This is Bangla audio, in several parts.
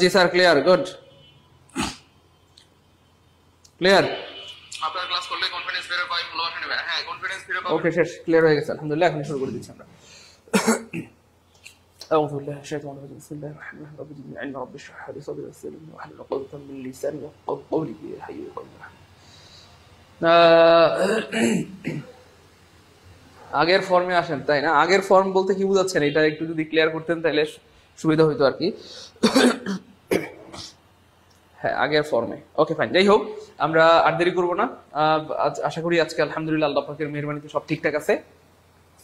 জি স্যার, ক্লিয়ার, গুড, ক্লিয়ার। আপনার ক্লাস করলে কনফিডেন্স বেড়ে পাই, ভালোবাসা নেবে। হ্যাঁ, কনফিডেন্স বেড়ে পাবে। ওকে, শেষ, ক্লিয়ার হয়ে গেছে আলহামদুলিল্লাহ। এখন শুরু করে দিচ্ছি আমরা। أعوذ بالله من الشيطان الرجيم. بسم الله الرحمن الرحيم. رب زدني علما رب اشرح لي صدري ويسر لي أمري واحلل عقدة من لساني يفقهوا قولي يا حي يا قيوم. আগের ফর্মে আসেন, তাই না? আগের ফর্ম বলতে কি বোঝাচ্ছেন, এটা একটু যদি ক্লিয়ার করতেন তাহলে সুবিধা হইতো আর কি। হ্যাঁ, আগের ফর্মে। ওকে, ফাইন। যাই হোক, আমরা আর দেরি করবো না। আশা করি আজকে আলহামদুলিল্লাহ আল্লাহ পাকের মেহেরবানিতে সব ঠিকঠাক আছে।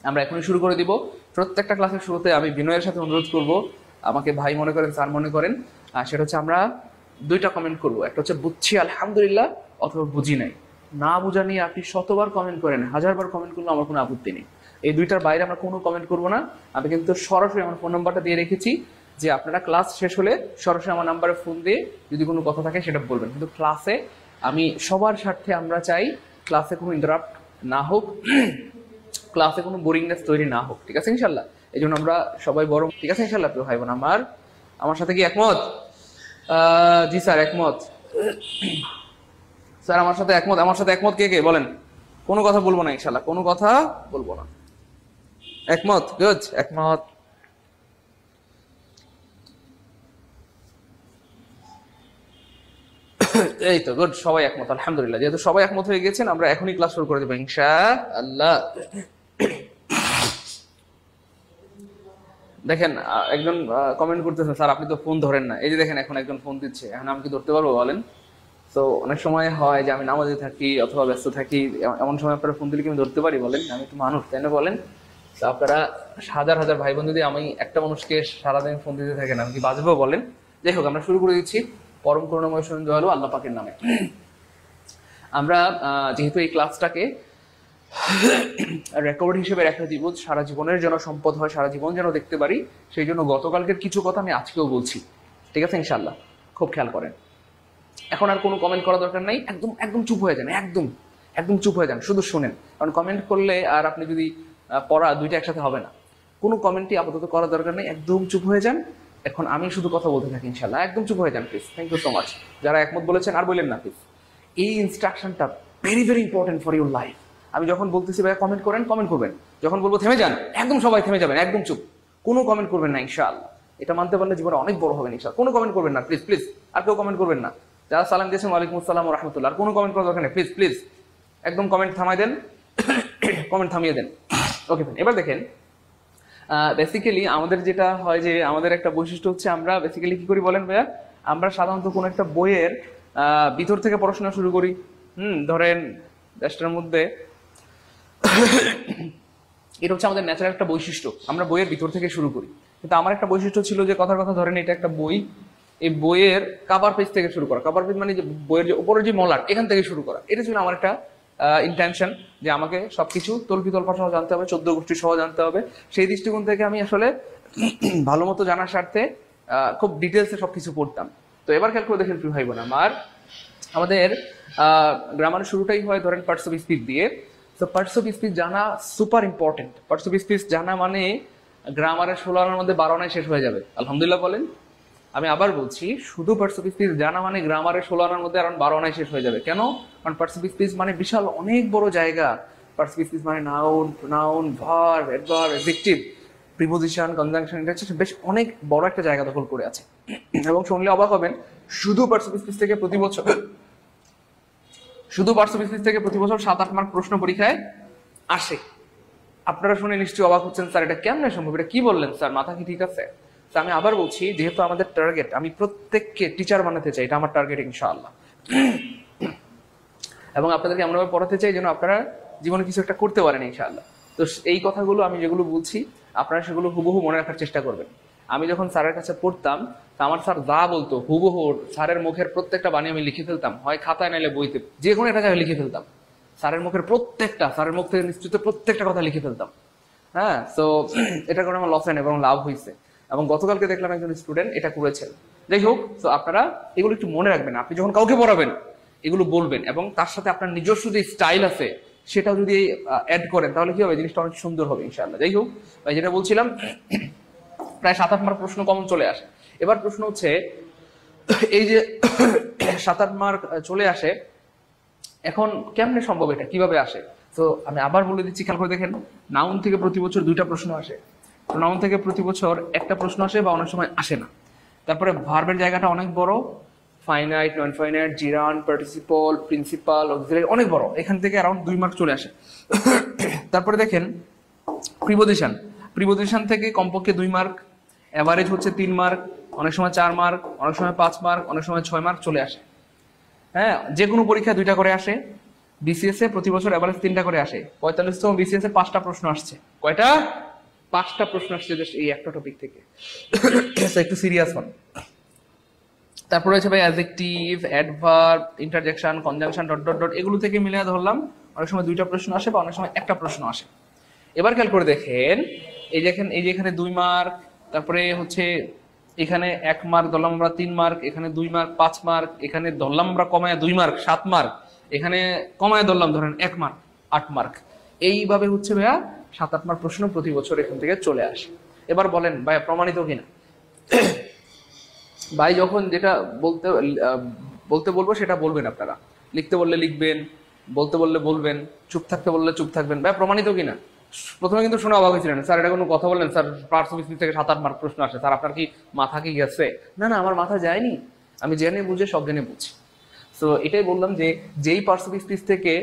আমরা এখনই শুরু করে দিব। প্রত্যেকটা ক্লাসের শুরুতে আমি বিনয়ের সাথে অনুরোধ করব, আমাকে ভাই মনে করেন, স্যার মনে করেন, সেটা হচ্ছে আমরা দুইটা কমেন্ট করব। একটা হচ্ছে বুঝছি আলহামদুলিল্লাহ, অথবা বুঝি নাই। না বুঝা নিয়ে আপনি শতবার কমেন্ট করেন, হাজারবার কমেন্ট করলে আমার কোনো আপত্তি নেই। এই দুইটার বাইরে আমরা কোনো কমেন্ট করব না। আমি কিন্তু সরাসরি আমার ফোন নাম্বারটা দিয়ে রেখেছি, যে আপনারা ক্লাস শেষ হলে সরাসরি আমার নাম্বারে ফোন দিয়ে যদি কোনো কথা থাকে সেটা বলবেন। কিন্তু ক্লাসে আমি সবার স্বার্থে আমরা চাই ক্লাসে কোনো ইন্টারাপ্ট না হোক, ক্লাসে কোনো বোরিংনেস তৈরি না হোক, ঠিক আছে ইনশাল্লাহ? এই জন্য আমরা সবাই বড়, ঠিক আছে ইনশাল্লাহ? প্রিয় ভাই বোন, আমার সাথে কি একমত? জি স্যার, একমত। স্যার আমার সাথে একমত। আমার সাথে একমত কে কে বলেন? কোনো কথা বলবো না ইনশাল্লাহ, কোনো কথা বলবো না। একমত? গুড, একমত। এই তো গুড, সবাই একমত আলহামদুলিল্লাহ। যেহেতু সবাই একমত হয়ে গেছেন, আমরা এখনই ক্লাস শুরু করে দেবো ইনশাআল্লাহ। দেখেন, একজন কমেন্ট করতেছেন, স্যার আপনি তো ফোন ধরেন না। এই যে দেখেন, এখন একজন ফোন দিচ্ছে, এখন আমি কি ধরতে পারবো বলেন? তো অনেক সময় হয় যে আমি নামাজে থাকি অথবা ব্যস্ত থাকি, এমন সময় আপনারা ফোন দিলে কি আমি ধরতে পারি বলেন? আমি তো মানুষ, তাই না বলেন? তো আপনারা হাজার হাজার ভাই বোন যদি আমি একটা মানুষকে সারাদিন ফোন দিতে থাকেন, আমি কি বাজবো বলেন? যাই হোক, আমরা শুরু করে দিচ্ছি পরম করুণাময় স্বয়ং দয়ালু আল্লাহ পাকের নামে। আমরা যেহেতু এই ক্লাসটাকে রেকর্ড হিসেবে রেখে দিব, সারা জীবনের যেন সম্পদ হয়, সারা জীবন যেন দেখতে পারি, সেই জন্য গতকালকের কিছু কথা আমি আজকেও বলছি, ঠিক আছে ইনশাল্লাহ? খুব খেয়াল করেন। এখন আর কোনো কমেন্ট করা দরকার নাই, একদম একদম চুপ হয়ে যান, একদম একদম চুপ হয়ে যান, শুধু শুনেন। কারণ কমেন্ট করলে আর আপনি যদি পড়া দুইটা একসাথে হবে না। কোনো কমেন্টই আপাতত করা দরকার নেই, একদম চুপ হয়ে যান। এখন আমি শুধু কথা বলতে থাকি ইনশাল্লাহ, একদম চুপ হয়ে যান please. Thank you so much. যারা একমত বলেছেন আর বললেন না প্লিজ। এই ইনস্ট্রাকশনটা very very important for your life. আমি যখন বলতেছি ভাই কমেন্ট করেন, কমেন্ট করবেন। যখন বলবো থেমে যান, একদম সবাই থেমে যাবেন, একদম চুপ, কোনো কমেন্ট করবেন না ইনশাআল্লাহ। এটা মানতে পারলে জীবনে অনেক বড় হবে ইনশাআল্লাহ। কোনো কমেন্ট করবেন না প্লিজ, প্লিজ। আর কেউ কমেন্ট করবেন না। যারা সালাম দিয়েছেন ওয়ালাইকুম আসসালাম ওয়া রাহমাতুল্লাহ, আর কোনো কমেন্ট করার দরকার নেই প্লিজ, প্লিজ। একদম কমেন্ট থামাই দেন, কমেন্ট থামিয়ে দেন। ওকে, এবার দেখেন, বেসিক্যালি আমাদের যেটা হয় যে আমাদের একটা বৈশিষ্ট্য হচ্ছে, আমরা বেসিক্যালি কি করি বলেন ভাইয়া? আমরা সাধারণত কোনো একটা বইয়ের ভিতর থেকে পড়াশোনা শুরু করি। ধরেন দেশটার মধ্যে এটা হচ্ছে আমাদের ন্যাচারাল একটা বৈশিষ্ট্য, আমরা বইয়ের ভিতর থেকে শুরু করি। কিন্তু আমার একটা বৈশিষ্ট্য ছিল যে, কথার কথা ধরেন এটা একটা বই, এই বইয়ের কাভার পেজ থেকে শুরু করা। কাভার পেজ মানে যে বইয়ের যে উপরের যে মলাট, এখান থেকে শুরু করা। এটা ছিল আমার একটা ইন্টেনশন, যে আমাকে সবকিছু তল্পিতল্পা সহ জানতে হবে, 14 গোষ্ঠী সহ জানতে হবে। সেই দৃষ্টিকোণ থেকে আমি আসলে ভালো মতো জানার স্বার্থে খুব ডিটেলসে সবকিছু পড়তাম। তো এবার খেয়াল করে দেখেন প্রিয় ভাই বোন আমার, আমাদের গ্রামারের শুরুটাই হয় ধরেন পার্টস অফ স্পিচ দিয়ে। তো পার্টস অফ স্পিচ জানা super important. Parts of speech জানা মানে গ্রামারের 16 আনার মধ্যে 12 আনায় শেষ হয়ে যাবে। আলহামদুলিল্লাহ বলেন। আমি আবার বলছি, শুধু পার্টস অফ স্পিচ জানা মানে গ্রামারের 16 আনার মধ্যে আরাউন্ড 12 আনায় শেষ হয়ে যাবে। কেন? কারণ পার্টস অফ স্পিচ মানে বিশাল অনেক বড় জায়গা। পার্টস অফ স্পিচ মানে noun, pronoun, verb, adverb, adjective, preposition, conjunction, এটা হচ্ছে বেশ অনেক বড় একটা জায়গা দখল করে আছে। এবং শুনলে অবাক হবেন, শুধু পার্টস অফ স্পিচ থেকে প্রতি বছর 7-8 মার্ক প্রশ্ন পরীক্ষায় আসে। আপনারা শুনে নিশ্চয়ই অবাক হচ্ছেন, স্যার এটা কেমনে সম্ভব, এটা কি বললেন স্যার, মাথা কি ঠিক আছে? তো আমি আবার বলছি, যেহেতু আমাদের টার্গেট, আমি প্রত্যেককে টিচার বানাতে চাই, এটা আমার টার্গেট ইনশাআল্লাহ। এবং আপনাদেরকে এমনভাবে পড়াতে চাই যেন আপনারা জীবনে কিছু একটা করতে পারেন ইনশাআল্লাহ। তো এই কথাগুলো আমি যেগুলো বলছি, আপনারা সেগুলো হুবহু মনে রাখার চেষ্টা করবেন। আমি যখন স্যারের কাছে পড়তাম, তা আমার স্যার যা বলতো হুবহু স্যারের মুখের প্রত্যেকটা বাণী আমি লিখে ফেলতাম, হয় খাতায় নাইলে বইতে, যে কোনো একটা জায়গায় লিখে ফেলতাম। স্যারের মুখের প্রত্যেকটা, স্যারের মুখ থেকে নিশ্চিত প্রত্যেকটা কথা লিখে ফেলতাম। হ্যাঁ, তো এটা করে আমার লস হয় না, এবং লাভ হয়েছে। এবং গতকালকে দেখলাম একজন স্টুডেন্ট এটা করেছেন। যাই হোক, তো আপনারা এগুলো একটু মনে রাখবেন। আপনি যখন কাউকে পড়াবেন এগুলো বলবেন, এবং তার সাথে আপনার নিজস্ব যে স্টাইল আছে সেটাও যদি অ্যাড করেন, তাহলে কি হবে, জিনিসটা অনেক সুন্দর হবে ইনশাআল্লাহ। যাই হোক, যেটা বলছিলাম, প্রায় 7-8 মার্ক প্রশ্ন কমন চলে আসে। এবার প্রশ্ন হচ্ছে এই যে 7-8 মার্ক চলে আসে, এখন কেমনে সম্ভব, এটা কিভাবে আসে? তো আমি আবার বলে দিচ্ছি, খেয়াল করে দেখেন, নাউন থেকে প্রতি বছর 2টা প্রশ্ন আসে, নাউন থেকে প্রতি বছর একটা প্রশ্ন আসে বা অনেক সময় আসে না। তারপরে ভার্বের জায়গাটা অনেক বড়, finite, non finite, gerund, participle, principal, auxiliary, অনেক বড়, এখান থেকে অ্যারাউন্ড 2 মার্ক চলে আসে। তারপরে দেখেন প্রিপোজিশন, প্রিপোজিশন থেকে কমপক্ষে 2 মার্ক, এভারেজ হচ্ছে 3 মার্ক, অনেক সময় 4 মার্ক, অনেক সময় 5 মার্ক, অনেক সময় 6 মার্ক চলে আসে। হ্যাঁ, যে কোনো পরীক্ষা 2টা করে আসে। বিসিএস এ প্রতি বছর এভারেজ 3টা করে আসে। 45তম বিসিএস এ 5টা প্রশ্ন আসছে। কয়টা? 5টা প্রশ্ন আসছে জাস্ট এই একটা টপিক থেকে। একটু সিরিয়াস হন। তারপরে হচ্ছে ভাই adjective, adverb, interjection, conjunction, dot dot dot, এগুলো থেকে মিলিয়ে ধরলাম অনেক সময় 2টা প্রশ্ন আসে বা অনেক সময় একটা প্রশ্ন আসে। এবার খেয়াল করে দেখেন, এই দেখেন, এই যে এখানে 2 মার্ক, তারপরে হচ্ছে এখানে 1 মার্ক ধরলাম আমরা, 3 মার্ক, এখানে 2 মার্ক, 5 মার্ক, এখানে ধরলাম আমরা কমায় 2 মার্ক, 7 মার্ক, এখানে কমায় ধরলাম ধরেন 1 মার্ক, 8 মার্ক। এইভাবে হচ্ছে ভাইয়া 7-8 মার্ক প্রশ্ন প্রতি বছর এখান থেকে চলে আসে। এবার বলেন ভাইয়া প্রমাণিত কিনা? ভাই যখন যেটা বলতে বলবো সেটা বলবেন আপনারা, লিখতে বললে লিখবেন, বলতে বললে বলবেন, চুপ থাকতে বললে চুপ থাকবেন। ভাই প্রমাণিত কিনা? প্রথমে কিন্তু শুনে অবাক হয়েছিলেন, স্যার এটা কোনো কথা বললেন, স্যার পার্টস অফ স্পিচ থেকে 7-8 মার্ক প্রশ্ন আসে, স্যার আপনার কি মাথা কি গেছে? না না, আমার মাথা যায়নি, আমি জেনে বুঝে সব জেনে বুঝছি। তো এটাই বললাম যে যেই পার্টস অফ স্পিচ থেকে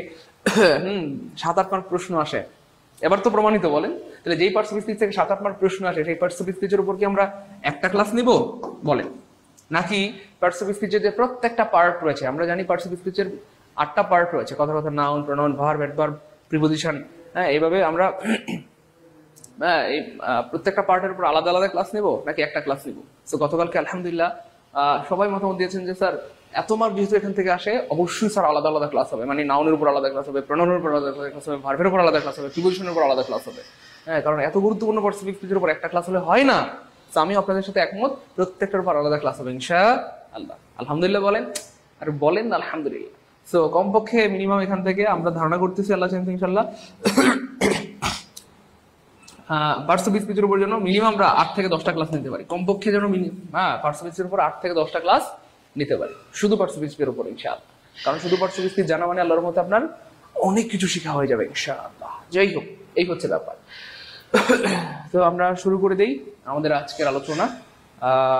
7-8 মার্ক প্রশ্ন আসে, এবার তো প্রমাণিত বলেন, তাহলে যেই পার্টস অফ স্পিচ থেকে 7-8 মার্ক প্রশ্ন আসে সেই পার্টস অফ স্পিচের উপর কি আমরা একটা ক্লাস নিব বলেন? নাকি পার্টস অফ স্পিচের যে প্রত্যেকটা পার্ট রয়েছে, আমরা জানি পার্টস অফ স্পিচের 8টা পার্ট রয়েছে, কথা কথা, noun, pronoun, verb, adverb, preposition, হ্যাঁ, এইভাবে আমরা এই প্রত্যেকটা পার্টের উপর আলাদা আলাদা ক্লাস নেব নাকি একটা ক্লাস নেব? তো গতকালকে আলহামদুলিল্লাহ সবাই মতামত দিয়েছেন যে স্যার এত মার্ক যেহেতু এখান থেকে আসে, অবশ্যই স্যার আলাদা আলাদা ক্লাস হবে, মানে নাউনের উপর আলাদা ক্লাস হবে, প্রোনাউনের উপর আলাদা ক্লাস হবে, ভার্বের উপর আলাদা ক্লাস হবে, প্রিপোজিশনের উপর আলাদা ক্লাস হবে। হ্যাঁ, কারণ এত গুরুত্বপূর্ণ পার্টস অফ স্পিচের উপর একটা ক্লাস হলে হয় না। তো আমি আপনাদের সাথে একমত, প্রত্যেকটার উপর আলাদা ক্লাস হবে ইনশাআল্লাহ। আলহামদুলিল্লাহ বলেন, আর বলেন আলহামদুলিল্লাহ। সো কমপক্ষে মিনিমাম এখান থেকে আমরা ধারণা করতেছি আল্লাহ চাইলে ইনশাআল্লাহ পার্টস অফ স্পিচের উপর জন্য মিনিমাম আমরা 8 থেকে 10টা ক্লাস নিতে পারি, কমপক্ষে যেন পার্টস অফ স্পিচের উপর 8 থেকে 10টা ক্লাস নিতে পারি, শুধু পার্টস অফ স্পিচের উপর ইনশাআল্লাহ। কারণ শুধু পার্টস অফ স্পিচ জানা মানে আল্লাহর মতে আপনার অনেক কিছু শেখা হয়ে যাবে ইনশাআল্লাহ। যাই হোক, এই হচ্ছে ব্যাপার। তো আমরা শুরু করে দেই আমাদের আজকের আলোচনা।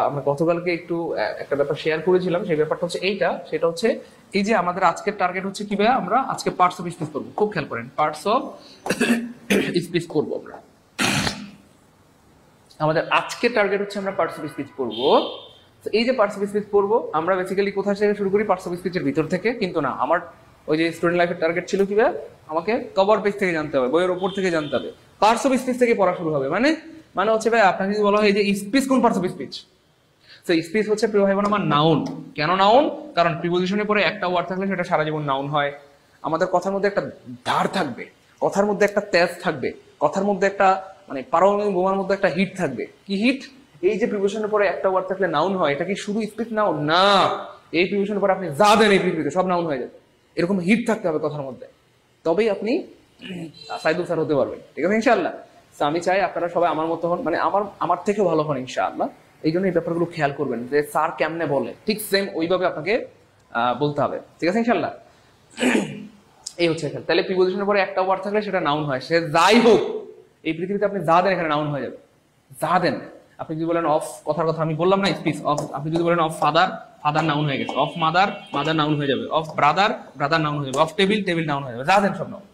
আমরা গতকালকে একটু একটা ব্যাপার শেয়ার করেছিলাম, সেই ব্যাপারটা হচ্ছে এইটা, সেটা হচ্ছে এই যে আমাদের আজকের টার্গেট হচ্ছে কি ভাইয়া, আমরা আজকে পার্টস অফ স্পিচ করবো। খুব খেয়াল করেন, পার্টস অফ স্পিচ করবো আমরা। আমাদের আজকের টার্গেট হচ্ছে আমরা পার্টস অফ স্পিচ পড়বো। এই যে পার্টস অফ স্পিচ পড়বো, আমরা বেসিক্যালি কোথা থেকে শুরু করি? পার্টস অফ স্পিচের ভিতর থেকে, কিন্তু না, আমার ওই যে স্টুডেন্ট লাইফের টার্গেট ছিল কি ভাই, আমাকে কভার পেজ থেকে জানতে হবে, বইয়ের ওপর থেকে জানতে হবে। পার্টস অফ স্পিচ থেকে পড়া শুরু হবে, মানে হচ্ছে ভাই আপনাকে যদি বলা হয় যে স্পিচ কোন পার্টস অফ স্পিচ, তো স্পিচ হচ্ছে প্রিয় ভাই বোন আমার নাউন। কেন নাউন? কারণ প্রিপোজিশনের পরে একটা ওয়ার্ড থাকলে সেটা সারা জীবন নাউন হয়। আমাদের কথার মধ্যে একটা ধার থাকবে, কথার মধ্যে একটা তেজ থাকবে, কথার মধ্যে একটা মানে পারমাণবিক বোমার মধ্যে একটা হিট থাকবে। কি হিট? এই যে প্রিপোজিশনের পরে একটা ওয়ার্ড থাকলে নাউন হয়, এটা কি শুধু স্পিচ নাউন না, এই প্রিপোজিশনের পরে আপনি যা দেন এই পৃথিবীতে সব নাউন হয়ে যাবে। এরকম হিট থাকতে হবে কথার মধ্যে, তবেই আপনি সাইদুল স্যার হতে পারবেন, ঠিক আছে ইনশাআল্লাহ। তো আমি চাই আপনারা সবাই আমার মতো হন, মানে আমার থেকেও ভালো হন ইনশাআল্লাহ। এই জন্য এই ব্যাপারগুলো খেয়াল করবেন যে স্যার কেমনে বলে ঠিক সেম ওইভাবে আপনাকে বলতে হবে, ঠিক আছে ইনশাআল্লাহ। এই হচ্ছে খেয়াল। তাহলে প্রিপোজিশনের পরে একটা ওয়ার্ড থাকলে সেটা নাউন হয়, সে যাই হোক এই পৃথিবীতে আপনি যা দেন এখানে নাউন হয়ে যাবে, যা দেন। আপনি যদি বলেন অফ, কথার কথা আমি বললাম না স্পিচ অফ, আপনি যদি বলেন অফ ফাদার, ফাদার নাউন হয়ে গেছে, অফ মাদার, মাদার নাউন হয়ে যাবে, অফ ব্রাদার, ব্রাদার নাউন হয়ে যাবে, অফ টেবিল, টেবিল নাউন হয়ে যাবে, যা দেন সব নাউন।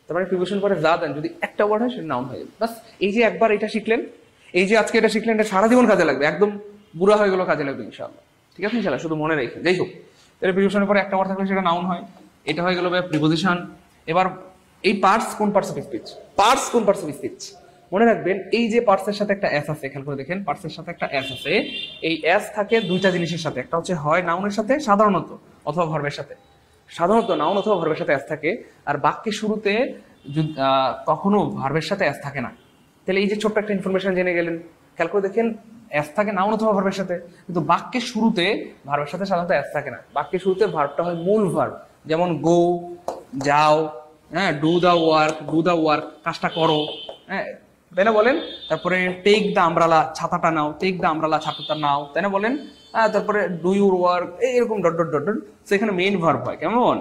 তারপরে প্রিপোজিশন পরে যা দেন যদি একটা ওয়ার্ড হয় সেটা নাউন হয়ে যাবে। বাস এই যে একবার এটা শিখলেন, এই যে আজকে এটা শিখলেন, এটা সারা জীবন কাজে লাগবে, একদম বুড়া হয়ে গেল কাজে লাগবে ইনশাআল্লাহ, ঠিক আছে ইনশাআল্লাহ, শুধু মনে রেখে। যাই হোক, তাহলে প্রিপোজিশনের পরে একটা ওয়ার্ড থাকলে সেটা নাউন হয়, এটা হয়ে গেল প্রিপোজিশন। এবার এই পার্টস কোন পার্টস অফ স্পিচ, পার্টস কোন পার্টস অফ স্পিচ মনে রাখবেন। এই যে পার্টসের সাথে একটা এস আছে, খেয়াল করে দেখেন, পার্টসের সাথে একটা এস আছে। এই এস থাকে দুইটা জিনিসের সাথে, একটা হচ্ছে হয় নাউনের সাথে সাধারণত, অথবা ভার্বের সাথে। সাধারণত নাউন অথবা ভার্বের সাথে এস থাকে, আর বাক্যের শুরুতে কখনো ভার্বের সাথে এস থাকে না। তাহলে এই যে ছোট্ট একটা ইনফরমেশন জেনে গেলেন, খেয়াল করে দেখেন, এস থাকে নাউন অথবা ভার্বের সাথে, কিন্তু বাক্যের শুরুতে ভার্বের সাথে সাধারণত এস থাকে না। বাক্যের শুরুতে ভার্বটা হয় মূল ভার্ব, যেমন গো, যাও, হ্যাঁ, ডু দা ওয়ার্ক, কাজটা করো, হ্যাঁ, তাই না বলেন? তারপরে টেক দ্য আমব্রেলা, ছাতাটা নাও, টেক দ্য আমব্রেলা, ছাতাটা নাও, তাই না বলেন? তারপরে ডু ইউর ওয়ার্ক, এরকম ডট ডট ডট ডট। সেখানে মেইন ভার্ব হয়, কেমন?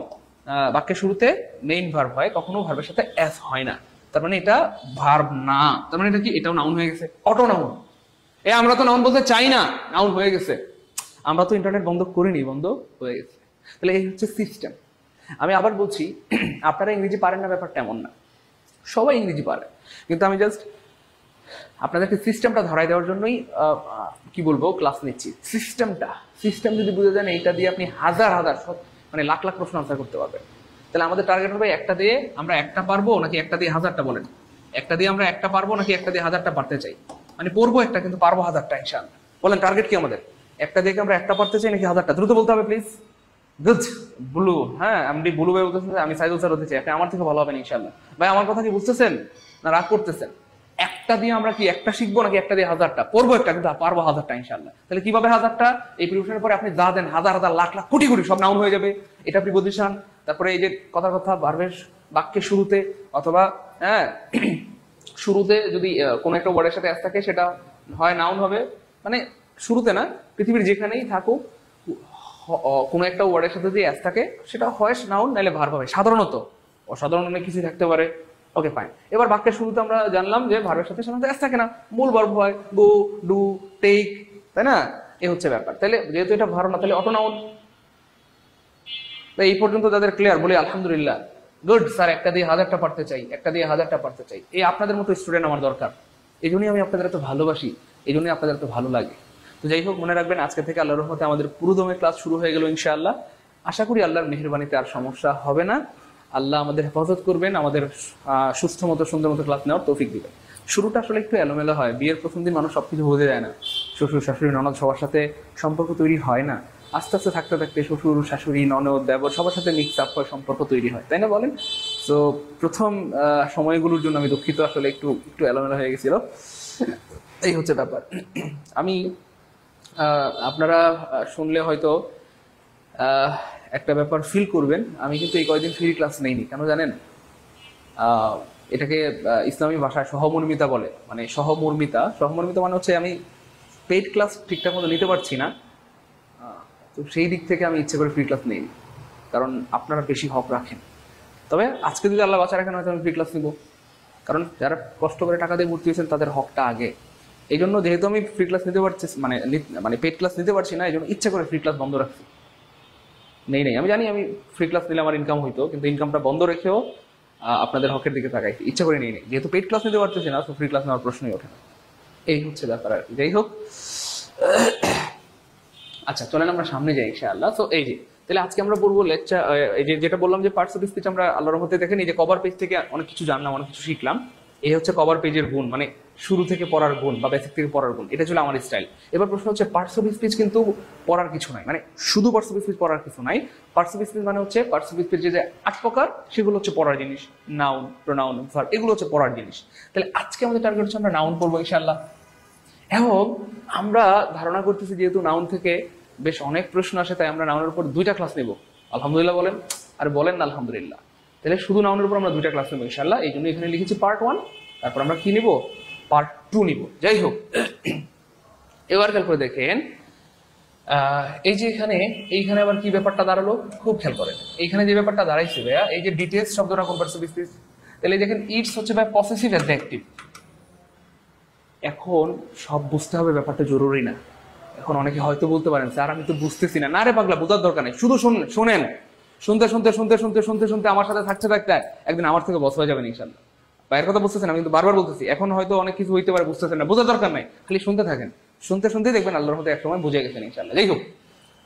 বাক্যের শুরুতে মেইন ভার্ব হয়, কখনো ভার্বের সাথে এস হয় না। তার মানে এটা ভার্ব না, তার মানে এটা কি? এটাও নাউন হয়ে গেছে, অটো নাউন। আমরা তো নাউন বলতে চাই না, নাউন হয়ে গেছে। আমরা তো ইন্টারনেট বন্ধ করিনি, বন্ধ হয়ে গেছে। তাহলে এই হচ্ছে সিস্টেম। আমি আবার বলছি, আপনারা ইংরেজি পারেন না ব্যাপারটা এমন না, সবাই ইংরেজি পারে, কিন্তু আমি জাস্ট আপনাদেরকে সিস্টেমটা ধরাই দেওয়ার জন্যই কি বলবো ক্লাস নিচ্ছি। সিস্টেম যদি বুঝে যান, এইটা দিয়ে আপনি হাজার হাজার মানে লাখ লাখ প্রশ্ন আনসার করতে পারবেন। তাহলে আমাদের টার্গেট হবে একটা দিয়ে আমরা একটা পারবো নাকি একটা দিয়ে হাজারটা, বলেন? একটা দিয়ে আমরা একটা পারবো নাকি একটা দিয়ে হাজারটা পারতে চাই? মানে পড়বো একটা কিন্তু পারবো হাজারটা ইনশাআল্লাহ। বলেন টার্গেট কি আমাদের? একটা দিয়ে আমরা একটা পারতে চাই নাকি হাজারটা? দ্রুত বলতে হবে প্লিজ। গুড ব্লু, হ্যাঁ আমি ব্লু ভাই বলতেছেন, আমি সাইদুল স্যার হতে চাই। আপনি আমার থেকে ভালো হবেন ইনশাআল্লাহ। ভাই আমার কথা কি বুঝতেছেন না রাগ করতেছেন? একটা দিয়ে আমরা কি একটা শিখবো নাকি একটা দিয়ে হাজারটা? পড়বো একটা কিন্তু পারবো হাজারটা ইনশাআল্লাহ। তাহলে কিভাবে হাজারটা? এই প্রিপারেশনের পরে আপনি যা দেন হাজার হাজার লাখ লাখ কোটি কোটি সব নাউন হয়ে যাবে, এটা প্রিপজিশন। তারপরে এই যে কথা ভার্বের বাক্যের শুরুতে অথবা শুরুতে যদি কোনো একটা ওয়ার্ডের সাথে অ্যাস থাকে সেটা হয় নাউন হবে। মানে শুরুতে না, পৃথিবীর যেখানেই থাকুক কোনো একটা ওয়ার্ডের সাথে যদি অ্যাস থাকে সেটা হয় নাউন, নাহলে ভার্ব হবে সাধারণত। অসাধারণ অনেক কিছু থাকতে পারে। Okay fine. এবার বাক্যের শুরুতে আমরা জানলাম যে ভার্বের সাথে সাধারণত অ্যাস থাকে না, মূল ভার্ব হয় গো, ডু, টেক, তাই না? এই হচ্ছে ব্যাপার। তাহলে যেহেতু এটা ভার্ব না, তাহলে অটো নাউন। এই পর্যন্ত যাদের ক্লিয়ার বলি আলহামদুলিল্লাহ। গুড স্যার, একটা দিয়ে হাজারটা পারতে চাই, একটা দিয়ে হাজারটা পারতে চাই। এই আপনাদের মতো স্টুডেন্ট আমার দরকার, এই জন্যই আমি আপনাদের এত ভালোবাসি, এই জন্যই আপনাদের এত ভালো লাগে। তো যাই হোক, মনে রাখবেন আজকে থেকে আল্লাহর রহমতে আমাদের পুরোদমে ক্লাস শুরু হয়ে গেল ইনশাআল্লাহ। আশা করি আল্লাহর মেহেরবানিতে আর সমস্যা হবে না। আল্লাহ আমাদের হেফাজত করবেন, আমাদের সুস্থ মতো সুন্দর মতো ক্লাস নেওয়ার তৌফিক দিবেন। শুরুটা আসলে একটু এলোমেলো হয়, বিয়ের প্রথম দিন মানুষ সবকিছু বোঝা যায় না, শ্বশুর শাশুড়ি ননদ সবার সাথে সম্পর্ক তৈরি হয় না। আস্তে আস্তে থাকতে থাকতে শ্বশুর শাশুড়ি ননদ দেবর সবার সাথে মিক্স আপ হয়, সম্পর্ক তৈরি হয়, তাই না বলেন? তো প্রথম সময়গুলোর জন্য আমি দুঃখিত, আসলে একটু একটু এলোমেলো হয়ে গেছিল, এই হচ্ছে ব্যাপার। আমি আপনারা শুনলে হয়তো একটা ব্যাপার ফিল করবেন, আমি কিন্তু এই কয়েকদিন ফ্রি ক্লাস নেইনি, কেন জানেন? এটাকে ইসলামী ভাষায় সহমর্মিতা বলে। মানে সহমর্মিতা মানে হচ্ছে আমি পেইড ক্লাস ঠিকঠাক মতো নিতে পারছি না, তো সেই দিক থেকে আমি ইচ্ছে করে ফ্রি ক্লাস নেই, কারণ আপনারা বেশি হক রাখেন। তবে আজকে যদি আল্লাহ বাঁচা রাখেন হয়তো আমি ফ্রি ক্লাস নিব, কারণ যারা কষ্ট করে টাকা দিয়ে ভর্তি হয়েছেন তাদের হকটা আগে। এই জন্য যেহেতু আমি ফ্রি ক্লাস নিতে পারছি, মানে পেইড ক্লাস নিতে পারছি না, এই জন্য ইচ্ছে করে ফ্রি ক্লাস বন্ধ রাখছি। নেই আমি জানি আমি ফ্রি ক্লাস নিলে আমার ইনকাম হইতো, কিন্তু ইনকামটা বন্ধ রেখেও আপনাদের হকের দিকে তাকাই ইচ্ছা করে নেই, যেহেতু পেইড ক্লাস নিতে পারতেছি না, তো ফ্রি ক্লাস নেওয়ার প্রশ্নই ওঠে না। এই হচ্ছে ব্যাপার আর কি। যাই হোক, আচ্ছা চলেন আমরা সামনে যাই ইনশাআল্লাহ। তো এই যে তাহলে আজকে আমরা পড়বো লেকচার, এই যে যেটা বললাম যে পার্টস অফ স্পিচ আমরা আল্লাহর রহমতে দেখেন এই যে কভার পেজ থেকে অনেক কিছু জানলাম, অনেক কিছু শিখলাম। এই হচ্ছে কভার পেজের গুণ, মানে শুরু থেকে পড়ার গুণ বা বেসিক থেকে পড়ার গুণ, এটা ছিল আমার স্টাইল। এবার প্রশ্ন হচ্ছে পার্টস অফ স্পিচ কিন্তু পড়ার কিছু নাই, মানে শুধু পার্টস অফ স্পিচ পড়ার কিছু নাই। পার্টস অফ স্পিচ মানে হচ্ছে পার্টস অফ স্পিচ যে 8 প্রকার, সেগুলো হচ্ছে পড়ার জিনিস। নাউন, প্রোনাউন, ভার্ব, এগুলো হচ্ছে পড়ার জিনিস। তাহলে আজকে আমাদের টার্গেট হচ্ছে আমরা নাউন পড়বো ইনশাআল্লাহ। এবং আমরা ধারণা করতেছি যেহেতু নাউন থেকে বেশ অনেক প্রশ্ন আসে, তাই আমরা নাউনের উপর 2টা ক্লাস নেব। আলহামদুলিল্লাহ বলেন, আর বলেন না আলহামদুলিল্লাহ। তাহলে শুধু নাউনের উপর আমরা 2টা ক্লাস নেবো ইনশাআল্লাহ। এই জন্য এখানে লিখেছি পার্ট 1, তারপর আমরা কি নিব? পার্ট 2 নিব। যাই হোক, এবার খেয়াল করে দেখেন এই যে এইখানে আবার কি ব্যাপারটা দাঁড়ালো, খুব খেয়াল করেন। এইখানে যে ব্যাপারটা দাঁড়াইছে ভাইয়া, এই যে ডিটেলস শব্দটা কোন পার্টস অফ স্পিচ, তাহলে দেখেন ইটস হচ্ছে ভাই পসেসিভ অ্যাডজেক্টিভ। এখন সব বুঝতে হবে ব্যাপারটা জরুরি না। এখন অনেকে হয়তো বলতে পারেন স্যার আমি তো বুঝতেছি না। না রে পাগলা, বোঝার দরকার নেই, শুধু শোনেন। শুনতে শুনতে শুনতে শুনতে শুনতে শুনতে আমার সাথে থাকতে থাকতে একদিন আমার থেকে বস হয়ে যাবেন ইনশাআল্লাহ। ভাইয়ের কথা বুঝতেছেন, আমি কিন্তু বারবার বলতেছি। এখন হয়তো অনেক কিছু হইতে পারে, বুঝতেছেন না, বোঝার দরকার নাই, খালি শুনতে থাকেন। শুনতে শুনতে দেখবেন আল্লাহর মধ্যে একসময় বুঝে গেছেন ইনশাআল্লাহ। যাই হোক,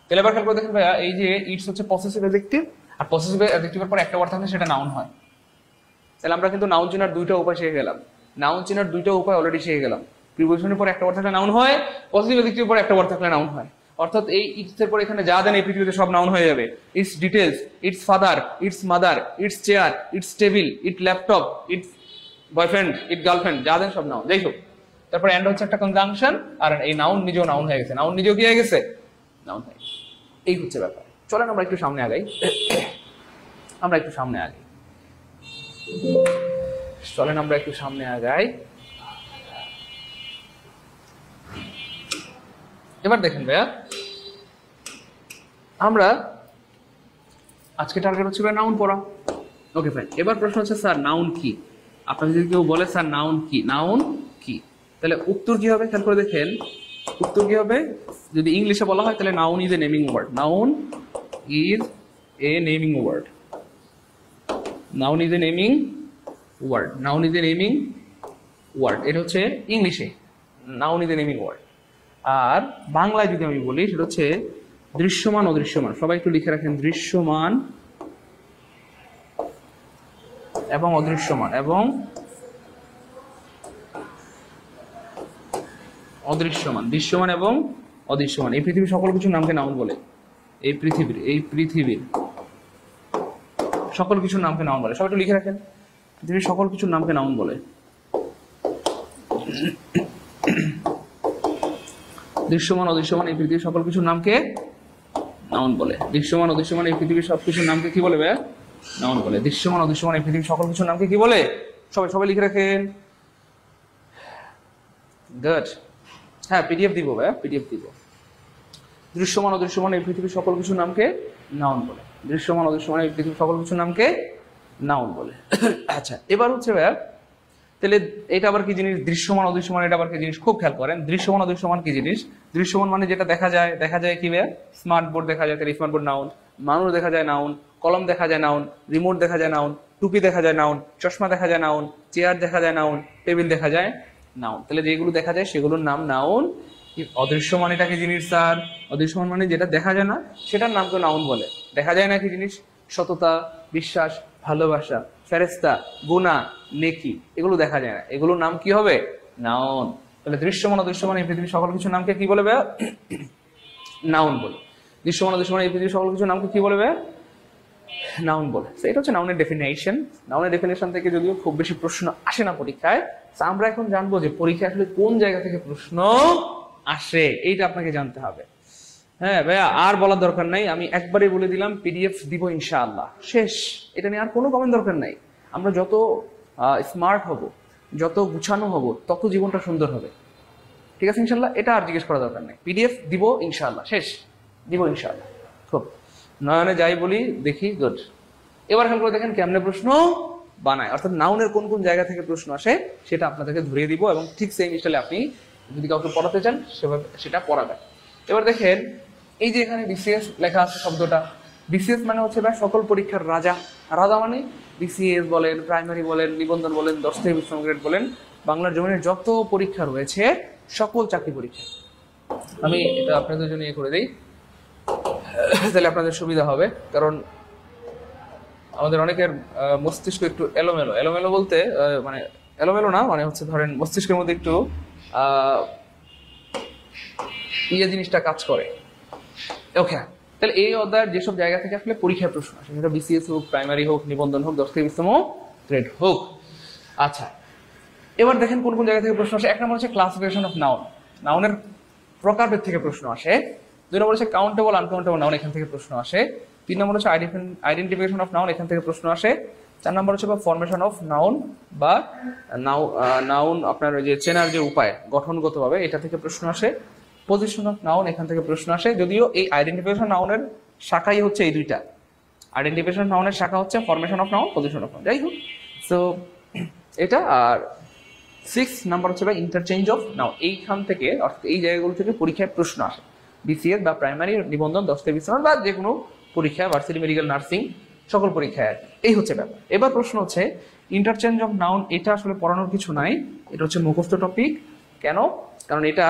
তাহলে এবার খেয়াল করে দেখেন ভাইয়া, এই যে ইটস হচ্ছে পসেসিভ অ্যাডজেক্টিভ, আর পসেসিভ অ্যাডজেক্টিভের পর একটা ওয়ার্ড থাকলে সেটা নাউন হয়। তাহলে আমরা কিন্তু নাউন চেনার 2টা উপায় শিখে গেলাম। নাউন চেনার 2টা উপায় অলরেডি শিখে গেলাম। প্রিপোজিশনের পর একটা ওয়ার্ড থাকলে নাউন হয়, পজিটিভ অ্যাডজেক্টিভের পর একটা ওয়ার্ড থাকলে নাউন হয়। অর্থাৎ এই ইটস এর পর এখানে যা দেন এই পৃথিবীতে সব নাউন হয়ে যাবে। It's details, it's father, it's mother, it's chair, it's table, it laptop, it's boyfriend, it girlfriend, যা দেন সব নাউন। যাই হোক, তারপর এন্ড হচ্ছে একটা কনজাংশন, আর এই নাউন নিজেও নাউন হয়ে গেছে। নাউন নিজেও কি হয়ে গেছে? নাউন হয়ে গেছে। এই হচ্ছে ব্যাপার। চলেন আমরা একটু সামনে আগাই, আমরা একটু সামনে আগাই। এবার দেখেন ভাইয়া, আমরা আজকে টার্গেট হচ্ছে নাউন পড়া। Okay fine. এবার প্রশ্ন হচ্ছে স্যার নাউন কি? আপনার যদি কেউ বলে স্যার নাউন কি, নাউন কি, তাহলে উত্তর কি হবে? খেয়াল করে দেখেন উত্তর কি হবে। যদি ইংলিশে বলা হয় তাহলে noun is a naming word. Noun is a naming word. Noun is a naming word. Noun is a naming word, এটা হচ্ছে ইংলিশে noun is a naming word. আর বাংলায় যদি আমি বলি সেটা হচ্ছে দৃশ্যমান অদৃশ্যমান। সবাই একটু লিখে রাখেন, দৃশ্যমান এবং অদৃশ্যমান এবং অদৃশ্যমান, দৃশ্যমান এবং অদৃশ্যমান, এই পৃথিবীর সকল কিছুর নামকে নাউন বলে। এই পৃথিবীর সকল কিছুর নামকে নাউন বলে। সবাই একটু লিখে রাখেন, পৃথিবীর সকল কিছুর নামকে নাউন বলে। দৃশ্যমান অদৃশ্যমান এই পৃথিবীর সকল কিছুর নামকে নাউন বলে। দৃশ্যমান অদৃশ্যমান এই পৃথিবীর সব কিছুর নামকে কি বলে ভাইয়া? নাউন বলে। দৃশ্যমান অদৃশ্যমান এই পৃথিবীর সকল কিছুর নামকে কি বলে? সবাই সবাই লিখে রাখেন। গুড। হ্যাঁ, পিডিএফ দিব ভাইয়া, পিডিএফ দিব। দৃশ্যমান অদৃশ্যমান এই পৃথিবীর সকল কিছুর নামকে নাউন বলে। দৃশ্যমান অদৃশ্যমান এই পৃথিবীর সকল কিছুর নামকে নাউন বলে। আচ্ছা, এবার হচ্ছে ভাইয়া, তাহলে এটা আবার কি জিনিস? দৃশ্যমান অদৃশ্যমান এটা আবার কি জিনিস? খুব খেয়াল করেন, দৃশ্যমান অদৃশ্যমান কি জিনিস? দৃশ্যমান মানে যেটা দেখা যায়, দেখা যায় কি ভাইয়া? স্মার্ট বোর্ড দেখা যায়, তাহলে স্মার্ট বোর্ড নাউন। মানুষ দেখা যায় নাউন। কলম দেখা যায় নাউন। রিমোট দেখা যায় নাউন। টুপি দেখা যায় নাউন। চশমা দেখা যায় নাউন। চেয়ার দেখা যায় নাউন। টেবিল দেখা যায় নাউন। তাহলে যেগুলো দেখা যায় সেগুলোর নাম নাউন। অদৃশ্যমান এটা কি জিনিস স্যার? অদৃশ্যমান মানে যেটা দেখা যায় না সেটার নামকে নাউন বলে। দেখা যায় না কি জিনিস? সততা, বিশ্বাস, ভালোবাসা, ফেরেস্তা, গুনাহ, নেকি, এগুলো দেখা যায় না, এগুলোর নাম কি হবে? নাউন। তাহলে দৃশ্যমান অদৃশ্যমান এই পৃথিবীর সকল কিছুর নামকে কি বলে ভাইয়া? নাউন বলে। দৃশ্যমান অদৃশ্যমান এই পৃথিবীর সকল কিছুর নামকে কি বলে ভাইয়া? নাউন বলে। এটা হচ্ছে নাউনের ডেফিনেশন। নাউনের ডেফিনেশন থেকে যদিও খুব বেশি প্রশ্ন আসে না পরীক্ষায়, আমরা এখন জানবো যে পরীক্ষায় আসলে কোন জায়গা থেকে প্রশ্ন আসে, এইটা আপনাকে জানতে হবে। হ্যাঁ ভাইয়া, আর বলার দরকার নাই, আমি একবারই বলে দিলাম পিডিএফ দিব ইনশাআল্লাহ, শেষ। এটা নিয়ে আর কোনো কমেন্ট দরকার নাই। আমরা যত স্মার্ট হব, যত গুছানো হব, তত জীবনটা সুন্দর হবে। ঠিক আছে ইনশাআল্লাহ, এটা আর জিজ্ঞেস করা দরকার নাই। পিডিএফ দিব ইনশাআল্লাহ, শেষ, দিব ইনশাআল্লাহ। খুব নয়নে যাই বলি দেখি, গুড। এবার খেয়াল করে দেখেন কেমনে প্রশ্ন বানায়, অর্থাৎ নাউনের কোন কোন জায়গা থেকে প্রশ্ন আসে সেটা আপনাদেরকে ধরিয়ে দিব, এবং ঠিক সেই স্টাইলে আপনি যদি কাউকে পড়াতে চান সেভাবে সেটা পড়াবেন। এবার দেখেন, এই যে এখানে বিসিএস লেখা আছে শব্দটা, বিসিএস মানে হচ্ছে ভাই সকল পরীক্ষার রাজা। রাজা মানে বিসিএস বলেন, প্রাইমারি বলেন, নিবন্ধন বলেন, 10 থেকে 20 গ্রেড বলেন, বাংলার জমিনের যত পরীক্ষা রয়েছে সকল চাকরি পরীক্ষা। আমি এটা আপনাদের জন্য করে দিই, তাহলে আপনাদের সুবিধা হবে। কারণ আমাদের অনেকের মস্তিষ্ক একটু এলোমেলো। এলোমেলো বলতে মানে এলোমেলো না, মানে হচ্ছে ধরেন মস্তিষ্কের মধ্যে একটু জিনিসটা কাজ করে। ওকে, তাহলে এই অধ্যায়ের যেসব জায়গা থেকে আসলে পরীক্ষার প্রশ্ন আসে, সেটা বিসিএস হোক, প্রাইমারি হোক, নিবন্ধন হোক, 10 থেকে 20 গ্রেড হোক। আচ্ছা, এবার দেখেন কোন কোন জায়গা থেকে প্রশ্ন আসে। এক নম্বর হচ্ছে ক্লাসিফিকেশন অফ নাউন, নাউনের প্রকারভেদ থেকে প্রশ্ন আসে। 2 নম্বর হচ্ছে কাউন্টেবল আনকাউন্টেবল নাউন, এখান থেকে প্রশ্ন আসে। 3 নম্বর হচ্ছে আইডেন্টিফিকেশন অফ নাউন, এখান থেকে প্রশ্ন আসে। 4 নম্বর হচ্ছে বা ফরমেশন অফ নাউন, বা নাউন আপনার যে চেনার যে উপায় গঠনগতভাবে, এটা থেকে প্রশ্ন আসে। পজিশন অফ নাউন, এখান থেকে প্রশ্ন আসে। যদিও এই আইডেন্টিফিকেশন নাউনের শাখাই হচ্ছে এই দুইটা, আইডেন্টিফিকেশন নাউনের শাখা হচ্ছে formation of noun, position of noun, যাই হোক। সো এটা। আর 6 নাম্বার হচ্ছে ইন্টারচেঞ্জ অফ নাউন, এইখান থেকে অর্থাৎ এই জায়গাগুলো থেকে পরীক্ষায় প্রশ্ন আসে, বিসিএস বা প্রাইমারি, নিবন্ধন, 10 থেকে 20 বা যে কোনো পরীক্ষা, ভার্সিটি, মেডিকেল, নার্সিং, সকল পরীক্ষায় আর এই হচ্ছে ব্যাপার। এবার প্রশ্ন হচ্ছে ইন্টারচেঞ্জ অফ নাউন, এটা আসলে পড়ানোর কিছু নাই, এটা হচ্ছে মুখস্থ টপিক। কেন? কারণ এটা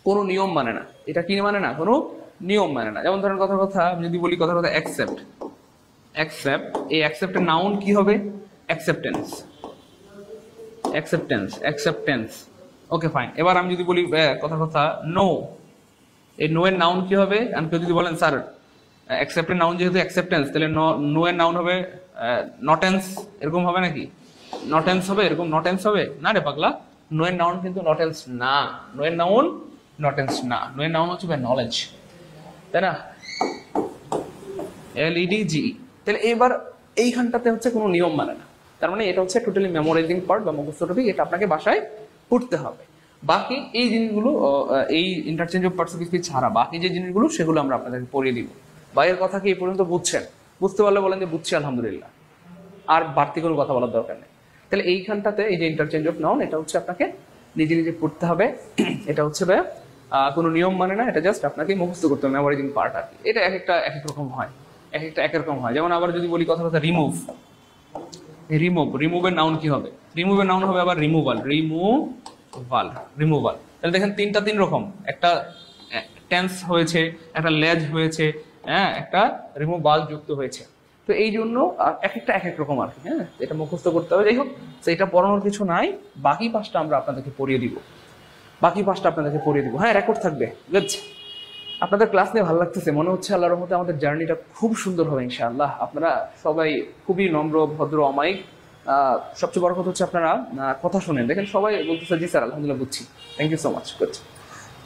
কোনো নিয়ম মানে না। এটা কি মানে না? কোনো নিয়ম মানে না। যেমন ধরেন কথা আমি যদি বলি কথা অ্যাকসেপ্ট, অ্যাকসেপ্ট, এই অ্যাকসেপ্টের নাউন কি হবে? Acceptance, acceptance, acceptance. Okay fine. এবার আমি যদি বলি কথা নো, এই নো এর নাউন কি হবে? আমি কেউ যদি বলেন স্যার অ্যাকসেপ্টের নাউন যেহেতু অ্যাকসেপ্টেন্স, তাহলে নো এর নাউন হবে নটেন্স, এরকম হবে নাকি? নটেন্স হবে, এরকম নটেন্স হবে না রে পাগলা। নো এর নাউন কিন্তু নটেন্স না, নো এর নাউন নটেন্স না, নো এর নাউন হচ্ছে নলেজ, তাই না? LEDG। তাহলে এবার এইখানটাতে হচ্ছে কোনো নিয়ম মানে না, তার মানে এটা হচ্ছে টোটালি মেমোরাইজিং পার্ট বা মুখস্থ টপিক, এটা আপনাকে বাসায় পড়তে হবে। বাকি এই জিনিসগুলো এই interchange of parts of speech ছাড়া বাকি যে জিনিসগুলো সেগুলো আমরা আপনাদেরকে পড়িয়ে দিব। বাইরের কথা কি এই পর্যন্ত বুঝছেন? বুঝতে পারলে বলেন যে বুঝছি আলহামদুলিল্লাহ, আর বাড়তি কোনো কথা বলার দরকার নেই। তাহলে এইখানটাতে এই যে ইন্টারচেঞ্জ অফ নাউন, এটা হচ্ছে আপনাকে নিজে নিজে পড়তে হবে। এটা হচ্ছে কোনো নিয়ম মানে না, এটা জাস্ট আপনাকে মুখস্থ করতে হবে, মেমোরাইজিং পার্ট আর কি। এটা এক একটা এক এক রকম হয়, এক একটা এক রকম হয়। যেমন আবার যদি বলি কথা রিমুভ, রিমুভের নাউন কি হবে? রিমুভের নাউন হবে আবার রিমুভাল, রিমুভাল। তাহলে দেখেন তিন রকম, একটা টেন্স হয়েছে, একটা লেজ হয়েছে, হ্যাঁ, একটা রিমুভাল যুক্ত হয়েছে। তো এই জন্য এক একটা এক এক রকম আর কি। হ্যাঁ, এটা মুখস্থ করতে হবে। যাই হোক, সেটা পড়ানোর কিছু নাই, বাকি পাঁচটা আমরা আপনাদেরকে পড়িয়ে দিব, হ্যাঁ, রেকর্ড থাকবে। আপনাদের ক্লাস নিয়ে ভালো লাগতেছে, মনে হচ্ছে আল্লাহর রহমতে আমাদের জার্নিটা খুব সুন্দর হবে ইনশাআল্লাহ। আপনারা সবাই খুবই নম্র, ভদ্র, অমায়িক। সবচেয়ে বড় কথা হচ্ছে আপনারা কথা শোনেন। দেখেন সবাই বলতেছে জি স্যার আলহামদুলিল্লাহ বুঝছি, thank you so much, good,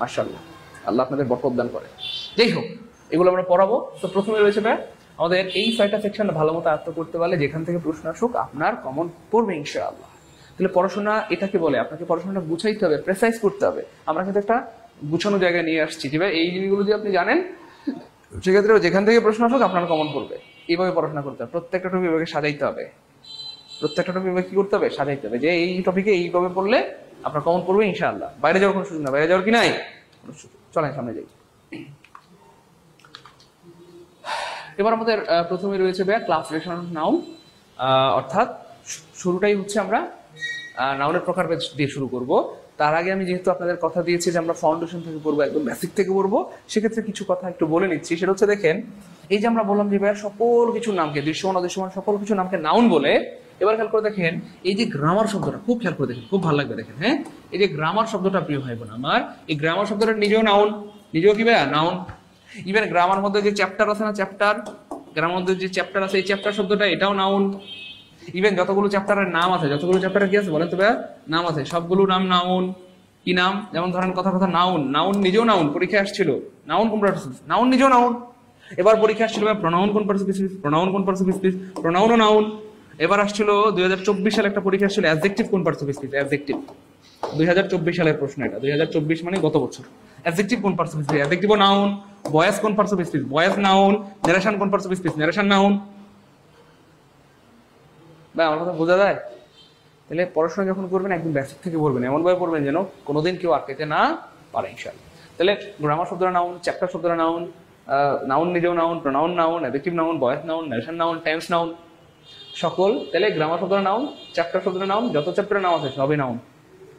মাশাআল্লাহ, আল্লাহ আপনাদের বরকত দান করে। যাই হোক, এগুলো আমরা পড়াবো। তো প্রথমে রয়েছে আমাদের এই 6টা সেকশন ভালো মতো আয়ত্ত করতে পারলে যেখান থেকে প্রশ্ন আসুক আপনার কমন পড়বে ইনশাআল্লাহ। তাহলে পড়াশোনা এটাকে বলে, আপনাকে পড়াশোনাটা গুছাইতে হবে, প্রেসাইজ করতে হবে। আমরা কিন্তু একটা গুছানো জায়গায় নিয়ে আসছি, যে এই জিনিসগুলো যদি আপনি জানেন সেক্ষেত্রে যেখান থেকে প্রশ্ন আসুক আপনার কমন পড়বে। এইভাবে পড়াশোনা করতে হবে, প্রত্যেকটা টপিক এভাবে সাজাইতে হবে, কি করতে হবে, সাজাইতে হবে, যে এই টপিকে এইভাবে পড়লে আপনার কমন পড়বে ইনশাআল্লাহ। বাইরে যাওয়ার কোনো সুযোগ না, বাইরে যাওয়ার কি নাই চলেন সামনে যাই। এবার আমাদের প্রথমে রয়েছে ক্লাসিফিকেশন অফ নাউন, অর্থাৎ শুরুটাই হচ্ছে আমরা নাউনের প্রকারভেদ দিয়ে শুরু করব। তার আগে আমি যেহেতু আপনাদের কথা দিয়েছি যে আমরা ফাউন্ডেশন থেকে পড়বো, একদম বেসিক থেকে পড়বো, সেক্ষেত্রে কিছু কথা একটু বলে নিচ্ছি। সেটা হচ্ছে দেখেন, এই যে আমরা বললাম যে সকল কিছু নামকে, দৃশ্যমান অদৃশ্যমান সকল কিছু নামকে নাউন বলে। এবার খেয়াল করে দেখেন, এই যে গ্রামার শব্দটা খুব খেয়াল করে দেখেন, খুব ভালো লাগবে দেখেন। হ্যাঁ, এই যে গ্রামার শব্দটা, প্রিয় ভাই বোন আমার, এই গ্রামার শব্দটা নিজেও নাউন, নিজেও কি নাউন। ইভেন গ্রামার মধ্যে যে চ্যাপ্টার আছে না, গ্রামার মধ্যে যে চ্যাপ্টার আছে, এই চ্যাপ্টার শব্দটা এটাও নাউন। ইভেন যতগুলো চ্যাপ্টারের নাম আছে, যতগুলো চ্যাপ্টারের কি আছে বলেন তো নাম আছে, সবগুলো নাম নাউন। কি নাম? যেমন ধরেন কথা নাউন নিজেও নাউন, পরীক্ষায় আসছিল নাউন কোন পার্টস অফ স্পিচ, নাউন নিজেও নাউন। এবার পরীক্ষা আসছিল প্রোনাউন কোন পার্টস অফ স্পিচ, প্রোনাউনও নাউন। এবার আসছিল 2024 সালে একটা পরীক্ষা আসছিল অ্যাডজেক্টিভ কোন পার্টস অফ স্পিচ, অ্যাডজেক্টিভ। 2024 সালের প্রশ্ন এটা, 2024 মানে গত বছর। অ্যাডজেক্টিভ কোন পার্টস অফ স্পিচ, অ্যাডজেক্টিভও নাউন। ভয়েস কোন parts of speech, voice noun. Narration কোন parts of speech, narration noun. ভাই আমার কথা বোঝা যায়? তাহলে পড়াশোনা যখন করবেন একদম বেসিক থেকে পড়বেন, এমনভাবে পড়বেন যেন কোনোদিন কেউ আটকাইতে না পারে ইনশাআল্লাহ। তাহলে গ্রামার শব্দটা নাউন, চ্যাপ্টার শব্দটা নাউন, নাউন নিজেও noun, pronoun noun, adjective noun, voice noun, narration noun, tense noun, সকল। তাহলে গ্রামার শব্দটা নাউন, চ্যাপ্টার শব্দটা নাউন, যত চ্যাপ্টারে নাম আছে সবই নাউন।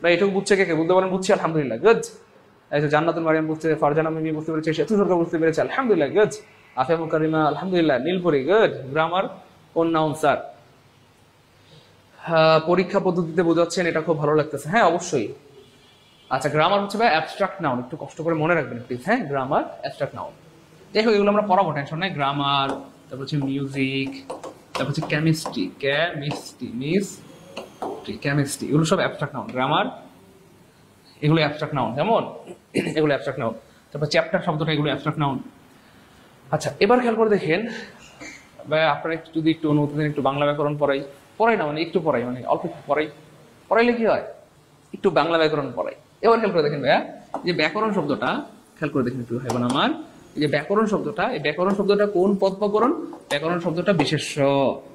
ভাই এটুকু বুঝছে কে বুঝতে পারেন? বুঝছি আলহামদুলিল্লাহ, গুড। জান্নাতুল মারিয়াম বুঝতে, ফারজানা মিমি বুঝতে পেরেছে, সেতু সরকার বুঝতে পেরেছে আলহামদুলিল্লাহ, গুড। আফিয়া মুকারিমা আলহামদুলিল্লাহ, নীলপরি গুড। গ্রামার কোন নাউন স্যার? পরীক্ষা পদ্ধতিতে বোঝাচ্ছেন, এটা খুব ভালো লাগতেছে। হ্যাঁ অবশ্যই। আচ্ছা, গ্রামার হচ্ছে অ্যাবস্ট্রাক্ট নাউন, একটু কষ্ট করে মনে রাখবেন প্লিজ। হ্যাঁ, গ্রামার অ্যাবস্ট্রাক্ট নাউন। যাই হোক, এগুলো আমরা পড়াবো, টেনশন নাই। গ্রামার, তারপর হচ্ছে মিউজিক, তারপর হচ্ছে কেমিস্ট্রি, এগুলো সব অ্যাবস্ট্রাক্ট নাউন। গ্রামার এগুলো অ্যাবস্ট্রাক্ট নাউন, যেমন এগুলো অ্যাবস্ট্রাক্ট নাউন। তারপর চ্যাপ্টার শব্দটা, এগুলো অ্যাবস্ট্রাক্ট নাউন। আচ্ছা, এবার খেয়াল করে দেখেন, আপনারা যদি একটু অনুমতি দেন, একটু বাংলা ব্যাকরণ পড়াই না, মানে একটু পড়াই, মানে অল্প পড়াইলে কি হয়, একটু বাংলা ব্যাকরণ পড়াই। এবার খেয়াল করে দেখেন ভাইয়া, যে ব্যাকরণ শব্দটা খেয়াল করে দেখেন একটু ভাই বোন আমার, এই যে ব্যাকরণ শব্দটা, এই ব্যাকরণ শব্দটা কোন পদ প্রকরণ? ব্যাকরণ শব্দটা বিশেষ্য।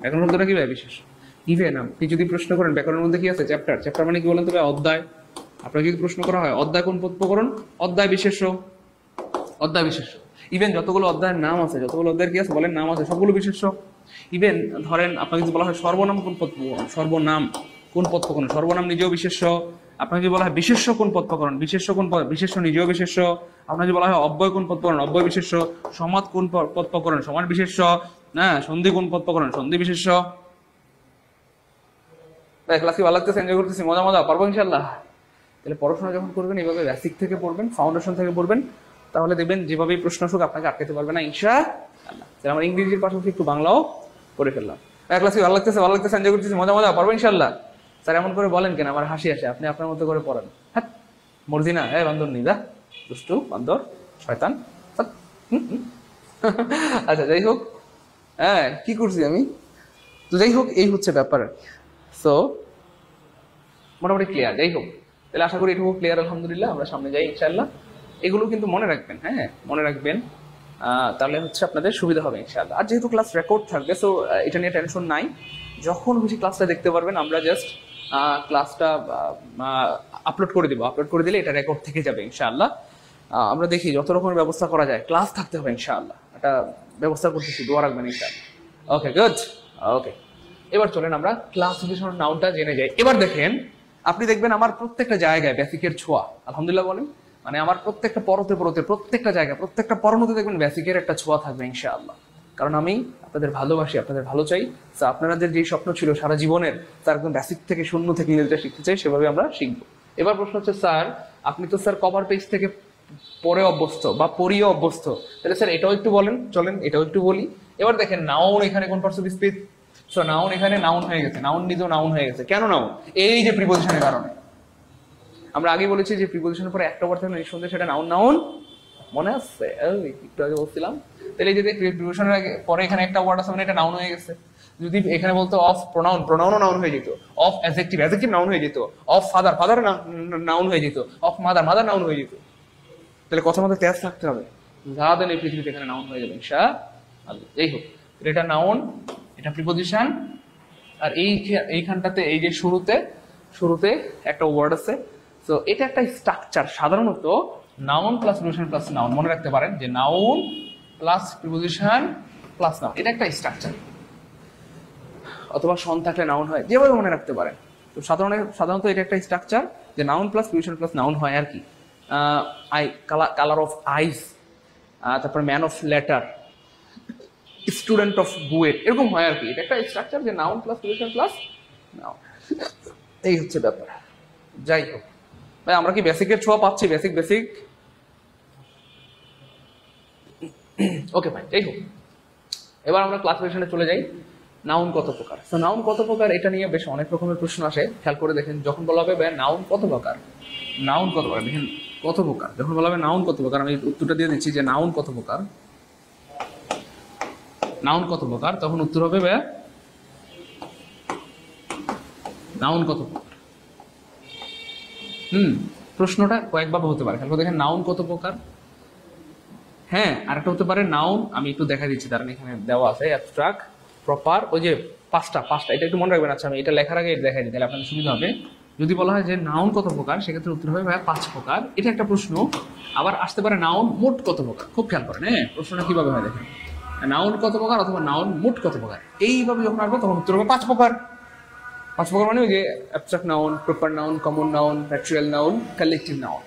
ব্যাকরণ শব্দটা কি ভাই? বিশেষ্য। ইভেন আপনি যদি প্রশ্ন করেন ব্যাকরণের মধ্যে কি আছে, চ্যাপ্টার মানে কি বলেন তো ভাই? অধ্যায়। আপনাকে যদি প্রশ্ন করা হয় অধ্যায় কোন পদ প্রকরণ, অধ্যায় বিশেষ্য। ইভেন যতগুলো অধ্যায়ের নাম আছে, যতগুলো অধ্যায়ের কি আছে বলেন, নাম আছে, সবগুলো বিশেষ্য। ইভেন ধরেন আপনাকে যদি বলা হয় সর্বনাম কোন পদ প্রকরণ, সর্বনাম কোন পদ প্রকরণ, সর্বনাম নিজেও বিশেষ্য। আপনাকে যদি বলা হয় বিশেষ্য কোন পদ প্রকরণ, বিশেষ্য নিজেও বিশেষ্য। আপনাকে যদি বলা হয় অব্যয় কোন পদ প্রকরণ, অব্যয় বিশেষ্য। সমাদ কোন পদ প্রকরণ, সমাজ বিশেষ্য। হ্যাঁ, সন্ধি কোন পদ প্রকরণ, সন্ধি বিশেষ্য। ক্লাস কি ভালো লাগতেছে? এনজয় করতেছি, মজা পারবো ইনশাল্লাহ। তাহলে পড়াশোনা যখন করবেন এইভাবে বেসিক থেকে পড়বেন, ফাউন্ডেশন থেকে পড়বেন, তাহলে দেখবেন যেভাবেই প্রশ্ন আসুক আপনাকে আটকাতে পারবে না ইনশাআল্লাহ। তাহলে আমরা ইংরেজির পাশাপাশি একটু বাংলাও পড়ে ফেললাম। ক্লাস কি ভালো লাগতেছে? এনজয় করতেছি, মজা পারবো ইনশাল্লাহ। স্যার এমন করে বলেন কেন? আমার হাসি আসে, আপনি আপনার মতো করে পড়েন। হ্যাঁ, মর্জি না? বান্দর নিদা, দুষ্টু বান্দর, শয়তান। আচ্ছা, যাই হোক, হ্যাঁ কি করছি আমি, তো যাই হোক, এই হচ্ছে ব্যাপার। সো মোটামুটি ক্লিয়ার। যাই হোক, তাহলে আশা করি এটুকু ক্লিয়ার, আলহামদুলিল্লাহ। আমরা সামনে যাই ইনশাআল্লাহ। এগুলো কিন্তু মনে রাখবেন, হ্যাঁ মনে রাখবেন, তাহলে হচ্ছে আপনাদের সুবিধা হবে ইনশাআল্লাহ। আর যেহেতু ক্লাস রেকর্ড থাকবে, সো এটা নিয়ে টেনশন নাই। যখন খুশি ক্লাসটা দেখতে পারবেন, আমরা জাস্ট ক্লাসটা আপলোড করে দিব। আপলোড করে দিলে এটা রেকর্ড থেকে যাবে ইনশাআল্লাহ। আমরা দেখি যত রকমের ব্যবস্থা করা যায়, ক্লাস থাকতে হবে ইনশাআল্লাহ, এটা ব্যবস্থা করতেছি, দোয়া রাখবেন ইনশাআল্লাহ। ওকে গুড, ওকে। এবার চলেন আমরা ক্লাসিফিকেশন নাউনটা জেনে যাই। এবার দেখেন, আপনি দেখবেন আমার প্রত্যেকটা জায়গায় বেসিকের ছোঁয়া, আলহামদুলিল্লাহ বলেন, মানে আমার প্রত্যেকটা পরতে পরতে, প্রত্যেকটা জায়গায়, প্রত্যেকটা পরনতে দেখবেন বেসিকের একটা ছোঁয়া থাকবে ইনশাআল্লাহ। কারণ আমি আপনাদের ভালোবাসি, আপনাদের ভালো চাই। তো আপনাদের যে স্বপ্ন ছিল সারা জীবনের, তার একদম বেসিক থেকে শূন্য থেকে ইংরেজিটা শিখতে চাই, সেভাবে আমরা শিখবো। এবার প্রশ্ন হচ্ছে, স্যার আপনি তো স্যার কভার পেজ থেকে পরে অভ্যস্ত বা পড়িয়ে অভ্যস্ত, তাহলে স্যার এটাও একটু বলেন। চলেন এটাও একটু বলি। এবার দেখেন, নাউন এখানে কোন parts of speech? So noun এখানে নাউন হয়ে গেছে, নাউন নিজেও নাউন হয়ে গেছে। কেন নাউন? এই যে প্রিপোজিশনের কারণে। আমরা আগে বলেছি যে প্রিপোজিশনের পরে একটা ওয়ার্ড থাকলে নিঃসন্দেহে সেটা নাউন। নাউন মনে আছে? একটু আগে বলছিলাম। তাহলে এই যে প্রিপোজিশনের আগে পরে এখানে একটা ওয়ার্ড আছে, মানে এটা নাউন হয়ে গেছে। যদি এখানে বলতো অফ প্রোনাউন, প্রোনাউনও নাউন হয়ে যেত। অফ অ্যাডজেক্টিভ, অ্যাডজেক্টিভ নাউন হয়ে যেত। অফ ফাদার, ফাদার নাউন হয়ে যেত। অফ মাদার, মাদার নাউন হয়ে যেত। তাহলে কথা মতো তেজ থাকতে হবে, যা দেন এই পৃথিবীতে এখানে নাউন হয়ে যাবে ইনশাআল্লাহ। এই হোক, এটা নাউন, এটা প্রিপোজিশন। আর এইখানটাতে এই যে শুরুতে একটা ওয়ার্ড আছে, তো এটা একটা স্ট্রাকচার। সাধারণত noun plus preposition plus noun, মনে রাখতে পারেন যে noun plus preposition plus noun, এটা একটা স্ট্রাকচার। অথবা সন থাকলে নাউন হয়, যেভাবে মনে রাখতে পারেন। তো সাধারণত এটা একটা স্ট্রাকচার যে noun plus preposition plus noun হয় আর কি। কালার অফ আইস, তারপর man of letter, student of BUET, এরকম হয় আর কি। এটা একটা স্ট্রাকচার যে noun plus preposition plus noun, এই হচ্ছে ব্যাপার। যাই হোক ভাই, আমরা কি বেসিকের ছোঁয়া পাচ্ছি? বেসিক ওকে ভাই, যাই হোক। এবার আমরা ক্লাসিফিকেশনে চলে যাই। নাউন কত প্রকার? তো নাউন কত প্রকার, এটা নিয়ে বেশ অনেক রকমের প্রশ্ন আসে। খেয়াল করে দেখেন, যখন বলা হবে নাউন কত প্রকার, নাউন কত প্রকার, দেখেন কত প্রকার। যখন বলা হবে নাউন কত প্রকার, আমি উত্তরটা দিয়ে দিচ্ছি যে নাউন কত প্রকার, নাউন কত প্রকার, তখন উত্তর হবে নাউন কত প্রকার। প্রশ্নটা কয়েকভাবে হতে পারে, খেয়াল করে দেখেন। নাউন কত প্রকার, হ্যাঁ আরেকটা হতে পারে নাউন, আমি একটু দেখা দিচ্ছি, কারণ এখানে দেওয়া আছে অ্যাবস্ট্রাক্ট, প্রপার, ওই যে পাঁচটা, এটা একটু মনে রাখবেন। আচ্ছা, আমি এটা লেখার আগে এটা দেখাই দিই, তাহলে আপনাদের সুবিধা হবে। যদি বলা হয় যে নাউন কত প্রকার, সেক্ষেত্রে উত্তর হবে ভাইয়া 5 প্রকার। এটা একটা প্রশ্ন। আবার আসতে পারে নাউন মোট কত প্রকার। খুব খেয়াল করেন, হ্যাঁ প্রশ্নটা কিভাবে হয় দেখেন, নাউন কত প্রকার অথবা নাউন মোট কত প্রকার, এইভাবে যখন আসবে তখন উত্তর হবে 5 প্রকার। 5 প্রকার মানে ওই যে abstract noun, proper noun, common noun, natural noun, collective noun.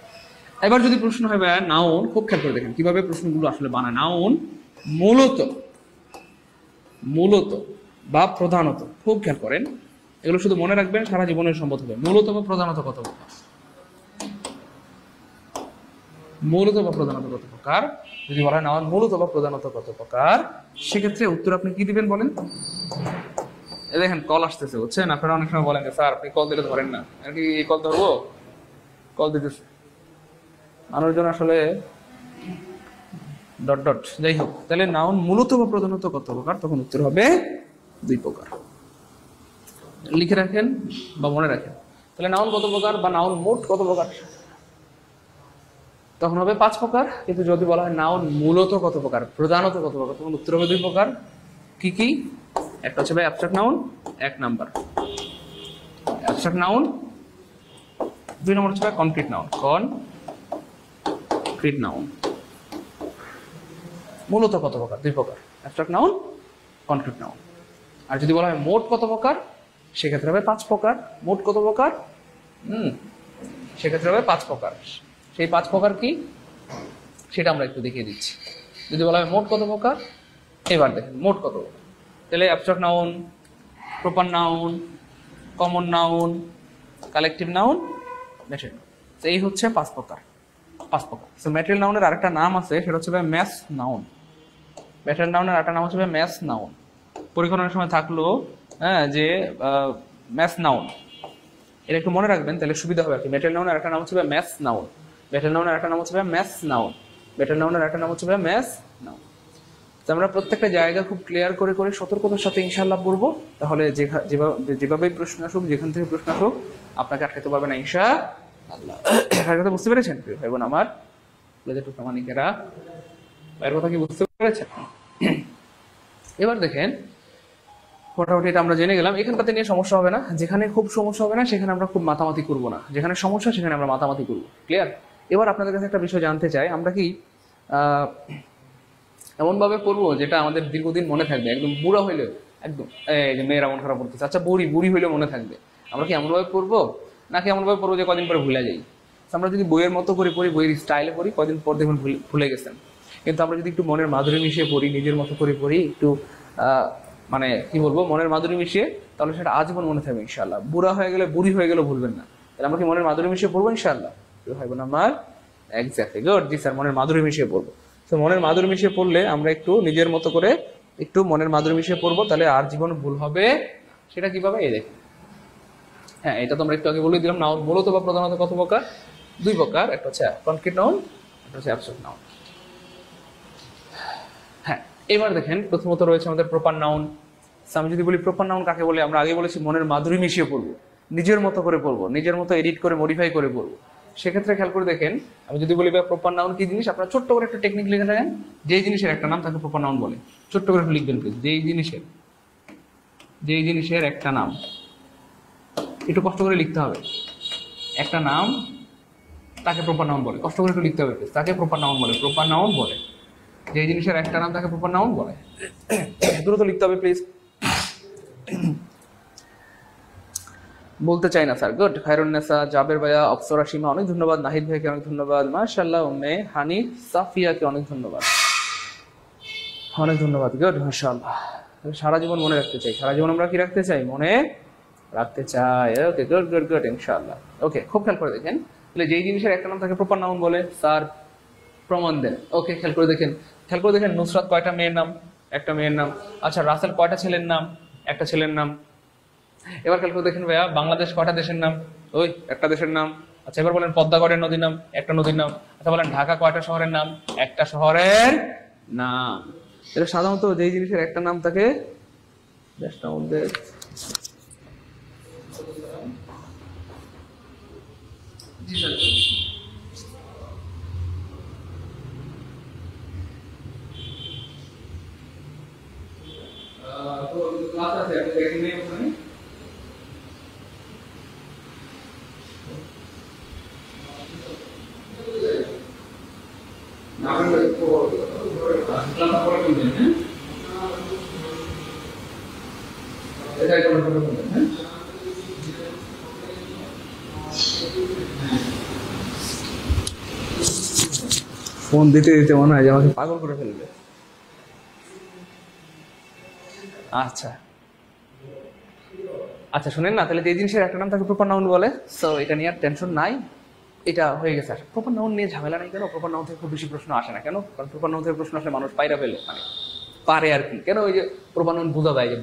এবার যদি প্রশ্ন হয় ভাইয়া নাউন, খুব খেয়াল করে দেখেন কিভাবে প্রশ্নগুলো আসলে বানায়। নাউন মূলত বা প্রধানত, খুব খেয়াল করেন, এগুলো শুধু মনে রাখবেন, সারা জীবনের সম্পদ হবে। মূলত বা প্রধানত কত প্রকার, মূলত বা প্রধানত কত প্রকার। যদি বলা হয় নাউন মূলত বা প্রধানত কত প্রকার, সেক্ষেত্রে উত্তর আপনি কি দিবেন বলেন? দেখেন কল আসতেছে, বুঝছেন? আপনারা অনেক সময় বলেন স্যার আপনি কল দিলে ধরেন না, আর কি এই কল ধরবো, কল দিতেছে মানুষজন আসলে ডট ডট। যাই হোক, তাহলে নাউন মূলত বা প্রধানত কত প্রকার, তখন উত্তর হবে 2 প্রকার। লিখে রাখেন বা মনে রাখেন। তাহলে নাউন কত প্রকার বা নাউন মোট কত প্রকার, তখন হবে 5 প্রকার। কিন্তু যদি বলা হয় নাউন মূলত কত প্রকার, প্রধানত কত প্রকার, তখন উত্তর হবে 2 প্রকার। কি কি? একটা হচ্ছে ভাই abstract noun, 1 number abstract noun. 2 নম্বর হচ্ছে ভাই কনক্রিট নাউন, কনক্রিট নাউন। মূলত কত প্রকার? 2 প্রকার, অ্যাবস্ট্রাক্ট নাউন, কনক্রিট নাউন। আর যদি বলা হয় মোট কত প্রকার, সেক্ষেত্রে হবে 5 প্রকার। মোট কত প্রকার? সেক্ষেত্রে হবে 5 প্রকার। সেই 5 প্রকার কি সেটা আমরা একটু দেখিয়ে দিচ্ছি। যদি বলা হয় মোট কত প্রকার, এবার দেখেন মোট কত প্রকার। তাহলে abstract noun, proper noun, common noun, collective noun, material. তো এই হচ্ছে 5 প্রকার, 5 প্রকার। সো ম্যাটেরিয়াল নাউনের আরেকটা নাম আছে, সেটা হচ্ছে ম্যাস নাউন। ম্যাটেরিয়াল নাউনের আরেকটা নাম হচ্ছে ম্যাস নাউন। পরীক্ষার সময় থাকলো যে ম্যাস নাউন, এটা একটু মনে রাখবেন, তাহলে সুবিধা হবে আর কি। ম্যাটেরিয়াল নাউনের আরেকটা নাম হচ্ছে ম্যাস নাউন, ম্যাটেরিয়াল নাউনের আরেকটা নাম হচ্ছে ম্যাস নাউন, ম্যাটেরিয়াল নাউনের আরেকটা নাম হচ্ছে ম্যাস নাউন। তো আমরা প্রত্যেকটা জায়গা খুব ক্লিয়ার করে সতর্কতার সাথে ইনশাআল্লাহ পড়বো, তাহলে যেভাবে প্রশ্ন আসুক, যেখান থেকে প্রশ্ন আসুক, আপনাকে আটকাতে পারবে না ইনশাআল্লাহ। আল্লাহ এর কথা বুঝতে পেরেছেন প্রিয় ভাই বোন আমার, একটু প্রামাণিকেরা এর কথা কি বুঝতে পেরেছেন? এবার দেখেন মোটামুটি এটা আমরা জেনে গেলাম, এখানটাতে নিয়ে সমস্যা হবে না, যেখানে খুব সমস্যা হবে না সেখানে আমরা খুব মাতামাতি করবো না, যেখানে সমস্যা সেখানে আমরা মাতামাতি করবো। ক্লিয়ার? এবার আপনাদের কাছে একটা বিষয় জানতে চাই, আমরা কি এমনভাবে পড়বো যেটা আমাদের দীর্ঘদিন মনে থাকবে, একদম বুড়া হইলেও একদম এই যে মেয়েরা মন খারাপ করতেছে, আচ্ছা বুড়ি বুড়ি হইলেও মনে থাকবে, আমরা কি এমনভাবে পড়বো নাকি এমনভাবে পড়বো যে কদিন পরে ভুলে যাই? আমরা যদি বইয়ের মতো করে পড়ি, বইয়ের স্টাইলে পড়ি, কদিন পর দেখুন ভুলে গেছেন। কিন্তু আমরা যদি একটু মনের মাধুরী মিশিয়ে পড়ি, নিজের মতো করে পড়ি, একটু মানে কি বলবো, মনের মাধুরী মিশিয়ে, তাহলে সেটা আজীবন মনে থাকবে ইনশাআল্লাহ। বুড়া হয়ে গেলে, বুড়ি হয়ে গেলেও ভুলবেন না। তাহলে আমরা কি মনের মাধুরী মিশিয়ে পড়বো ইনশাআল্লাহ? ভাই বোন আমার, এক্স্যাক্টলি গুড, জি স্যার, মনের মাধুরী মিশিয়ে পড়বো। তো মনের মাধুরী মিশিয়ে পড়লে আমরা একটু নিজের মতো করে একটু মনের মাধুরী মিশিয়ে পড়বো, তাহলে আর জীবন ভুল হবে। সেটা কিভাবে? এই দেখুন, হ্যাঁ এটা তো আমরা একটু আগে বলে দিলাম। নাউন মূলত বা প্রধানত কত প্রকার? দুই প্রকার, একটা হচ্ছে কনক্রিট নাউন, একটা হচ্ছে অ্যাবস্ট্রাক্ট নাউন। হ্যাঁ, এবার দেখেন প্রথমত রয়েছে আমাদের প্রপার নাউন। আমি যদি বলি প্রপার নাউন কাকে বলে, আমরা আগে বলেছি মনের মাধুরী মিশিয়ে পড়বো, নিজের মতো করে পড়বো, নিজের মতো এডিট করে মডিফাই করে পড়বো। সেক্ষেত্রে খেয়াল করে দেখেন, আমি যদি বলি প্রপার নাউন কি জিনিস, আপনারা ছোট্ট করে একটা টেকনিক লিখে থাকেন, যেই জিনিসের একটা নাম তাকে প্রপার নাউন বলে। ছোট্ট করে একটু লিখবেন প্লিজ, যেই জিনিসের একটা নাম, একটু কষ্ট করে লিখতে হবে, একটা নাম তাকে প্রপার নাউন বলে। কষ্ট করে একটু লিখতে হবে প্লিজ, তাকে প্রপার নাউন বলে, প্রপার নাউন বলে। যেই জিনিসের একটা নাম তাকে প্রপার নাউন বলে। দ্রুত লিখতে হবে প্লিজ। বলতে চাই না স্যার, গুড। খায়রুন্নেসা, জাবের ভাইয়া, অক্সরা, সীমা অনেক ধন্যবাদ, নাহিদ ভাইকে অনেক ধন্যবাদ, মাশাআল্লাহ, উম্মে হানি, সাফিয়াকে অনেক ধন্যবাদ, অনেক ধন্যবাদ, গুড, মাশাআল্লাহ। সারা জীবন মনে রাখতে চাই, সারা জীবন আমরা কি রাখতে চাই? মনে রাখতে চাই। ওকে, গুড গুড গুড, ইনশাআল্লাহ। ওকে, খুব খেয়াল করে দেখেন, তাহলে যেই জিনিসের একটা নাম তাকে প্রপার নাউন বলে, স্যার প্রমাণ দেন। ওকে, খেয়াল করে দেখেন, নুসরাত কয়টা মেয়ের নাম? একটা মেয়ের নাম। আচ্ছা, রাসেল কয়টা ছেলের নাম? একটা ছেলের নাম। এবার খেয়াল করে দেখেন ভাইয়া, বাংলাদেশ কয়টা দেশের নাম? ওই একটা দেশের নাম। আচ্ছা, এবার বলেন পদ্মাগড়ের নদীর নাম? একটা নদীর নাম। আচ্ছা বলেন ঢাকা কয়টা শহরের নাম? একটা শহরের নাম। এটা সাধারণত যেই জিনিসের একটা নাম থাকে, দেশটা মধ্যে জি স্যার। তো ক্লাস আছে, আপনি দেখেন নেই ওখানে? ফোন দিতে দিতে মনে হয় যে আমাকে পাগল করে ফেলবে। আচ্ছা আচ্ছা, শুনেন না, তাহলে এই জিনিসের একটা নাম তাকে প্রপার নাউন বলে। সো এটা নিয়ে আর টেনশন নাই, এটা হয়ে গেছে। প্রপার নাউন নিয়ে ঝামেলা নাই কেন? প্রপার নাউন থেকে খুব বেশি প্রশ্ন আসে না কেন? কারণ প্রপার নাউন থেকে প্রশ্ন আসলে মানুষ পায়রা ফেলে, মানে পারে আর কি। কেন? ওই যে প্রপার নাউন বোঝা যায়, যে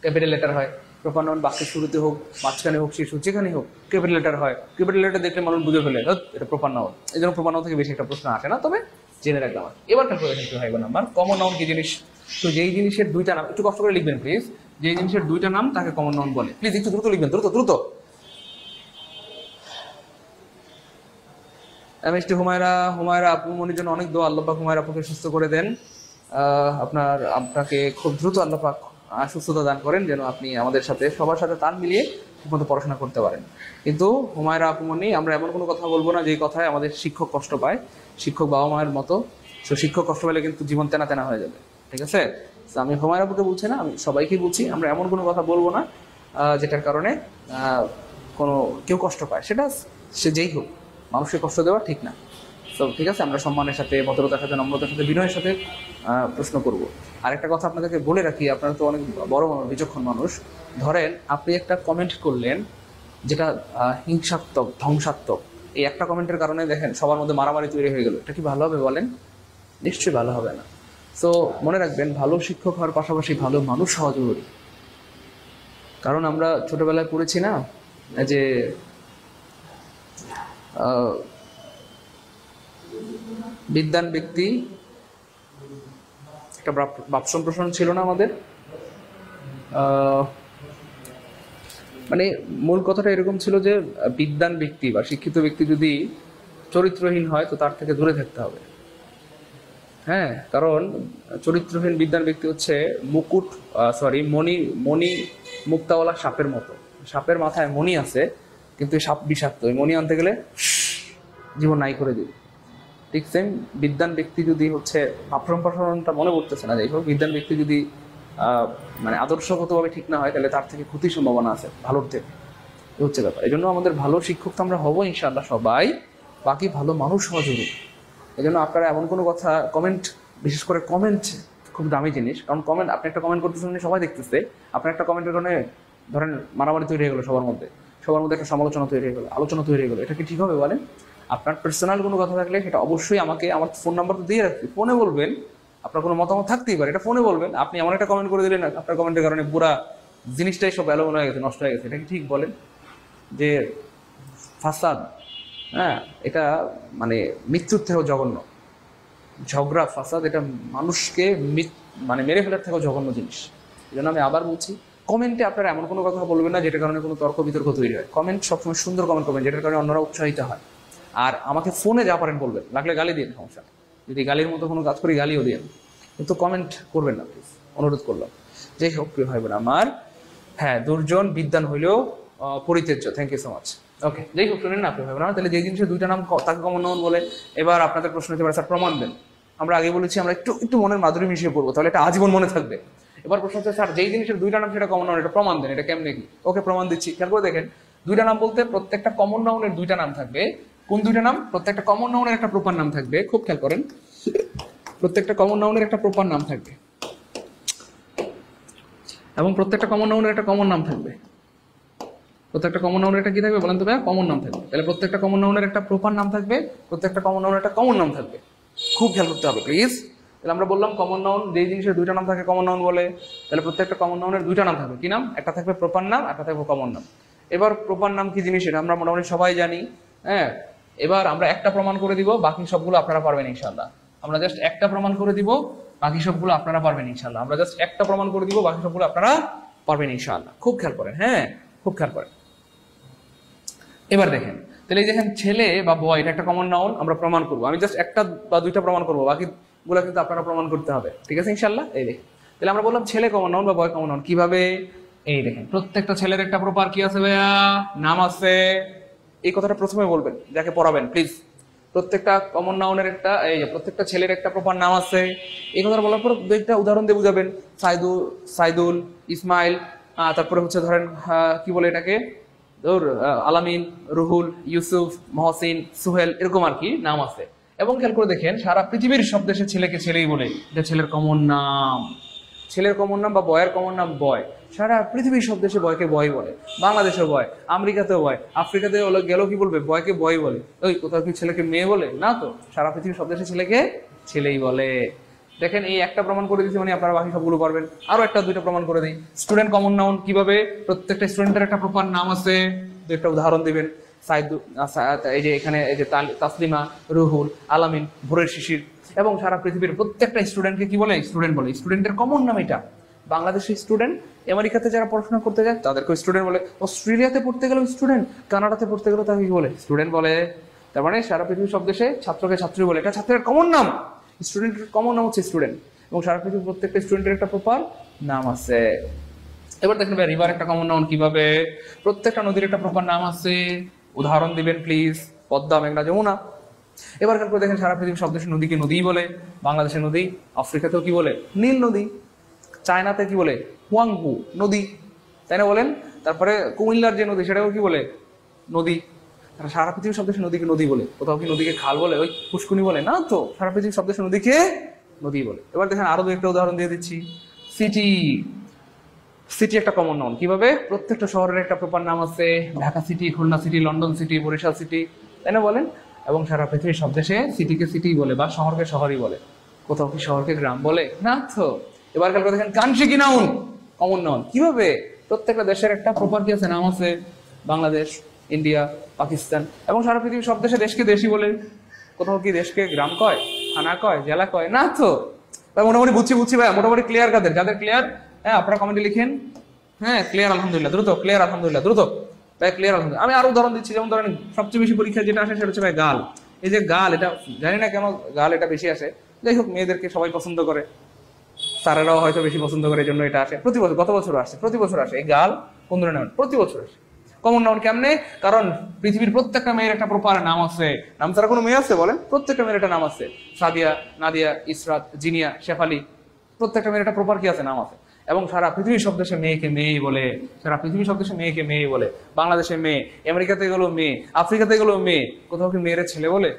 ক্যাপিটাল লেটার হয়। প্রপার নাউন বাক্যের শুরুতে হোক, মাঝখানে হোক, শেষ হোক, যেখানে হোক ক্যাপিটাল লেটার হয়। ক্যাপিটাল লেটার দেখলে মানুষ বুঝে ফেলে এটা প্রপার নাউন। এই জন্য প্রপার নাউন থেকে বেশি একটা প্রশ্ন আসে না, তবে জেনে রাখলাম। এবার খেয়াল করে দেখেন ভাই বোন আমার, কমন নাউন কি জিনিস? তো যেই জিনিসের দুইটা নাম, একটু কষ্ট করে লিখবেন প্লিজ, যেই জিনিসের দুইটা নাম তাকে কমন নাউন বলে। প্লিজ একটু দ্রুত লিখবেন, দ্রুত দ্রুত। মিষ্টি হুমায়রা আপু মনির জন্য অনেক দোয়া, আল্লাহ পাক হুমায়রা আপুকে সুস্থ করে দেন। আপনাকে খুব দ্রুত আল্লাহ পাক সুস্থতা দান করেন, যেন আপনি আমাদের সাথে সবার সাথে তাল মিলিয়ে ঠিকমতো পড়াশোনা করতে পারেন। কিন্তু হুমায়রা আপু মনি, আমরা এমন কোনো কথা বলবো না যেই কথায় আমাদের শিক্ষক কষ্ট পায়, শিক্ষক বাবা মায়ের মতো। তো শিক্ষক কষ্ট পেলে কিন্তু জীবন তেনা তেনা হয়ে যাবে, ঠিক আছে? তো আমি হুমায়রা আপুকে বলছি না, আমি সবাইকেই বলছি, আমরা এমন কোনো কথা বলবো না যেটার কারণে কোনো কেউ কষ্ট পায়, সেটা সে যেই হোক। মানুষকে কষ্ট দেওয়া ঠিক না। তো ঠিক আছে, আমরা সম্মানের সাথে, ভদ্রতার সাথে, নম্রতার সাথে, বিনয়ের সাথে প্রশ্ন করব। আরেকটা কথা আপনাদেরকে বলে রাখি, আপনারা তো অনেক বড় মানুষ, বিচক্ষণ মানুষ। ধরেন আপনি একটা কমেন্ট করলেন যেটা হিংসাত্মক, ধ্বংসাত্মক, এই একটা কমেন্টের কারণে দেখেন সবার মধ্যে মারামারি তৈরি হয়ে গেল, এটা কি ভালো হবে বলেন? নিশ্চয়ই ভালো হবে না। তো মনে রাখবেন, ভালো শিক্ষক হওয়ার পাশাপাশি ভালো মানুষ হওয়া জরুরি। কারণ আমরা ছোটবেলায় পড়েছি না যে বিদ্বান ব্যক্তি, একটা বাপ সম্প্রসারণ ছিল না আমাদের? মানে মূল কথাটা এরকম ছিল যে বিদ্বান ব্যক্তি বা শিক্ষিত ব্যক্তি যদি চরিত্রহীন হয় তো তার থেকে দূরে থাকতে হবে। হ্যাঁ, কারণ চরিত্রহীন বিদ্বান ব্যক্তি হচ্ছে মুকুট, সরি, মণি মণি মুক্তাওয়ালা সাপের মতো। সাপের মাথায় মণি আছে, কিন্তু এই সাপ বিষাক্ত, ওই মণি আনতে গেলে জীবন নাই করে দিবে। ঠিক সেম বিদ্বান ব্যক্তি যদি হচ্ছে, প্রসারণটা মনে পড়তেছে না, যাই হোক, বিদ্বান ব্যক্তি যদি মানে আদর্শগতভাবে ঠিক না হয় তাহলে তার থেকে ক্ষতির সম্ভাবনা আছে ভালোর থেকে। এই হচ্ছে ব্যাপার। এই জন্য আমাদের ভালো শিক্ষক তো আমরা হবো ইনশাআল্লাহ সবাই, বাকি ভালো মানুষ হওয়া জরুরি। এই জন্য আপনারা এমন কোনো কথা কমেন্ট, বিশেষ করে কমেন্ট খুব দামি জিনিস, কারণ কমেন্ট, আপনি একটা কমেন্ট করতেছেন সবাই দেখতেছে, আপনার একটা কমেন্টের কারণে ধরেন মারামারি তৈরি হয়ে গেলো, সবার মধ্যে একটা সমালোচনা তৈরি হয়ে গেলো, আলোচনা তৈরি হয়ে গেলো, এটা কি ঠিক হবে বলেন? আপনার পার্সোনাল কোনো কথা থাকলে সেটা অবশ্যই আমাকে, আমার ফোন নাম্বার তো দিয়ে রাখছি, ফোনে বলবেন। আপনার কোনো মতামত থাকতেই পারে, এটা ফোনে বলবেন। আপনি এমন একটা কমেন্ট করে দিলেন, আপনার কমেন্টের কারণে পুরা জিনিসটাই সব এলোমেলো হয়ে গেছে, নষ্ট হয়ে গেছে, এটা কি ঠিক বলেন? যে ফাসাদ, হ্যাঁ, এটা মানে মৃত্যুর থেকেও জঘন্য। ঝগড়া, ফাসাদ, এটা মানুষকে মানে মেরে ফেলার থেকেও জঘন্য জিনিস। এই জন্য আমি আবার বলছি, কমেন্টে আপনারা এমন কোনো কথা বলবেন না যেটার কারণে কোনো তর্ক বিতর্ক তৈরি হয়। কমেন্ট সবসময় সুন্দর কমেন্ট করবেন, যেটার কারণে অন্যরা উৎসাহিত হয়। আর আমাকে ফোনে যা পারেন বলবেন, লাগলে গালি দিন, সমস্যা। যদি গালির মতো কোনো কাজ করি গালিও দিন, কিন্তু কমেন্ট করবেন না প্লিজ, অনুরোধ করলাম। যাই হোক প্রিয় ভাই বোন আমার, হ্যাঁ, দুর্জন বিদ্বান হইলেও পরিত্যাজ্য। Thank you so much. Okay, যাই হোক, শুনেন না প্রিয় ভাই বোন আমার, তাহলে যে জিনিসের দুইটা নাম তাকে কমন নাউন বলে। এবার আপনাদের প্রশ্ন হতে পারে, স্যার প্রমাণ দেন। আমরা আগে বলেছি আমরা একটু একটু মনের মাধুরী মিশিয়ে পড়বো, তাহলে এটা আজীবন মনে থাকবে। এবার প্রশ্ন হচ্ছে, স্যার যেই জিনিসের দুইটা নাম সেটা কমন নাউন, এটা প্রমাণ দেন, এটা কেমনে কি? ওকে, প্রমাণ দিচ্ছি, খেয়াল করে দেখেন। দুইটা নাম বলতে প্রত্যেকটা কমন নাউনের দুইটা নাম থাকবে। কোন দুইটা নাম? প্রত্যেকটা কমন নাউনের একটা প্রপার নাম থাকবে, খুব খেয়াল করেন। প্রত্যেকটা কমন নাউনের একটা প্রপার নাম থাকবে, এবং প্রত্যেকটা কমন নাউনের একটা কমন নাম থাকবে। প্রত্যেকটা কমন নাউনের একটা কি থাকবে বলেন তো ভাইয়া? কমন নাম থাকবে। তাহলে প্রত্যেকটা কমন নাউনের একটা প্রপার নাম থাকবে, প্রত্যেকটা কমন নাউনের একটা কমন নাম থাকবে। খুব খেয়াল করতে হবে প্লিজ। তাহলে আমরা বললাম কমন নাউন, যেই জিনিসের দুইটা নাম থাকে কমন নাউন বলে। তাহলে প্রত্যেকটা কমন নাউনের দুইটা নাম থাকবে। কি নাম? একটা থাকবে প্রপার নাম, একটা থাকবে কমন নাম। এবার প্রপার নাম কি জিনিস এটা আমরা মোটামুটি সবাই জানি। হ্যাঁ, এবার আমরা একটা প্রমাণ করে দিব, বাকি সবগুলো আপনারা পারবেন ইনশাআল্লাহ। আমরা জাস্ট একটা প্রমাণ করে দিব, বাকি সবগুলো আপনারা পারবেন ইনশাআল্লাহ। আমরা জাস্ট একটা প্রমাণ করে দিব, বাকি সবগুলো আপনারা পারবেন ইনশাআল্লাহ। খুব খেয়াল করেন, হ্যাঁ, খুব খেয়াল করেন। এবার দেখেন, তাহলে এই দেখেন ছেলে বা বয়, এটা একটা কমন নাউন, আমরা প্রমাণ করবো। আমি জাস্ট একটা বা দুইটা প্রমাণ করবো, বাকিগুলো কিন্তু আপনারা প্রমাণ করতে হবে, ঠিক আছে ইনশাআল্লাহ। এই দেখেন, তাহলে আমরা বললাম ছেলে কমন নাউন বা বয় কমন নাউন, কিভাবে? এই দেখেন, প্রত্যেকটা ছেলের একটা প্রপার কি আছে ভাইয়া? নাম আছে। এই কথাটা প্রথমে বলবেন যাকে পড়াবেন প্লিজ। প্রত্যেকটা কমন নাউনের একটা, এই যে প্রত্যেকটা ছেলের একটা প্রপার নাম আছে। এই কথাটা বলার পর দুইটা উদাহরণ দিয়ে বুঝাবেন। সাইদুল, ইসমাইল, তারপরে হচ্ছে ধরেন কি বলে এটাকে, আলামিন, রুহুল, ইউসুফ, মহসিন, সুহেল, এরকম আর কি নাম আছে। এবং খেয়াল করে দেখেন, সারা পৃথিবীর সব দেশে ছেলেকে ছেলেই বলে, এটা ছেলের কমন নাম। ছেলের কমন নাম বা বয়ের কমন নাম বয়। সারা পৃথিবীর সব দেশে বয়কে বয় বলে। বাংলাদেশেও বয়, আমেরিকাতেও বয়, আফ্রিকাতে গেল কি বলবে? বয়কে বয় বলে। ওই কোথাও কি ছেলেকে মেয়ে বলে? না তো, সারা পৃথিবীর সব দেশে ছেলেকে ছেলেই বলে। দেখেন, এই একটা প্রমাণ করে দিচ্ছি, মানে আপনারা বাকি সবগুলো পারবেন। আরো একটা দুইটা প্রমাণ করে দিই। স্টুডেন্ট কমন নাউন কিভাবে? প্রত্যেকটা স্টুডেন্টের একটা প্রপার নাম আছে। একটা উদাহরণ দিবেন। এই যে এখানে এই যে তাসলিমা, রুহুল, আলামিন, ভোরের শিশির। এবং সারা পৃথিবীর প্রত্যেকটা স্টুডেন্টকে কি বলে? স্টুডেন্ট বলে। স্টুডেন্টের কমন নাম এটা। বাংলাদেশের স্টুডেন্ট, আমেরিকাতে যারা পড়াশোনা করতে যায় তাদেরকে স্টুডেন্ট বলে, অস্ট্রেলিয়াতে পড়তে গেলেও স্টুডেন্ট, কানাডাতে পড়তে গেলেও তাকে কি বলে? স্টুডেন্ট বলে। তার মানে সারা পৃথিবীর সব দেশে ছাত্রকে ছাত্রী বলে, এটা ছাত্রের কমন নাম। স্টুডেন্টের কমন নাম হচ্ছে স্টুডেন্ট, এবং সারা পৃথিবীর প্রত্যেকটা স্টুডেন্টের একটা প্রপার নাম আছে। এবার দেখেন ভাই, রিভার একটা কমন নাউন কিভাবে? প্রত্যেকটা নদীর একটা প্রপার নাম আছে। উদাহরণ দিবেন প্লিজ। পদ্মা, মেঘনা, যমুনা। এবার খেয়াল করে দেখেন, সারা পৃথিবীর সব দেশে নদীকে নদীই বলে। বাংলাদেশের নদী, আফ্রিকাতেও কি বলে? নীল নদী। চায়নাতে কি বলে? হুয়াংহু নদী, তাই না বলেন? তারপরে কুমিল্লার যে নদী সেটাও কি বলে? নদী। সারা পৃথিবীর সব দেশে নদীকে নদী বলে। কোথাও কি নদীকে খাল বলে, ওই পুষ্কুনি বলে? না তো, সারা পৃথিবীর সব দেশে নদীকে নদী বলে। এবার দেখেন আরো দু একটা উদাহরণ দিয়ে দিচ্ছি। সিটি, সিটি একটা কমন নাউন কিভাবে? প্রত্যেকটা শহরের একটা প্রপার নাম আছে। Dhaka city, Khulna city, London city, Barishal city, তাই না বলেন? এবং সারা পৃথিবীর সব দেশে সিটিকে সিটি বলে বা শহরকে শহরই বলে। কোথাও কি শহরকে গ্রাম বলে? না তো। এবার খেয়াল করে দেখেন, কান্ট্রি কি নাউন, কমন নাউন কিভাবে? প্রত্যেকটা দেশের একটা প্রপার কি আছে, নাম আছে। বাংলাদেশ, ইন্ডিয়া, পাকিস্তান, এবং সারা পৃথিবীর সব দেশে দেশকে দেশই বলে। কোথাও কি দেশকে গ্রাম কয়, থানা কয়, জেলা কয়? না তো। ভাই মোটামুটি বুঝছি ভাই, মোটামুটি ক্লিয়ার। যাদের ক্লিয়ার, হ্যাঁ, আপনারা কমেন্টে লিখেন হ্যাঁ ক্লিয়ার আলহামদুলিল্লাহ, দ্রুত ক্লিয়ার আলহামদুলিল্লাহ, দ্রুত ভাই ক্লিয়ার আলহামদুলিল্লাহ। আমি আরো উদাহরণ দিচ্ছি, যেমন ধরেন সবচেয়ে বেশি পরীক্ষা যেটা আসে সেটা হচ্ছে ভাই গাল। এই যে গাল, এটা জানি না কেন গাল এটা বেশি আসে, যাই হোক মেয়েদেরকে সবাই পছন্দ করে, স্যারেরাও হয়তো বেশি পছন্দ করে, এই জন্য এটা আসে প্রতি বছর, গত বছর আসে, প্রতি বছর আসে এই গাল। কোন ধরনের নাউন প্রতি বছর আসে? কমন নাউন কেমনে? কারণ পৃথিবীর প্রত্যেকটা মেয়ের একটা প্রপার নাম আছে। নাম ছাড়া কোনো মেয়ে আছে বলেন? প্রত্যেকটা মেয়ের একটা নাম আছে। সাদিয়া, নাদিয়া, ইসরাত, জিনিয়া, শেফালি, প্রত্যেকটা মেয়ের একটা প্রপার কি আছে, নাম আছে। এবং সারা পৃথিবীর সব দেশে মেয়েকে মেয়েই বলে, সারা পৃথিবীর সব দেশে মেয়েকে মেয়েই বলে। বাংলাদেশে মেয়ে, আমেরিকাতে গেলেও মেয়ে, আফ্রিকাতে গেলেও মেয়ে, কোথাও কি মেয়ের ছেলে বলে?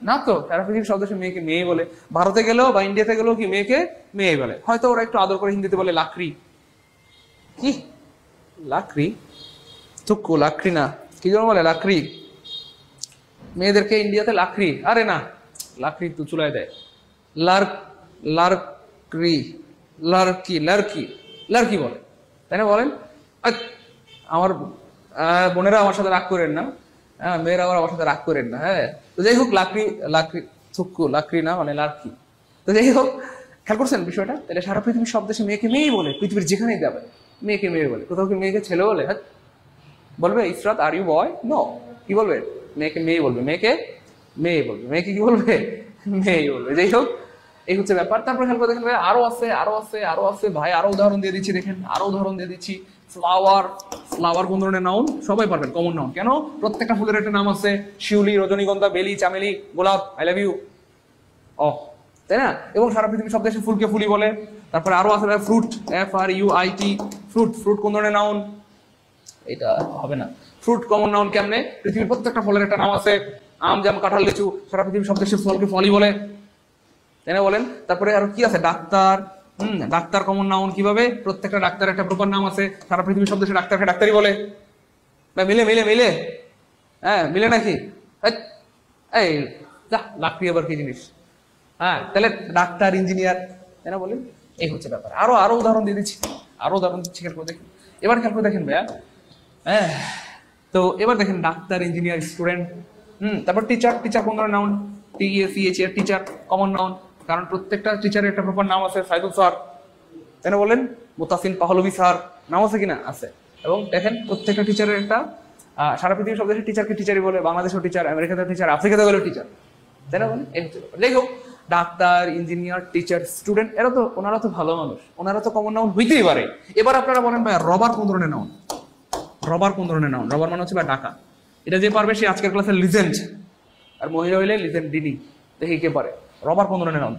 না তো, সারা পৃথিবীর সব দেশে মেয়েকে মেয়ে বলে। ভারতে গেলেও বা ইন্ডিয়াতে গেলেও কি মেয়েকে মেয়ে বলে। হয়তো ওরা একটু আদর করে হিন্দিতে বলে লাকড়ি। কি লাকড়ি? তুক্কু, লাকড়ি না, কি যেন বলে লাকড়ি। মেয়েদেরকে ইন্ডিয়াতে লাকড়ি, আরে না লাকড়ি তো চুলায় দেয়। লার্ক, লার্করি, লার্কি, লার্কি, লার্কি বলে, তাই না বলেন? আমার বোনেরা আমার সাথে রাগ করেন না, হ্যাঁ মেয়েরা আমার সাথে রাগ করেন না। হ্যাঁ তো যাই হোক, লাকড়ি, লাকড়ি, থুক্কু, লাকড়ি না মানে লার্কি। তো যাই হোক, খেয়াল করছেন বিষয়টা? তাহলে সারা পৃথিবীর সব দেশে মেয়েকে মেয়েই বলে, পৃথিবীর যেখানেই যাবে মেয়েকে মেয়ে বলে। কোথাও কি মেয়েকে ছেলে বলে? হ্যাঁ বলবে Israt are you boy? No, কি বলবে? মেয়েকে মেয়ে বলবে, মেয়েকে মেয়ে বলবে, মেয়েকে কি বলবে? মেয়ে বলবে। যাই হোক, এই হচ্ছে ব্যাপার। তারপরে খেয়াল করে দেখেন ভাই, আরো আছে, আরো আছে, আরো আছে ভাই, আরো উদাহরণ দিয়ে দিচ্ছি দেখেন, আরো উদাহরণ দিয়ে দিচ্ছি। ফ্লাওয়ার, ফ্লাওয়ার কোন ধরনের নাউন? সবাই পারবেন, কমন নাউন। কেন? প্রত্যেকটা ফুলের একটা নাম আছে। শিউলি, রজনীগন্ধা, বেলি, চামেলি, গোলাপ, আই লাভ ইউ, ও, তাই না? এবং সারা পৃথিবীর সব দেশে ফুলকে ফুলি বলে। তারপরে আরো আছে ফ্রুট, FRUIT, ফ্রুট। ফ্রুট কোন ধরনের নাউন? এটা হবে না। ফ্রুট কমন নাউন কেমনে? পৃথিবীর প্রত্যেকটা ফলের একটা নাম আছে। আম, জাম, কাঁঠাল, লিচু, সারা পৃথিবীর সব দেশের ফলকে ফলই বলে, তাই না বলেন? তারপরে আরো কি আছে? Doctor, doctor common noun. কিভাবে? প্রত্যেকটা ডাক্তারের একটা প্রপার নাম আছে। সারা পৃথিবীর সব দেশে ডাক্তারকে ডাক্তারই বলে। মিলে মিলে মিলে, হ্যাঁ মিলে নাকি? এই যা, লাকড়ি আবার কি জিনিস? হ্যাঁ তাহলে ডাক্তার, ইঞ্জিনিয়ার, তাই না বলেন? এই হচ্ছে ব্যাপার। আরো আরো উদাহরণ দিয়ে দিচ্ছি, আরো উদাহরণ দিচ্ছি, খেয়াল করে দেখেন। এবার খেয়াল করে দেখেন ভাইয়া, হ্যাঁ তো এবার দেখেন ডাক্তার, ইঞ্জিনিয়ার, স্টুডেন্ট, তারপর টিচার। টিচার কোন ধরনের noun? TEACHER, teacher common noun. কারণ প্রত্যেকটা টিচারের একটা প্রপার নাম আছে। সাইদুল স্যার, তাই না বলেন? মুতাসিন পাহলভি স্যার, নাম আছে কিনা? আছে। এবং দেখেন প্রত্যেকটা টিচারের একটা, সারা পৃথিবীর সব দেশে টিচারকে টিচারই বলে। বাংলাদেশেও টিচার, আমেরিকাতেও টিচার, আফ্রিকাতে গেলেও টিচার, তাই না বলেন? এই হচ্ছে ব্যাপার। যাই হোক, ডাক্তার, ইঞ্জিনিয়ার, টিচার, স্টুডেন্ট, এরা তো, ওনারা তো ভালো মানুষ, ওনারা তো কমন নাউন হইতেই পারে। এবার আপনারা বলেন ভাই, রবার কোন ধরনের নাউন? রবার কোন ধরনের নাউন? রবার মানে হচ্ছে ভাই ডাকা। এটা যে পারবে সে আজকের ক্লাসের লিজেন্ড, আর মহিলা হইলে লিজেন্ড দিদি। দেখি কে পারে। রবার কোন ধরনের নাউন?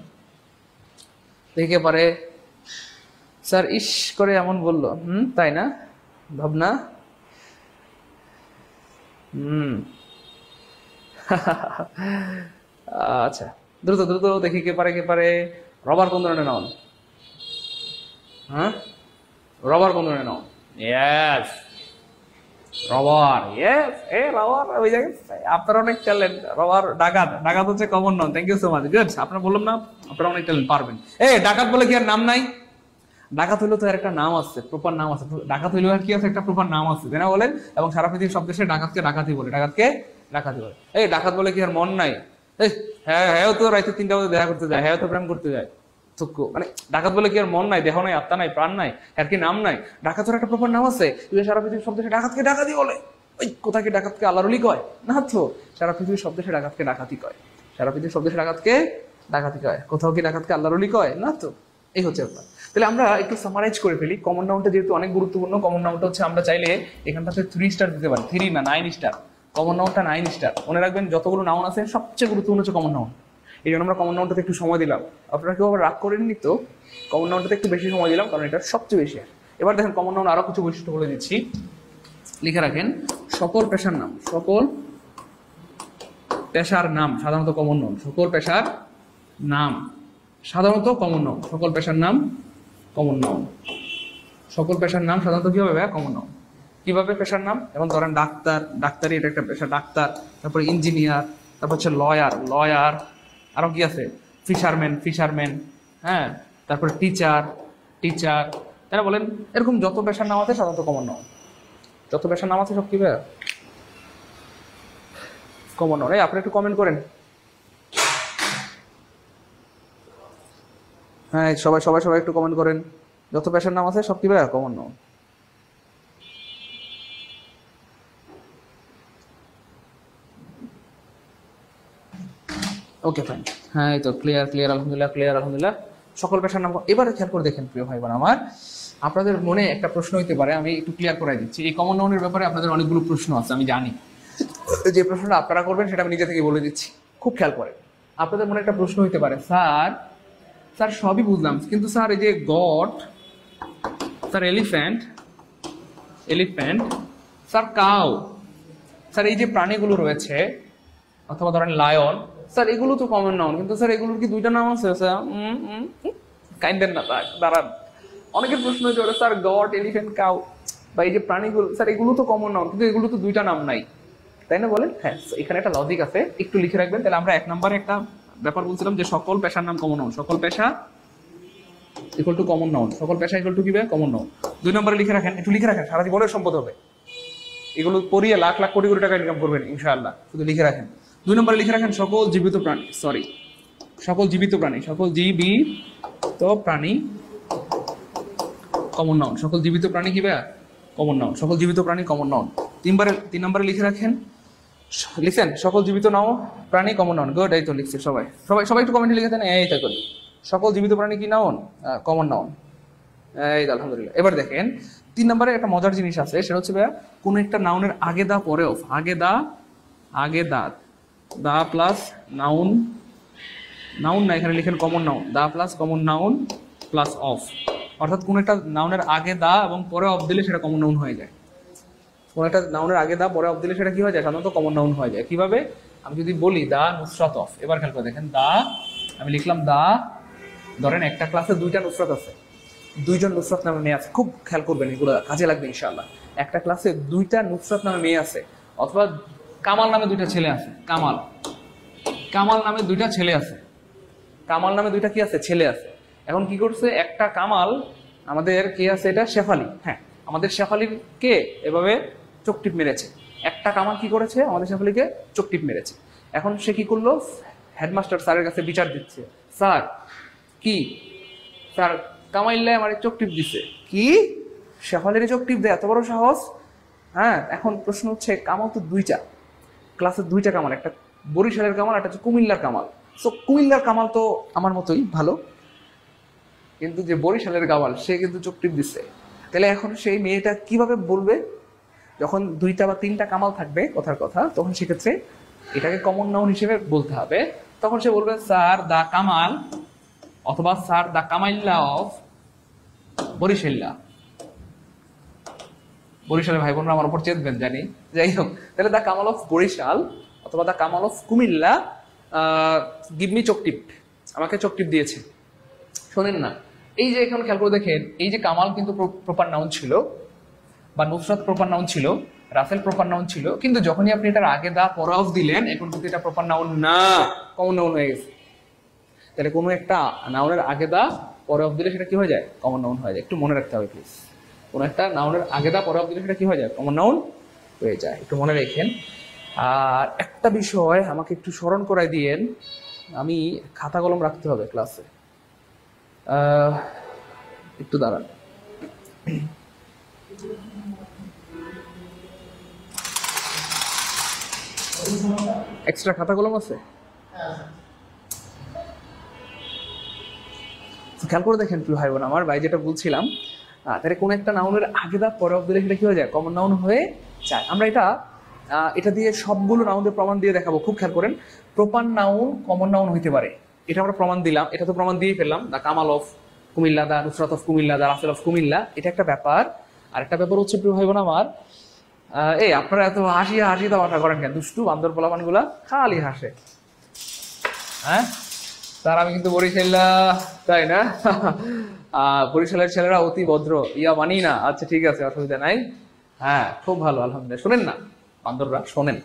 দেখি কে পারে। স্যার ইস করে এমন বললো, তাই না ভাবনা? আচ্ছা, দ্রুত দ্রুত দেখি কে পারে, কে পারে। রবার কোন ধরনের নাউন? হ্যাঁ রবার কোন ধরনের noun? Yes, robber, yes, a robber ওই জায়গায় আপনার অনেক ট্যালেন্ট। রবার, ডাকাত, ডাকাত হচ্ছে common noun. Thank you so much, good. আপনার বললাম না আপনারা অনেক ট্যালেন্ট, পারবেন। ডাকাত বলে কি আর নাম নাই? ডাকাত হইলেও তো একটা নাম আছে, প্রপার নাম আছে। ডাকাত হইলেও আর কি আছে? একটা প্রপার নাম আছে, তাই না বলেন? এবং সারা পৃথিবীর সব দেশে ডাকাতকে ডাকাতি বলে, ডাকাতকে ডাকাতি বলে। ডাকাত বলে কি আর মন নাই? হ্যাঁ হ্যাঁ তো রাইতে 3টা বাজে দেখা করতে যায়, হ্যাঁ তো প্রেম করতে যায়। মানে ডাকাত বলে কি আর মন নাই, দেহ নাই, আত্মা নাই, প্রাণ নাই, আর কি নাম নাই? ডাকাতের একটা প্রপার নাম আছে। সারা পৃথিবীর সব দেশে ডাকাতকে ডাকাতি বলে। কোথায় কি ডাকাতকে আল্লাহরলি কয়? না তো, সারা পৃথিবীর সব দেশে ডাকাতকে ডাকাতি কয়। সারা পৃথিবীর সব দেশে ডাকাতকে ডাকাতি কয়। কোথাও কি ডাকাতকে আল্লাহরলি কয়? না তো। এই হচ্ছে ব্যাপার। তাহলে আমরা একটু সামারাইজ করে ফেলি। কমন নাউনটা যেহেতু অনেক গুরুত্বপূর্ণ, কমন নাউনটা হচ্ছে আমরা চাইলে এখানটাতে 3 স্টার দিতে পারি। 3 না, 9 স্টার। Common নাউনটা 9 star. মনে রাখবেন, যতগুলো নাউন আছে সবচেয়ে গুরুত্বপূর্ণ হচ্ছে কমন নাউন। এই জন্য আমরা কমন নাউনটাতে একটু সময় দিলাম। আপনারা কেউ আবার রাগ করেননি তো? কমন নাউনটাতে একটু বেশি সময় দিলাম, কারণ এটা সবচেয়ে বেশি। এবার দেখেন কমন নাউন আরো কিছু বৈশিষ্ট্য বলে দিচ্ছি, লিখে রাখেন। সকল পেশার নাম, সকল পেশার নাম সাধারণত কমন নাউন। সকল পেশার নাম সাধারণত কমন নাউন। সকল পেশার নাম কমন নাউন। সকল পেশার নাম সাধারণত কি হবে? Common noun. কিভাবে পেশার নাম? যেমন ধরেন ডাক্তার, ডাক্তারি এটা একটা পেশা, ডাক্তার। তারপরে ইঞ্জিনিয়ার, তারপর হচ্ছে লয়ার, লয়ার। আরো কি আছে? Fisherman, fisherman. হ্যাঁ, তারপরে টিচার, টিচার। তারা বলেন এরকম যত পেশার নাম আছে সাধারণত কমন নাউন। যত পেশার নাম আছে সব কি ভাই কমন নাউন। আপনি একটু কমেন্ট করেন। হ্যাঁ সবাই সবাই সবাই একটু কমেন্ট করেন। যত পেশার নাম আছে সব কি ভাই কমন নাউন। ওকে ফাইন, হ্যাঁ এই তো ক্লিয়ার ক্লিয়ার আলহামদুলিল্লাহ, ক্লিয়ার আলহামদুলিল্লাহ। সকল পেশার নাম এবারে খেয়াল করে দেখেন প্রিয় ভাই বোন আমার, আপনাদের মনে একটা প্রশ্ন হইতে পারে, আমি একটু ক্লিয়ার করে দিচ্ছি। এই কমন নাউনের ব্যাপারে আপনাদের অনেকগুলো প্রশ্ন আছে, আমি জানি। যে প্রশ্নটা আপনারা করবেন সেটা আমি নিজে থেকে বলে দিচ্ছি, খুব খেয়াল করে। আপনাদের মনে একটা প্রশ্ন হইতে পারে, স্যার স্যার সবই বুঝলাম, কিন্তু স্যার এই যে goat, sir elephant, elephant, sir cow, sir এই যে প্রাণীগুলো রয়েছে, অথবা ধরেন লায়ন, স্যার এগুলো তো কমন নাউন, কিন্তু স্যার এগুলোর কি দুইটা নাম আছে? স্যার কাইন্ডেন না, দাঁড়ান। অনেকের প্রশ্ন হয়েছে স্যার গট, এলিফ্যান্ট, কাউ বা এই যে প্রাণীগুলো, স্যার এগুলো তো কমন নাউন, কিন্তু এগুলো তো দুইটা নাম নাই, তাই না বলেন? হ্যাঁ, এখানে একটা লজিক আছে, একটু লিখে রাখবেন। তাহলে আমরা 1 নম্বরে একটা ব্যাপার বলছিলাম যে সকল পেশার নাম কমন নাউন, সকল পেশা ইকুয়াল টু কমন নাউন, সকল পেশা ইকুয়াল টু কি হবে? Common noun. 2 নম্বরে লিখে রাখেন, একটু লিখে রাখেন, সারা জীবনের সম্পদ হবে, এগুলো পড়িয়ে লাখ লাখ কোটি কোটি টাকা ইনকাম করবেন ইনশাআল্লাহ, শুধু লিখে রাখেন। 2 নম্বরে লিখে রাখেন সকল জীবিত প্রাণী, সরি সকল জীবিত প্রাণী, সকল জীবিত প্রাণী কমন নাউন, সকল জীবিত প্রাণী কি ভাইয়া? কমন নাউন, সকল জীবিত প্রাণী কমন নাউন। 3 নম্বরে লিখে রাখেন, লিখছেন সকল জীবিত নাও প্রাণী কমন নাউন। গুড, এই তো লিখছে সবাই, সবাই সবাই একটু কমেন্টে লিখে দেন, এই তো করি সকল জীবিত প্রাণী কি নাউন? Common noun. এই তো আলহামদুলিল্লাহ। এবার দেখেন 3 নম্বরে একটা মজার জিনিস আছে, সেটা হচ্ছে ভাইয়া কোন একটা নাউনের আগে দা পরে অফ, আগে the the plus noun, noun না, এখানে লিখেন common noun, the plus common noun plus of, অর্থাৎ কোন একটা নাউনের আগে দা এবং পরে অফ দিলে সেটা কমন নাউন হয়ে যায়। কোন একটা নাউনের আগে দা পরে অফ দিলে সেটা কি হয়ে যায়? সাধারণত কমন নাউন হয়ে যায়। কিভাবে? আমি যদি বলি দা নুসরাত অফ, এবার খেয়াল করে দেখেন, দা আমি লিখলাম দা, ধরেন একটা ক্লাসে 2টা নুসরাত আছে, 2জন নুসরাত নামে মেয়ে আছে, খুব খেয়াল করবেন, এগুলো কাজে লাগবে ইনশাআল্লাহ। একটা ক্লাসে 2টা নুসরাত নামে মেয়ে আছে, অথবা কামাল নামে 2টা ছেলে আছে, কামাল, কামাল নামে 2টা ছেলে আছে, কামাল নামে 2টা কি আছে? ছেলে আছে। এখন কি করছে, একটা কামাল আমাদের কে আছে? এটা শেফালি, হ্যাঁ আমাদের শেফালির কে এভাবে চোখ টিপ মেরেছে, একটা কামাল কি করেছে? আমাদের শেফালিকে চোখ টিপ মেরেছে। এখন সে কি করলো? হেডমাস্টার স্যারের কাছে বিচার দিচ্ছে, স্যার কি স্যার কামাইল্লায় আমার চোখ টিপ দিছে। কি? শেফালির চোখ টিপ দেয়? এত বড় সাহস? হ্যাঁ, এখন প্রশ্ন হচ্ছে কামাল তো 2টা, ক্লাসে 2টা কামাল, একটা বরিশালের কামাল, একটা হচ্ছে কুমিল্লার কামাল। সো কুমিল্লার কামাল তো আমার মতোই ভালো, কিন্তু যে বরিশালের কামাল সে কিন্তু চোখ টিপ দিচ্ছে। তাহলে এখন সেই মেয়েটা কিভাবে বলবে? যখন 2টা বা 3টা কামাল থাকবে কথার কথা, তখন সেক্ষেত্রে এটাকে কমন নাউন হিসেবে বলতে হবে। তখন সে বলবে স্যার দা কামাল, অথবা স্যার দা কামাইল্লা অফ বরিশাল্লা। বরিশালের ভাই বোনরা আমার উপর চেতবেন জানি, যাই হোক। তাহলে দা কামাল অফ বরিশাল অথবা the Kamal of Comilla give me চোখ টিপ, আমাকে চোখ টিপ দিয়েছে। শোনেন না, এই যে এখন খেয়াল করে দেখেন, এই যে কামাল কিন্তু প্রপার নাউন ছিল, বা নুসরাত প্রপার নাউন ছিল, রাসেল প্রপার নাউন ছিল, কিন্তু যখনই আপনি এটার আগে দা পরে অফ দিলেন, এখন কিন্তু এটা প্রপার নাউন না, কমন নাউন হয়ে গেছে। তাহলে কোনো একটা নাউনের আগে দা পরে অফ দিলে সেটা কি হয়ে যায়? কমন নাউন হয়ে যায়। একটু মনে রাখতে হবে প্লিজ, কোনো একটা নাউনের আগে দা পরে অফ দিলে সেটা কি হয়ে যায়? কমন নাউন হয়ে যায়, একটু মনে রেখেন। আর একটা বিষয় আমাকে একটু স্মরণ করাই দিয়েন, আমি খাতা কলম রাখতে হবে ক্লাসে, একটু দাঁড়ান। এক্সট্রা খাতা কলম আছে? খেয়াল করে দেখেন প্রিয় ভাই বোন আমার, ভাই যেটা বলছিলাম, তাহলে কোন একটা নাউনের আগে দা পরে অফ দিলে সেটা কি হয়ে যায়? কমন নাউন হয়ে যায়। আমরা এটা দিয়ে সবগুলো নাউনের প্রমাণ দিয়ে দেখাবো, খুব খেয়াল করেন। প্রপার নাউন কমন নাউন হইতে পারে, এটা আমরা প্রমাণ দিলাম, এটা তো প্রমাণ দিয়ে ফেললাম, the Kamal of Comilla, the Nusrat of Comilla, the Rasel of Comilla, এটা একটা ব্যাপার। আর একটা ব্যাপার হচ্ছে প্রিয় ভাই বোন আমার, এই আপনারা এত হাসি তামাশা করেন কেন? দুষ্টু বান্দর পোলাপান গুলা খালি হাসে, হ্যাঁ স্যার আমি কিন্তু বরিশাল্লা, তাই না? বরিশালের ছেলেরা অতি ভদ্র, ইয়া মানি না। আচ্ছা ঠিক আছে, অসুবিধা নাই, হ্যাঁ খুব ভালো আলহামদুলিল্লাহ। শোনেন না বান্দররা, শোনেন।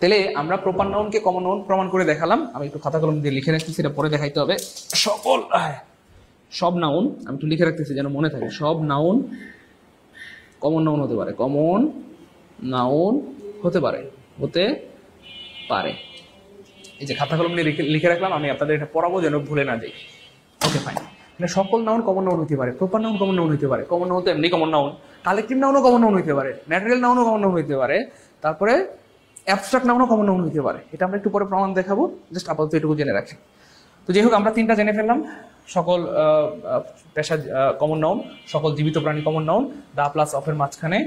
তাহলে আমরা প্রপার নাউনকে কমন নাউন প্রমাণ করে দেখালাম। আমি একটু খাতা কলম দিয়ে লিখে রাখতেছি, এটা পরে দেখাইতে হবে। সব নাউন আমি একটু লিখে রাখতেছি যেন মনে থাকে, সব নাউন কমন নাউন হতে পারে, কমন নাউন হতে পারে, হতে পারে। এই যে খাতা কলম নিয়ে লিখে রাখলাম, আমি আপনাদের এটা পড়াবো যেন ভুলে না যাই। Okay fine. মানে সকল নাউন কমন নাউন হতে পারে, প্রপার নাউন কমন নাউন হতে পারে, কমন নাউন তো এমনি কমন নাউন, কালেকটিভ নাউনও কমন নাউন হতে পারে, ম্যাটেরিয়াল নাউনও কমন নাউন হতে পারে, তারপরে অ্যাবস্ট্রাক্ট নাউনও কমন নাউন হতে পারে, এটা আমরা একটু পরে প্রমাণ দেখাবো, জাস্ট আপাতত এটুকু জেনে রাখি। তো যাই হোক, আমরা তিনটা জেনে ফেললাম, সকল পেশা কমন নাউন, সকল জীবিত প্রাণী কমন নাউন, দা প্লাস অফের মাঝখানে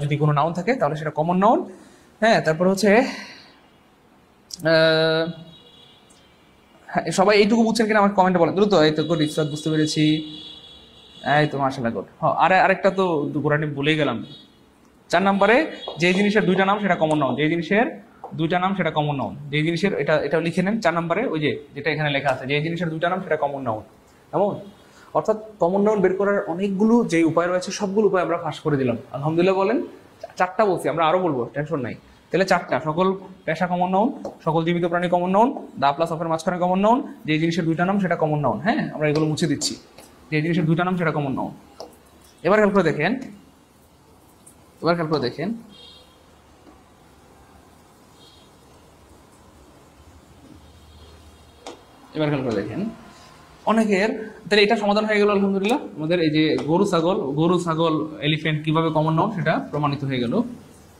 যদি কোনো নাউন থাকে তাহলে সেটা কমন নাউন। হ্যাঁ, তারপর হচ্ছে হ্যাঁ, সবাই এইটুকু বুঝছেন কিনা আমার কমেন্টে বলেন দ্রুত। এই তো গুড, ইসরাত বুঝতে পেরেছি, এই তো মাশাআল্লাহ গুড। হ্যাঁ, আরেকটা তো দুপুরানি ভুলেই গেলাম। 4 নম্বরে যে জিনিসের দুইটা নাম সেটা কমন নাউন, যে জিনিসের দুইটা নাম সেটা কমন নাউন, যে জিনিসের এটা লিখে নেন 4 নম্বরে, ওই যেটা এখানে লেখা আছে, যে জিনিসের দুইটা নাম সেটা কমন নাউন। এমন অর্থাৎ কমন নাউন বের করার অনেকগুলো যে উপায় রয়েছে সবগুলো উপায় আমরা ফাঁস করে দিলাম, আলহামদুলিল্লাহ বলেন। 4টা বলছি, আমরা আরো বলবো, টেনশন নাই। তাহলে 4টা, সকল পেশা কমন নাউন, সকল জীবিত প্রাণী কমন নাউন, দা প্লাস অফের মাঝখানে কমন নাউন, যে জিনিসের দুইটা নাম সেটা কমন নাউন। হ্যাঁ, আমরা এগুলো মুছে দিচ্ছি, যে জিনিসের দুইটা নাম সেটা কমন নাউন। এবার খেয়াল করে দেখেন, এবার খেয়াল করে দেখেন, এবার খেয়াল করে দেখেন অনেকের, তাহলে এটা সমাধান হয়ে গেল আলহামদুলিল্লাহ। আমাদের এই যে গরু ছাগল এলিফ্যান্ট কিভাবে কমন নাউন সেটা প্রমাণিত হয়ে গেল,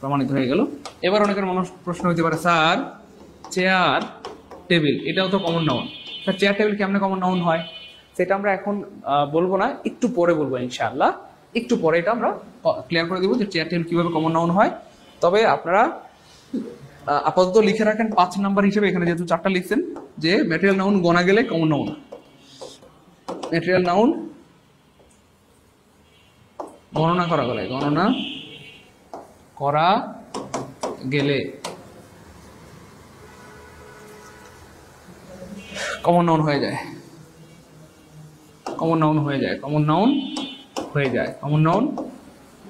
প্রমাণিত হয়ে গেল। এবার অনেকের প্রশ্ন হতে পারে, স্যার চেয়ার টেবিল এটাও তো common noun, sir chair table কেমনে কমন নাউন হয়? সেটা আমরা এখন বলবো না, একটু পরে বলবো ইনশাআল্লাহ, একটু পরে এটা আমরা ক্লিয়ার করে দিব যে চেয়ার টেবিল কিভাবে কমন নাউন হয়। তবে আপনারা আপাতত লিখে রাখেন 5 নাম্বার হিসেবে, এখানে যেহেতু 4টা লিখছেন, যে ম্যাটেরিয়াল নাউন গণা গেলে কমন নাউন, ম্যাটেরিয়াল নাউন গণনা করা গেলে, গণনা করা গেলে কমন নাউন হয়ে যায়, কমন নাউন হয়ে যায়, কমন নাউন হয়ে যায়, কমন নাউন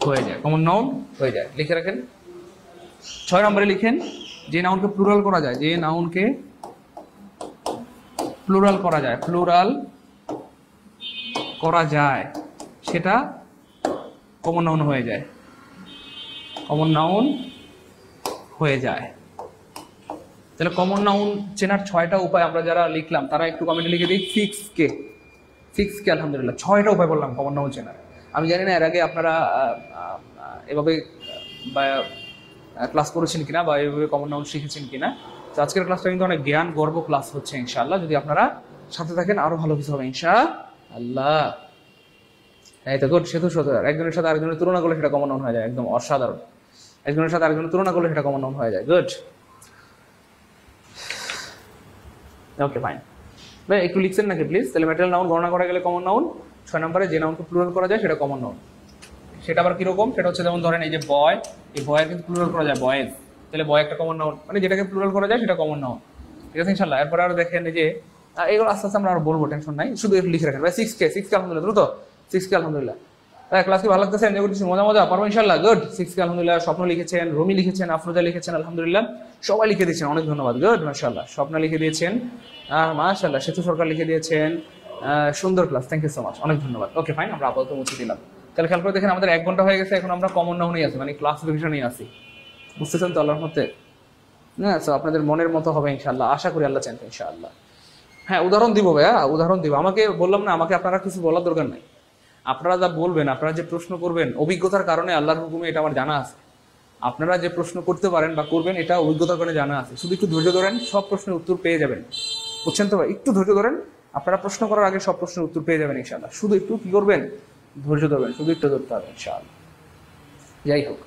হয়ে যায়, কমন নাউন হয়ে যায়। লিখে রাখেন। 6 নম্বরে লিখেন, যে নাউনকে প্লুরাল করা যায়, যে নাউনকে প্লুরাল করা যায়, প্লুরাল করা যায় সেটা কমন নাউন হয়ে যায়, কমন নাউন হয়ে যায়। তাহলে কমন নাউন চেনার 6টা উপায় আমরা যারা লিখলাম তারা একটু কমেন্টে লিখে দিই 6K আলহামদুলিল্লাহ, 6টা উপায় বললাম কমন নাউন চেনার। আমি জানি না এর আগে আপনারা এভাবে বা ক্লাস করেছেন কিনা বা এইভাবে কমন নাউন শিখেছেন কিনা। তো আজকের ক্লাসটা কিন্তু অনেক জ্ঞান গর্ব ক্লাস হচ্ছে ইনশাআল্লাহ, যদি আপনারা সাথে থাকেন আরো ভালো কিছু হবে ইনশাআল্লাহ। এই তো গুড, সেতু সদর, একজনের সাথে আরেকজনের তুলনা করলে সেটা কমন নাউন হয়ে যায়, একদম অসাধারণ। একজনের সাথে আরেকজনের তুলনা করলে সেটা কমন নাউন হয়ে যায়, গুড। ওকে ফাইন ভাই, একটু লিখছেন নাকি প্লিজ? তাহলে ম্যাটেরিয়াল নাউন গণনা করা গেলে কমন নাউন। 6 নম্বরে যে নাউনকে প্লুরাল করা যায় সেটা কমন নাউন। সেটা আবার কিরকম? সেটা হচ্ছে যেমন ধরেন এই যে বয়, এই বয়ের কিন্তু প্লুরাল করা যায় বয়েজ, তাহলে বয় একটা কমন নাউন, মানে যেটাকে প্লুরাল করা যায় সেটা কমন নাউন। ঠিক আছে ইনশাআল্লাহ। এরপরে আরো দেখেন এই যে এগুলো আস্তে আস্তে আমরা আর বলবো, টেনশন নাই, শুধু একটু লিখে রাখেন ভাই। 6K আলহামদুলিল্লাহ, দ্রুত 6K আলহামদুলিল্লাহ। ক্লাস কি ভালো লাগতেছে? এনজয় করতেছি, মজা পারবো ইনশাআল্লাহ, গুড। 6K আলহামদুলিল্লাহ। স্বপ্ন লিখেছেন, রুমি লিখেছেন, আফরোজা লিখেছেন, আলহামদুলিল্লাহ সবাই লিখে দিয়েছেন, অনেক ধন্যবাদ, গুড মাশাআল্লাহ। স্বপ্ন লিখে দিয়েছেন, মাশাআল্লাহ। সেতু সরকার লিখে দিয়েছেন, সুন্দর class, thank you so much, অনেক ধন্যবাদ। ওকে ফাইন, আমরা আপাতত মুছে দিলাম। তাহলে খেয়াল করে দেখেন আমাদের 1 ঘন্টা হয়ে গেছে, এখন আমরা কমন নাউনেই আছি, মানে ক্লাস ডিভিশনেই আছি, বুঝতেছেন তো আল্লাহর মধ্যে। হ্যাঁ, তো আপনাদের মনের মতো হবে ইনশাআল্লাহ, আশা করি, আল্লাহ চান ইনশাআল্লাহ। হ্যাঁ, উদাহরণ দিব ভাইয়া, উদাহরণ দিব। আমাকে বললাম না, আমাকে আপনারা কিছু বলার দরকার নাই, আপনারা যা বলবেন, আপনারা যে প্রশ্ন করবেন, অভিজ্ঞতার কারণে, আল্লাহর হুকুমে এটা আমার জানা আছে। আপনারা যে প্রশ্ন করতে পারেন বা করবেন এটা অভিজ্ঞতার কারণে জানা আছে। শুধু একটু ধৈর্য ধরেন, সব প্রশ্নের উত্তর পেয়ে যাবেন, বুঝছেন তো ভাই? একটু ধৈর্য ধরেন, আপনারা প্রশ্ন করার আগে সব প্রশ্নের উত্তর পেয়ে যাবেন ইনশাআল্লাহ। শুধু একটু কি করবেন? ধৈর্য ধরবেন, শুধু একটু ধরতে হবে ইনশাআল্লাহ। যাই হোক,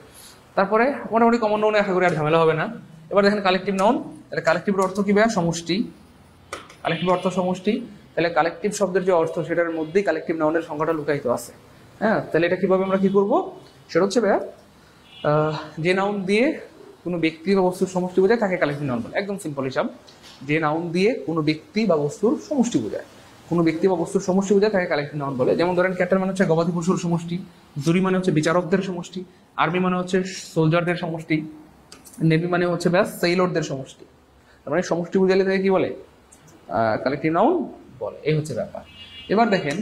তারপরে মোটামুটি কমন নাউনে আশা করি আর ঝামেলা হবে না। এবার দেখেন কালেকটিভ নাউন। তাহলে কালেকটিভের অর্থ কি ভাইয়া? সমষ্টি। কালেকটিভ অর্থ সমষ্টি। তাহলে কালেকটিভ শব্দের যে অর্থ সেটার মধ্যেই কালেকটিভ নাউনের সংখ্যাটা লুকায়িত আছে। হ্যাঁ, তাহলে এটা কিভাবে আমরা কি করব? সেটা হচ্ছে ভাইয়া, যে নাউন দিয়ে কোনো ব্যক্তি বা বস্তুর সমষ্টি বোঝায় তাকে কালেকটিভ নাউন বলে। একদম সিম্পল হিসাব, যে নাউন দিয়ে কোনো ব্যক্তি বা বস্তুর সমষ্টি বোঝায়, কোনো ব্যক্তি বা বস্তুর সমষ্টি বোঝায় তাকে কালেকটিভ নাউন বলে। যেমন ধরেন ক্যাটেল মানে হচ্ছে গবাদি পশুর সমষ্টি, জুরি মানে হচ্ছে বিচারকদের সমষ্টি, আর্মি মানে হচ্ছে সোলজারদের সমষ্টি, নেভি মানে হচ্ছে ব্যাস সেইলরদের সমষ্টি। তার মানে সমষ্টি বুঝালে তাকে কি বলে? কালেকটিভ নাউন বলে। এই হচ্ছে ব্যাপার। এবার দেখেন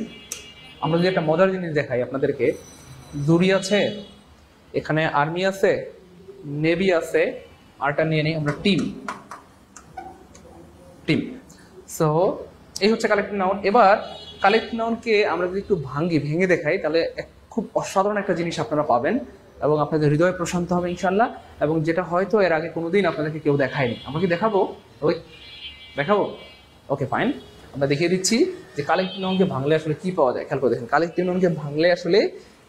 আমরা যদি একটা মজার জিনিস দেখাই আপনাদেরকে, জুরি আছে, এখানে আর্মি আছে, নেভি আছে, আরটা নিয়ে নিই আমরা টিম। সো এই হচ্ছে কালেকটিভ নাউন। এবার কালেকটিভ নাউনকে আমরা যদি একটু ভেঙে দেখাই তাহলে খুব অসাধারণ একটা জিনিস আপনারা পাবেন। এবং আপনাদের হৃদয় প্রশান্ত হবে ইনশাল্লাহ। এবং যেটা হয়তো এর আগে কোনোদিন আপনাদেরকে কেউ দেখায়নি, আমাকে দেখাবো, ওই দেখাবো, ওকে ফাইন। আমরা দেখিয়ে দিচ্ছি যে কালেক্টিভ নাউনকে ভাঙলে আসলে কি পাওয়া যায়। খেয়াল করে দেখেন কালেক্টিভ নাউনকে ভাঙলে আসলে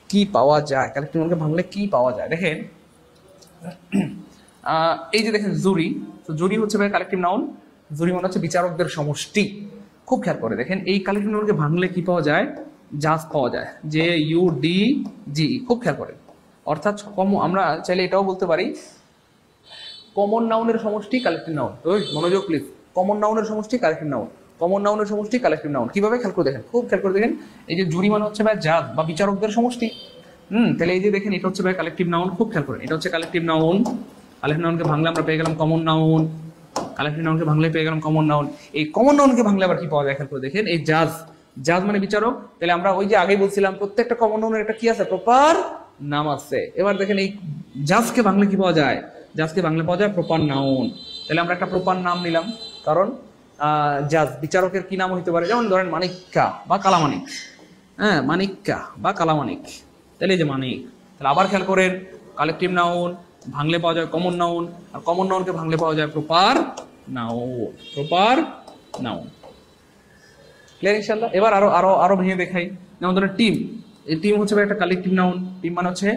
কি পাওয়া যায়, কালেক্টিভ নাউনকে ভাঙলে কি পাওয়া যায়। দেখেন এই যে দেখেন জুরি, তো জুরি হচ্ছে ভাই কালেক্টিভ নাউন। জুরি মানে হচ্ছে বিচারকদের সমষ্টি। খুব খেয়াল করে দেখেন এই কালেক্টিভ নাউনকে ভাঙলে কি পাওয়া যায়, জাজ পাওয়া যায়, যে ইউ ডি জি। খুব খেয়াল করে, অর্থাৎ আমরা চাইলে এটাও বলতে পারি কমন নাউনের সমষ্টি কালেক্টিভ নাউন। ওই মনোযোগ প্লিজ, কমন নাউনের সমষ্টি কালেক্টিভ নাউন, কমন নাউনের সমষ্টি কালেক্টিভ নাউন। কিভাবে খেয়াল করে দেখেন, খুব খেয়াল করে দেখেন। এই যে জুরি মানে হচ্ছে ভাই জাজ বা বিচারকদের সমষ্টি। তাহলে এই যে দেখেন এটা হচ্ছে ভাই কালেক্টিভ নাউন। খুব খেয়াল করেন এটা হচ্ছে কালেক্টিভ নাউন। কালেক্টিভ নাউনকে ভাঙলে আমরা পেয়ে গেলাম কমন নাউন। কালেক্টিভ নাউনকে ভাঙলে পেয়ে গেলাম কমন নাউন। এই কমন নাউনকে ভাঙলে আবার কি পাওয়া যায় খেয়াল করে দেখেন, এই জাজ, জাজ মানে বিচারক। তাহলে আমরা ওই যে আগেই বলছিলাম প্রত্যেকটা কমন নাউনের একটা কি আছে, প্রপার নাম আছে। এবার দেখেন এই জাজকে ভাঙলে কি পাওয়া যায়, জাজকে ভাঙলে পাওয়া যায় প্রপার নাউন। তাহলে আমরা একটা প্রপার নাম নিলাম, কারণ জাজ বিচারকের কি নাম হইতে পারে, যেমন ধরেন মানিক্কা বা কালামানিক। হ্যাঁ, মানিক্কা বা কালামানিক, তাহলে এই যে মানিক। তাহলে আবার খেয়াল করেন কালেক্টিভ নাউন ভাঙলে পাওয়া যায় কমন নাউন, আর কমন নাউনকে ভাঙলে পাওয়া যায় proper noun, proper noun. Clear ইনশাআল্লাহ। এবার আরো আরো আরো ভেঙে দেখাই, যেমন ধরেন টিম। এই টিম হচ্ছে একটা কালেক্টিভ নাউন। টিম মানে হচ্ছে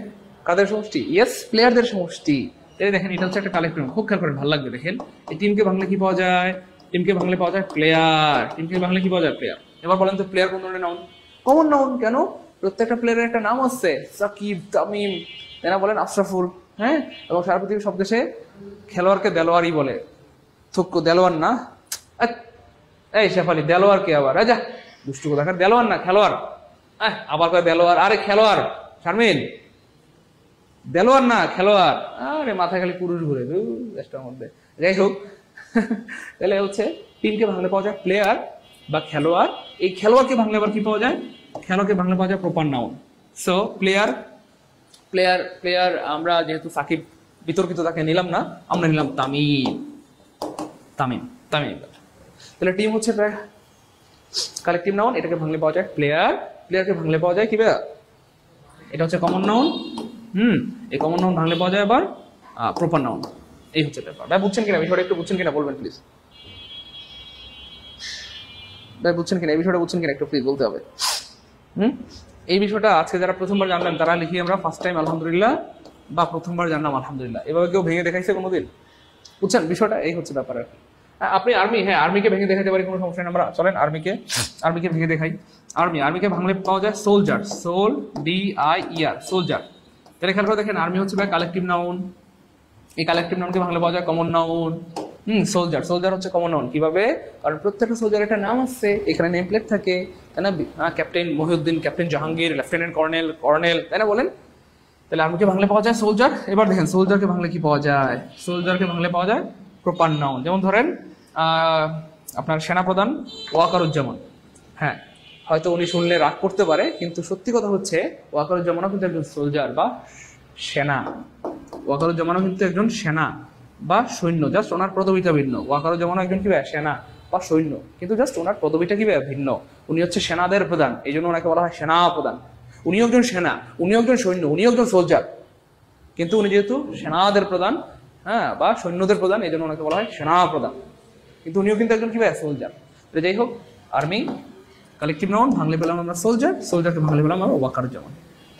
কাদের সমষ্টি, ইয়েস প্লেয়ারদের সমষ্টি। এই দেখেন এটা হচ্ছে একটা কালেক্টিভ নাউন। খুব খেয়াল করেন, ভালো লাগবে দেখেন। এই টিমকে ভাঙলে কি পাওয়া যায়, টিমকে ভাঙলে পাওয়া যায় প্লেয়ার, টিমকে ভাঙলে কি পাওয়া যায় প্লেয়ার। এবার বলেন তো প্লেয়ার কোন ধরনের নাউন, কমন নাউন। কেন, প্রত্যেকটা প্লেয়ারের একটা নাম আছে, সাকিব, তামিম, তাই না, বলেন আশরাফুল। হ্যাঁ, এবং সারা পৃথিবীর সব দেশে খেলোয়াড়কে দেলোয়ারই বলে। থুক্কু দেলোয়ার না, এই শেফালি দেলোয়ার কে আবার, যা দুষ্টু কোথাকার, দেলোয়ার না খেলোয়াড়। আবার কয় দেলোয়ার, আরে খেলোয়াড় শারমিন, দেলোয়ার না খেলোয়াড়। আরে মাথা খালি পুরুষ ঘুরে দেশটার মধ্যে। যাই হোক, তাহলে হচ্ছে টিমকে ভাঙলে পাওয়া যায় প্লেয়ার বা খেলোয়াড়। এই খেলোয়াড়কে ভাঙলে আবার কি পাওয়া যায়, খেলোয়াড়কে ভাঙলে পাওয়া যায় proper noun. So player, player player আমরা যেহেতু সাকিব বিতর্কিত তাকে নিলাম না, আমরা নিলাম তামিম, তামিম, তামিম। তাহলে টিম হচ্ছে কালেক্টিভ নাউন, এটাকে ভাঙলে পাওয়া যায় প্লেয়ার, প্লেয়ারকে ভাঙলে পাওয়া যায় কি ভাইয়া, এটা হচ্ছে কমন নাউন। এই কমন নাউন ভাঙলে পাওয়া যায় আবার প্রপার নাউন। এই হচ্ছে ব্যাপার। ভাই বুঝছেন কিনা বিষয়টা, একটু বুঝছেন কিনা বলবেন প্লিজ। ভাই বুঝছেন কিনা এই বিষয়টা, বুঝছেন কিনা একটু প্লিজ বলতে হবে। এই বিষয়টা আজকে যারা প্রথমবার জানলেন তারা লিখি আমরা ফার্স্ট টাইম আলহামদুলিল্লাহ, বা প্রথমবার জানলাম আলহামদুলিল্লাহ। এভাবে কেউ ভেঙে দেখাইছে কোনোদিন, বুঝছেন বিষয়টা, এই হচ্ছে ব্যাপার আর কি। আপনি আর্মি, হ্যাঁ আর্মিকে ভেঙে দেখাতে পারি, কোনো সমস্যা নেই। আমরা চলেন আর্মিকে ভেঙে দেখাই। আর্মিকে ভাঙলে পাওয়া যায় সোলজার, সোল DIER, সোলজার। তাহলে খেয়াল করে দেখেন আর্মি হচ্ছে ভাই কালেক্টিভ নাউন। এই কালেক্টিভ নাউনকে ভাঙলে পাওয়া যায় কমন নাউন। সোলজার, সোলজার হচ্ছে কমন নাউন। কিভাবে, কারণ প্রত্যেকটা সোলজার একটা নাম আছে, এখানে নেম প্লেট থাকে, তাই না। Captain Mohiuddin, captain Jahangir, lieutenant colonel, colonel, তাই না বলেন। তাহলে আর্মিকে ভাঙলে পাওয়া যায় সোলজার। এবার দেখেন সোলজারকে ভাঙলে কি পাওয়া যায়, সোলজারকে ভাঙলে পাওয়া যায় প্রপার নাউন। যেমন ধরেন আপনার সেনাপ্রধান ওয়াকারুজ্জামান। হ্যাঁ, হয়তো উনি শুনলে রাগ করতে পারে, কিন্তু সত্যি কথা হচ্ছে ওয়াকারুজ্জামানও কিন্তু একজন সোলজার বা সেনা। ওয়াকারুজ্জামানও কিন্তু একজন সেনা বা সৈন্য, জাস্ট ওনার পদবিটা ভিন্ন। ওয়াকারুজ্জামানও একজন কি ভাই সেনা বা সৈন্য, কিন্তু জাস্ট ওনার পদবিটা কি ভাই ভিন্ন। উনি হচ্ছে সেনাদের প্রধান, এই জন্য ওনাকে বলা হয় সেনা প্রধান। উনিও একজন সেনা, উনিও একজন সৈন্য, উনিও একজন সোলজার, কিন্তু উনি যেহেতু সেনাদের প্রধান, হ্যাঁ, বা সৈন্যদের প্রধান, এই জন্য ওনাকে বলা হয় সেনা প্রধান, কিন্তু উনিও কিন্তু একজন কি ভাই সোলজার। তো যাই হোক, আর্মি কালেক্টিভ নাউন ভাঙলে পেলাম আমরা সোলজার, সোলজারকে ভাঙলে পেলাম আমরা ওয়াকারুজ্জামান।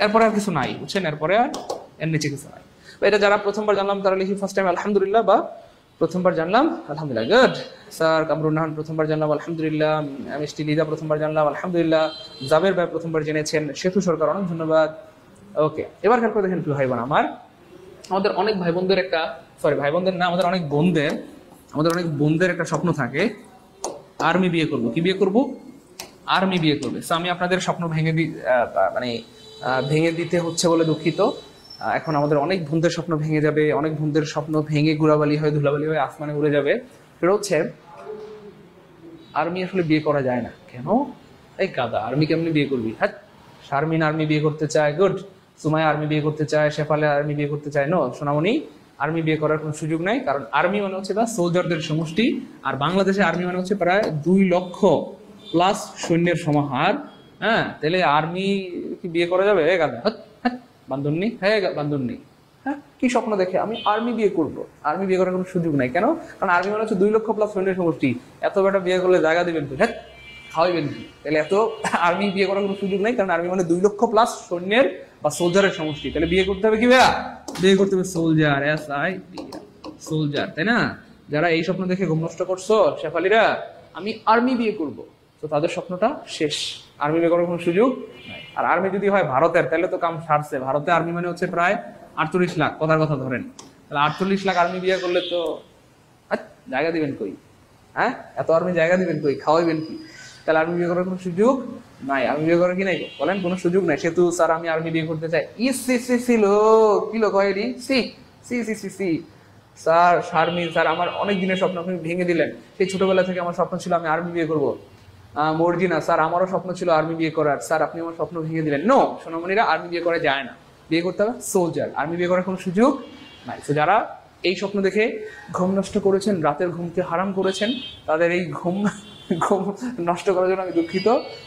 এরপরে আর কিছু নাই, বুঝছেন, এরপরে আর এর নিচে কিছু নাই। এটা যারা প্রথমবার জানলাম তারা লিখি ফার্স্ট টাইম আলহামদুলিল্লাহ, বা প্রথমবার জানলাম আলহামদুলিল্লাহ। Good sir. কামরুন নাহান প্রথমবার জানলাম আলহামদুলিল্লাহ। মিষ্টি লিজা প্রথমবার জানলাম আলহামদুলিল্লাহ। জাবের ভাই প্রথমবার জেনেছেন, সেতু সরকার অনেক ধন্যবাদ। ওকে, এবার খেয়াল করে দেখেন প্রিয় ভাই বোন আমার, আমাদের অনেক ভাই বোনদের একটা, সরি ভাই বোনদের না, আমাদের অনেক বোনদের একটা স্বপ্ন থাকে, আর্মি বিয়ে করব। কি বিয়ে করব? আর্মি বিয়ে করবে। সো আমি আপনাদের স্বপ্ন ভেঙে দিতে হচ্ছে বলে দুঃখিত। এখন আমাদের অনেক বোনদের স্বপ্ন ভেঙে যাবে, অনেক বোনদের স্বপ্ন ভেঙে গুড়াবালি হয়ে ধুলাবালি হয়ে আসমানে উড়ে যাবে। সেটা হচ্ছে আর্মি আসলে বিয়ে করা যায় না। কেন? এই গাদা, আর্মি কেমনি বিয়ে করবি? হ্যাঁ, শারমিন আর্মি বিয়ে করতে চায়, গুড। সুমাইয়া আর্মি বিয়ে করতে চায়, শেফালে আর্মি বিয়ে করতে চায়। নো সোনামণি, আর্মি বিয়ে করার কোনো সুযোগ নাই, কারণ আর্মি মানে হচ্ছে সোলজারদের সমষ্টি, আর বাংলাদেশে আর্মি মানে হচ্ছে প্রায় 2 লক্ষ প্লাস সৈন্যের সমাহার। হ্যাঁ, তাহলে আর্মি কি বিয়ে করা যাবে? গাদা, বান্ধবনী হয়ে বান্ধবনী। হ্যাঁ, কি স্বপ্ন দেখে আমি আর্মি বিয়ে করব। আর্মি বিয়ে করার কোনো সুযোগ নাই, কেন? কারণ আর্মি মানে হচ্ছে 2 লক্ষ প্লাস সৈন্যের সমষ্টি। এত বেটা বিয়ে করলে জায়গা দিবেন তো, হ্যাঁ খাওয়াইবেন কি? তাহলে এত আর্মি বিয়ে করার কোনো সুযোগ নাই, কারণ আর্মি মানে 2 লক্ষ প্লাস সৈন্যের বা সোলজারের সমষ্টি। তাহলে বিয়ে করতে হবে কি ভাইয়া? বিয়ে করতে হবে সোলজার, সোলজার, তাই না? যারা এই স্বপ্ন দেখে ঘুম নষ্ট করছো শেফালিরা, আমি আর্মি বিয়ে করব, তো তাদের স্বপ্নটা শেষ। আর্মি বিয়ে করার কোনো সুযোগ নাই। আর আর্মি যদি হয় ভারতের, তাহলে তো কাম সারছে। ভারতে আর্মি মানে হচ্ছে প্রায় 48 লাখ, কথার কথা ধরেন। তাহলে 48 লাখ আর্মি বিয়ে করলে তো জায়গা দিবেন কই? হ্যাঁ, এত আর্মি জায়গা দিবেন কই? খাওয়াইবেন কি? তাহলে আর্মি বিয়ে করার কোনো সুযোগ নাই। আর্মি বিয়ে করার কি নাই বলেন? কোনো সুযোগ নাই। সেতু স্যার আমি আর্মি বিয়ে করতে চাই, কি লোক হয় সি স্যার শারমিন স্যার, আমার অনেক দিনের স্বপ্ন আপনি ভেঙে দিলেন। সেই ছোটবেলা থেকে আমার স্বপ্ন ছিল আমি আর্মি বিয়ে করবো। মর্জিনা স্যার, আমারও স্বপ্ন ছিল আর্মি বিয়ে করার, স্যার আপনি আমার স্বপ্ন ভেঙে দিলেন। নো সোনামণিরা, আর্মি বিয়ে করা যায় না, বিয়ে করতে হবে সোলজার। আর্মি বিয়ে করার কোনো সুযোগ নাই। তো যারা এই স্বপ্ন দেখে ঘুম নষ্ট করেছেন, রাতের ঘুমকে হারাম করেছেন, তাদের এই ঘুম নষ্ট করার জন্য আমি দুঃখিত।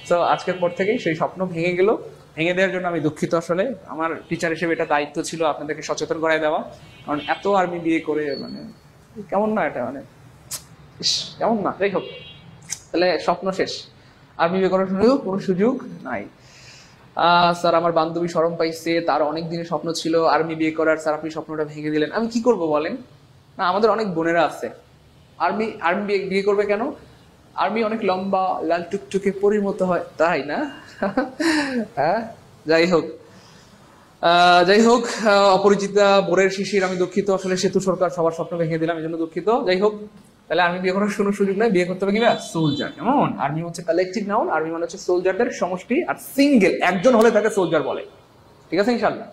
তো আজকের পর থেকেই সেই স্বপ্ন ভেঙে গেল, ভেঙে দেওয়ার জন্য আমি দুঃখিত। আসলে আমার টিচার হিসেবে এটা দায়িত্ব ছিল আপনাদেরকে সচেতন করাই দেওয়া। কারণ এত আর্মি বিয়ে করে মানে কেমন না এটা, মানে কেমন না। যাই হোক, তাহলে স্বপ্ন শেষ, আর্মি বিয়ে করার কোনো সুযোগ নাই। স্যার আমার বান্ধবী শরম পাইছে, তার অনেক দিনের স্বপ্ন ছিল আর্মি বিয়ে করার, স্যার আপনি স্বপ্নটা ভেঙে দিলেন, আমি কি করব বলেন? না, আমাদের অনেক বোনেরা আছে আর্মি বিয়ে করবে কেন? আর্মি অনেক লম্বা, লাল টুকটুকে পরীর মতো হয়, তাই না? হ্যাঁ, যাই হোক অপরিচিতা বোরের শিশির, আমি দুঃখিত। আসলে সেতু সরকার সবার স্বপ্ন ভেঙে দিলাম, এই জন্য দুঃখিত। যাই হোক, তাহলে আর্মি বিয়ে করার কোনো সুযোগ নাই, বিয়ে করতে হবে কিনা সোলজার। কেমন? আর্মি হচ্ছে কালেকটিভ নাউন, আর্মি মানে হচ্ছে সোলজারদের সমষ্টি, আর সিঙ্গেল একজন হলে তাকে সোলজার বলে। ঠিক আছে ইনশাআল্লাহ?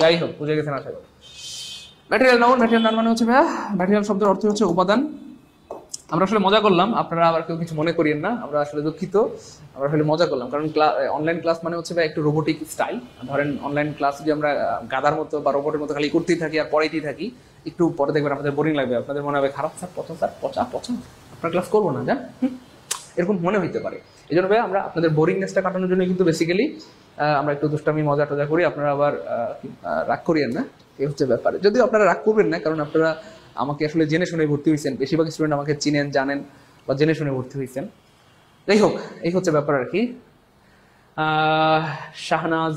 যাই হোক, বুঝে গেছেন আশা করি। ম্যাটেরিয়াল নাউন মানে হচ্ছে ভাইয়া, ম্যাটেরিয়াল শব্দের অর্থ হচ্ছে উপাদান। আমরা আসলে মজা করলাম, আপনারা আবার কেউ কিছু মনে করিয়েন না, আমরা আসলে দুঃখিত, আমরা আসলে মজা করলাম। কারণ অনলাইন ক্লাস মানে হচ্ছে ভাই একটু রোবোটিক স্টাইল। ধরেন অনলাইন ক্লাস যদি আমরা গাদার মতো বা রোবটের মতো খালি করতেই থাকি আর পড়াইতেই থাকি, একটু পরে দেখবেন আপনাদের বোরিং লাগবে, আপনাদের মনে হবে খারাপ স্যার, পচা আপনার ক্লাস করবো না, জান এরকম মনে হইতে পারে। এই জন্য ভাই আমরা আপনাদের বোরিংনেসটা কাটানোর জন্য কিন্তু বেসিক্যালি আমরা একটু দুষ্টামি মজা টজা করি। আপনারা আবার রাগ করিয়েন না, এই হচ্ছে ব্যাপারে। যদিও আপনারা রাগ করবেন না, কারণ আপনারা আমাকে আসলে জেনে শুনে ভর্তি হয়েছেন, বেশিরভাগ স্টুডেন্ট আমাকে চিনেন, জানেন বা জেনে শুনে ভর্তি হয়েছেন। যাই হোক, এই হচ্ছে ব্যাপার আর কি। শাহনাজ,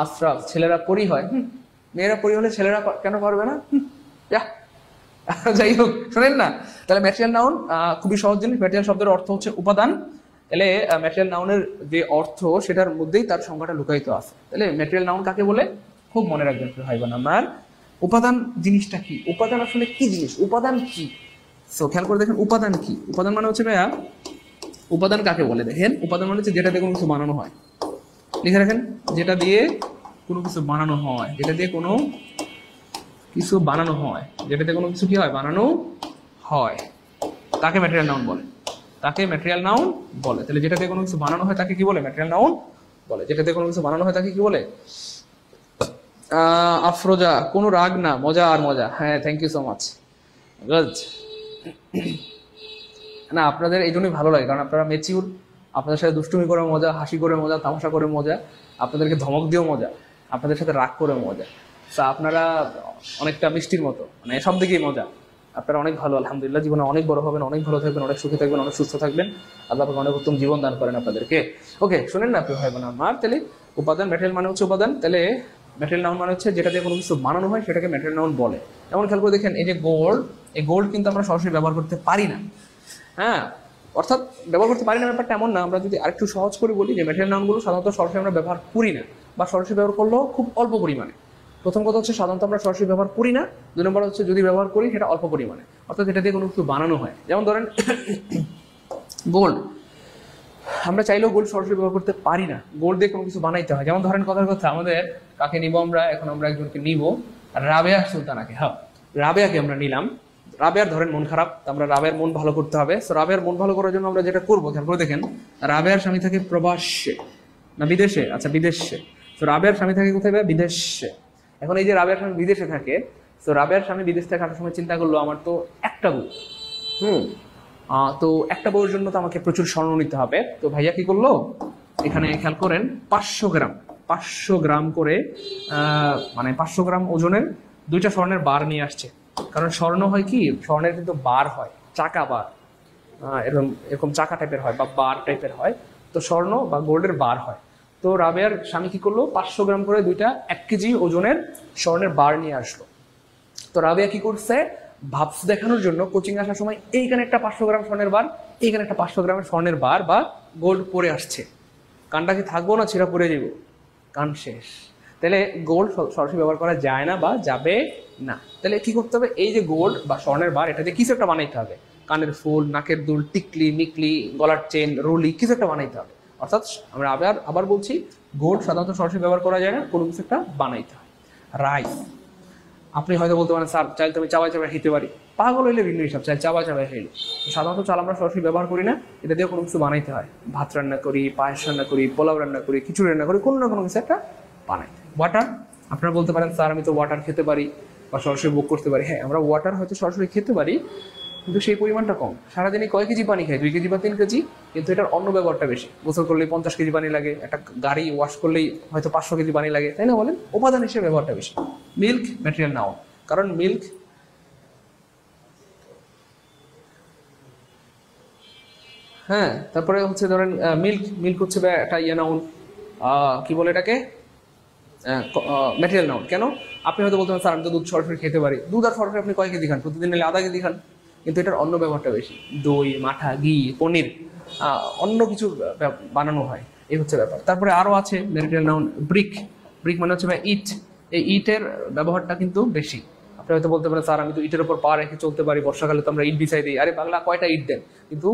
আশরাফ, ছেলেরা পরি হয়, মেয়েরা পরি হলে ছেলেরা কেন পারবে না? যাই হোক, শোনেন না, তাহলে ম্যাটেরিয়াল নাউন খুবই সহজ জিনিস। ম্যাটেরিয়াল শব্দের অর্থ হচ্ছে উপাদান। তাহলে ম্যাটেরিয়াল নাউনের যে অর্থ সেটার মধ্যেই তার সংজ্ঞাটা লুকায়িত আছে। তাহলে ম্যাটেরিয়াল নাউন কাকে বলে খুব মনে রাখবেন ভাই বোন আমার। উপাদান জিনিসটা কি? উপাদান আসলে কি জিনিস? উপাদান কি? সো খেয়াল করে দেখেন, উপাদান কি? উপাদান মানে হচ্ছে ভাইয়া, উপাদান কাকে বলে দেখেন, উপাদান মানে হচ্ছে যেটা দিয়ে কোনো কিছু বানানো হয়। লিখে রাখেন, যেটা দিয়ে কোনো কিছু বানানো হয়, যেটা দিয়ে কোনো কিছু বানানো হয়, যেটাতে কোনো কিছু কি হয়, বানানো হয়, তাকে ম্যাটেরিয়াল নাউন বলে। তাকে ম্যাটেরিয়াল নাউন বলে। তাহলে যেটাতে কোনো কিছু বানানো হয় তাকে কি বলে? ম্যাটেরিয়াল নাউন বলে। যেটাতে কোনো কিছু বানানো হয় তাকে কি বলে? আফরোজা, কোনো রাগ না, মজা আর মজা। হ্যাঁ, থ্যাংক ইউ সো মাচ। না, আপনাদের এই জন্যই ভালো লাগে, কারণ আপনারা ম্যাচিউর, আপনাদের সাথে দুষ্টুমি করে মজা, হাসি করে মজা, তামাশা করে মজা, আপনাদেরকে ধমক দিয়েও মজা, আপনাদের সাথে রাগ করে মজা। তা আপনারা অনেকটা মিষ্টির মতো, মানে সব দিকেই মজা। আপনারা অনেক ভালো, আলহামদুলিল্লাহ। জীবনে অনেক বড় হবেন, অনেক ভালো থাকবেন, অনেক সুখী থাকবেন, অনেক সুস্থ থাকবেন। আল্লাহ আপনাকে অনেক উত্তম জীবন দান করেন আপনাদেরকে। ওকে, শুনেন না প্রিয় ভাই বোন আমার, তাহলে উপাদান, ম্যাটেরিয়াল মানে হচ্ছে উপাদান। তাহলে ম্যাটেরিয়াল নাউন মানে হচ্ছে যেটা দিয়ে কোনো কিছু বানানো হয় সেটাকে ম্যাটেরিয়াল নাউন বলে। যেমন খেয়াল করে দেখেন, এই যে গোল্ড, এই গোল্ড কিন্তু আমরা সরাসরি ব্যবহার করতে পারি না। হ্যাঁ, অর্থাৎ ব্যবহার করতে পারি না ব্যাপারটা এমন না। আমরা যদি আরেকটু সহজ করে বলি, যে ম্যাটেরিয়াল নাউনগুলো সাধারণত সরাসরি আমরা ব্যবহার করি না, বা সরাসরি ব্যবহার করলেও খুব অল্প পরিমাণে। প্রথম কথা হচ্ছে সাধারণত আমরা সরাসরি ব্যবহার করি না। 2 নম্বর হচ্ছে যদি ব্যবহার করি সেটা অল্প পরিমাণে, অর্থাৎ এটা দিয়ে কোনো কিছু বানানো হয়। যেমন ধরেন গোল্ড, আমরা চাইলেও গোল্ড সরাসরি ব্যবহার করতে পারি না, গোল্ড দিয়ে কোনো কিছু বানাইতে হয়। যেমন ধরেন কথার কথা, আমাদের কাকে নিব আমরা এখন? আমরা একজনকে নিব, রাবেয়া সুলতানাকে। হ্যাঁ, রাবেয়াকে আমরা নিলাম। রাবেয়ার ধরেন মন খারাপ, আমরা রাবেয়ার মন ভালো করতে হবে। সো রাবেয়ার মন ভালো করার জন্য আমরা যেটা করবো, খেয়াল করে দেখেন, রাবেয়ার স্বামী থাকে প্রবাসে না বিদেশে? আচ্ছা, বিদেশে। তো রাবেয়ার স্বামী থাকে কোথায়? বিদেশে। এখন এই যে রাবেয়ার স্বামী বিদেশে থাকে, তো রাবেয়ার স্বামী বিদেশ থেকে আসার সময় চিন্তা করলো আমার তো একটা বউ, তো একটা বউয়ের জন্য তো আমাকে প্রচুর স্বর্ণ নিতে হবে। তো ভাইয়া কি করলো, এখানে খেয়াল করেন 500 গ্রাম 500 গ্রাম করে মানে 500 গ্রাম ওজনের 2টা স্বর্ণের বার নিয়ে আসছে। কারণ স্বর্ণ হয় কি, স্বর্ণের কিন্তু বার হয়, চাকা বার, এরকম এরকম চাকা টাইপের হয় বা বার টাইপের হয়, তো স্বর্ণ বা গোল্ডের বার হয়। তো রাবেয়ার স্বামী কি করলো, 500 গ্রাম করে 2টা 1 কেজি ওজনের স্বর্ণের বার নিয়ে আসলো। তো রাবেয়া কি করছে, ভাবস দেখানোর জন্য কোচিং আসার সময় এইখানে একটা 500 গ্রাম স্বর্ণের বার, এইখানে একটা 500 গ্রামের স্বর্ণের বার বা গোল্ড পরে আসছে। কানটা কি থাকবো না ছিঁড়া পরে যাব? কান শেষ। তাহলে গোল্ড সরাসরি ব্যবহার করা যায় না বা যাবে না। তাহলে কি করতে হবে, এই যে গোল্ড বা স্বর্ণের বার, এটা দিয়ে কিছু একটা বানাইতে হবে। কানের ফুল, নাকের দুল, টিকলি, মিকলি, গলার চেন, রুলি, কিছু একটা বানাইতে হবে। অর্থাৎ আমরা আবার বলছি, গোল্ড সাধারণত সরাসরি ব্যবহার করা যায় না, কোনো কিছু একটা বানাইতে হয়। রাইস, আপনি হয়তো বলতে পারেন স্যার চাল তো আমি চাবাই চাবাই খেতে পারি। পাগল হইলে ভিন্ন হিসাব, চাল চাবাই চাবাই খাইলে। সাধারণত চাল আমরা সরাসরি ব্যবহার করি না, এটা দিয়ে কোনো কিছু বানাইতে হয়। ভাত রান্না করি, পায়েস রান্না করি, পোলাও রান্না করি, খিচুড়ি রান্না করি, কোনো না কোনো কিছু একটা বানাই। ওয়াটার, আপনারা বলতে পারেন স্যার আমি তো ওয়াটার খেতে পারি বা সরাসরি বুক করতে পারি। হ্যাঁ, আমরা ওয়াটার হয়তো সরাসরি খেতে পারি, কিন্তু সেই পরিমাণটা কম। সারাদিনে কয় কেজি পানি খাই, 2 কেজি বা 3 কেজি, কিন্তু এটার অন্য ব্যবহারটা বেশি। গোসল করলেই 50 কেজি পানি লাগে, একটা গাড়ি ওয়াশ করলেই হয়তো 500 কেজি পানি লাগে, তাই না বলেন? উপাদান হিসেবে ব্যবহারটা বেশি। মিল্ক ম্যাটেরিয়াল নাউন, কারণ মিল্ক হ্যাঁ, তারপরে হচ্ছে ধরেন মিল্ক হচ্ছে একটা ইয়ে নাউন, কি বলে এটাকে, ম্যাটেরিয়াল নাউন। কেন? আপনি হয়তো বলতে পারেন স্যার আমি তো দুধ সরাসরি খেতে পারি। দুধ আর সরাসরি আপনি কয় কেজি খান? প্রতিদিন নিলে আধা কেজি খান, কিন্তু এটার অন্য ব্যবহারটা বেশি। দই, মাঠা, ঘি, পনির, অন্য কিছু বানানো হয়, এই হচ্ছে ব্যাপার। তারপরে আরও আছে ম্যাটেরিয়াল নাউন, ব্রিক। ব্রিক মানে হচ্ছে ইট। এই ইটের ব্যবহারটা কিন্তু বেশি। আপনি হয়তো বলতে পারেন স্যার আমি তো ইটের উপর পা রেখে চলতে পারি, বর্ষাকালে তো আমরা ইট বিছাই দিই। আরে বাংলা কয়টা ইট দেন, কিন্তু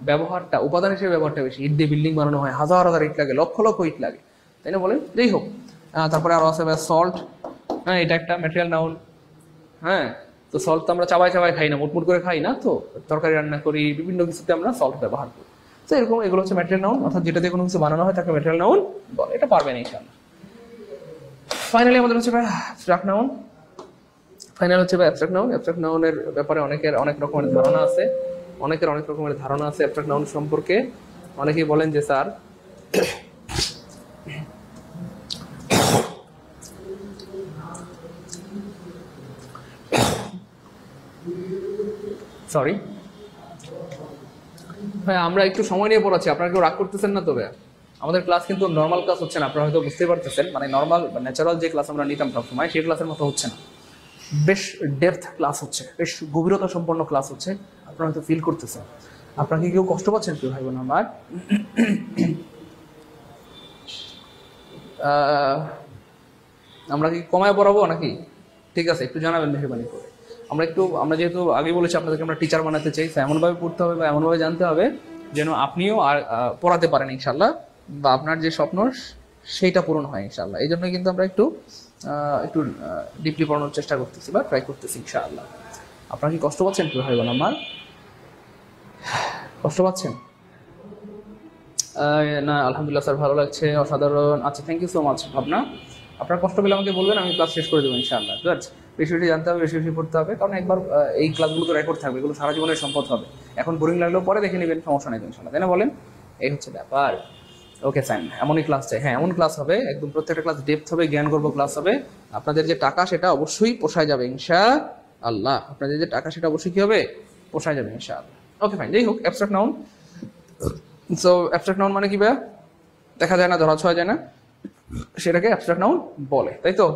ব্যবহারটা, উপাদান হিসেবে ব্যবহারটা বেশি। ইট দিয়ে বিল্ডিং বানানো হয়, হাজার হাজার ইট লাগে, লক্ষ লক্ষ ইট লাগে, তাই না বলেন? যাই হোক, তারপরে আরও আছে সল্ট। হ্যাঁ, এটা একটা ম্যাটেরিয়াল নাউন। হ্যাঁ, তো সল্ট তো আমরা চাবাই চাবাই খাই না, মুটমুট করে খাই না, তো তরকারি রান্না করি, বিভিন্ন কিছুতে আমরা সল্ট ব্যবহার করি। তো এরকম এগুলো হচ্ছে ম্যাটেরিয়াল নাউন, অর্থাৎ যেটা দিয়ে কোনো কিছু বানানো হয় তাকে ম্যাটেরিয়াল নাউন বলে। এটা পারবেন ইনশাআল্লাহ। ফাইনালি আমাদের হচ্ছে অ্যাবস্ট্রাক্ট নাউন। ফাইনাল হচ্ছে অ্যাবস্ট্রাক্ট নাউন। অ্যাবস্ট্রাক্ট নাউনের ব্যাপারে অনেকের অনেক রকমের ধারণা আছে, অনেক রকমের ধারণা আছে অ্যাবস্ট্রাক্ট নাউন সম্পর্কে। অনেকেই বলেন যে স্যার সরি ভাই, আমরা একটু সময় নিয়ে পড়াচ্ছি, আপনারা কেউ রাগ করতেছেন না? তবে আমাদের ক্লাস কিন্তু নর্মাল ক্লাস হচ্ছে না, আপনারা হয়তো বুঝতেই পারতেছেন। মানে নর্মাল বা ন্যাচারাল যে ক্লাস আমরা নিতাম সবসময়, সেই ক্লাসের মতো হচ্ছে না। বেশ ডেপথ ক্লাস হচ্ছে, বেশ গভীরতা সম্পন্ন ক্লাস হচ্ছে, আপনারা হয়তো ফিল করতেছেন। আপনারা কি কেউ কষ্ট পাচ্ছেন কেউ ভাই বোন আমার? আমরা কি কমায় পড়াবো নাকি? ঠিক আছে, একটু জানাবেন মেহরবানি করে। আমরা যেহেতু আগে বলেছি আপনাদেরকে আমরা টিচার বানাতে চাই, এমনভাবে পড়তে হবে বা এমনভাবে জানতে হবে যেন আপনিও আর পড়াতে পারেন ইনশাল্লাহ, বা আপনার যে স্বপ্ন সেইটা পূরণ হয় ইনশাল্লাহ। এই জন্য কিন্তু আমরা একটু ডিপলি পড়ানোর চেষ্টা করতেছি বা ট্রাই করতেছি ইনশাআল্লাহ। আপনারা কি কষ্ট পাচ্ছেন কি ভাই বোন আমার? কষ্ট পাচ্ছেন? না, আলহামদুলিল্লাহ স্যার, ভালো লাগছে, অসাধারণ। আচ্ছা, থ্যাংক ইউ সো মাচ ভাবনা। আপনার কষ্ট পেলে আমাকে বলবেন, আমি ক্লাস শেষ করে দেবো ইনশাআল্লাহ। গুড। বেশি বেশি জানতে হবে, বেশি বেশি পড়তে হবে, কারণ একবার এই ক্লাসগুলো তো রেকর্ড থাকবে, এগুলো সারা জীবনের সম্পদ হবে। এখন বোরিং লাগলেও পরে দেখে নেবেন, সমস্যা নেই ইনশাআল্লাহ, তাই না বলেন? এই হচ্ছে ব্যাপার। ওকে ফাইন, এমনই ক্লাস চাই। হ্যাঁ, এমন ক্লাস হবে, একদম প্রত্যেকটা ক্লাস ডেপথ হবে, জ্ঞান করবো ক্লাস হবে। আপনাদের যে টাকা সেটা অবশ্যই পোষায় যাবে ইনশাআল্লাহ। আপনাদের যে টাকা সেটা অবশ্যই কি হবে, পোষায় যাবে ইনশাআল্লাহ। ওকে ফাইন, যাই হোক, abstract noun. So abstract noun মানে কি ভাইয়া? দেখা যায় না, ধরা ছোঁয়া যায় না, সেটাকে অ্যাবস্ট্রাক্ট নাউন বলে, তাই তো?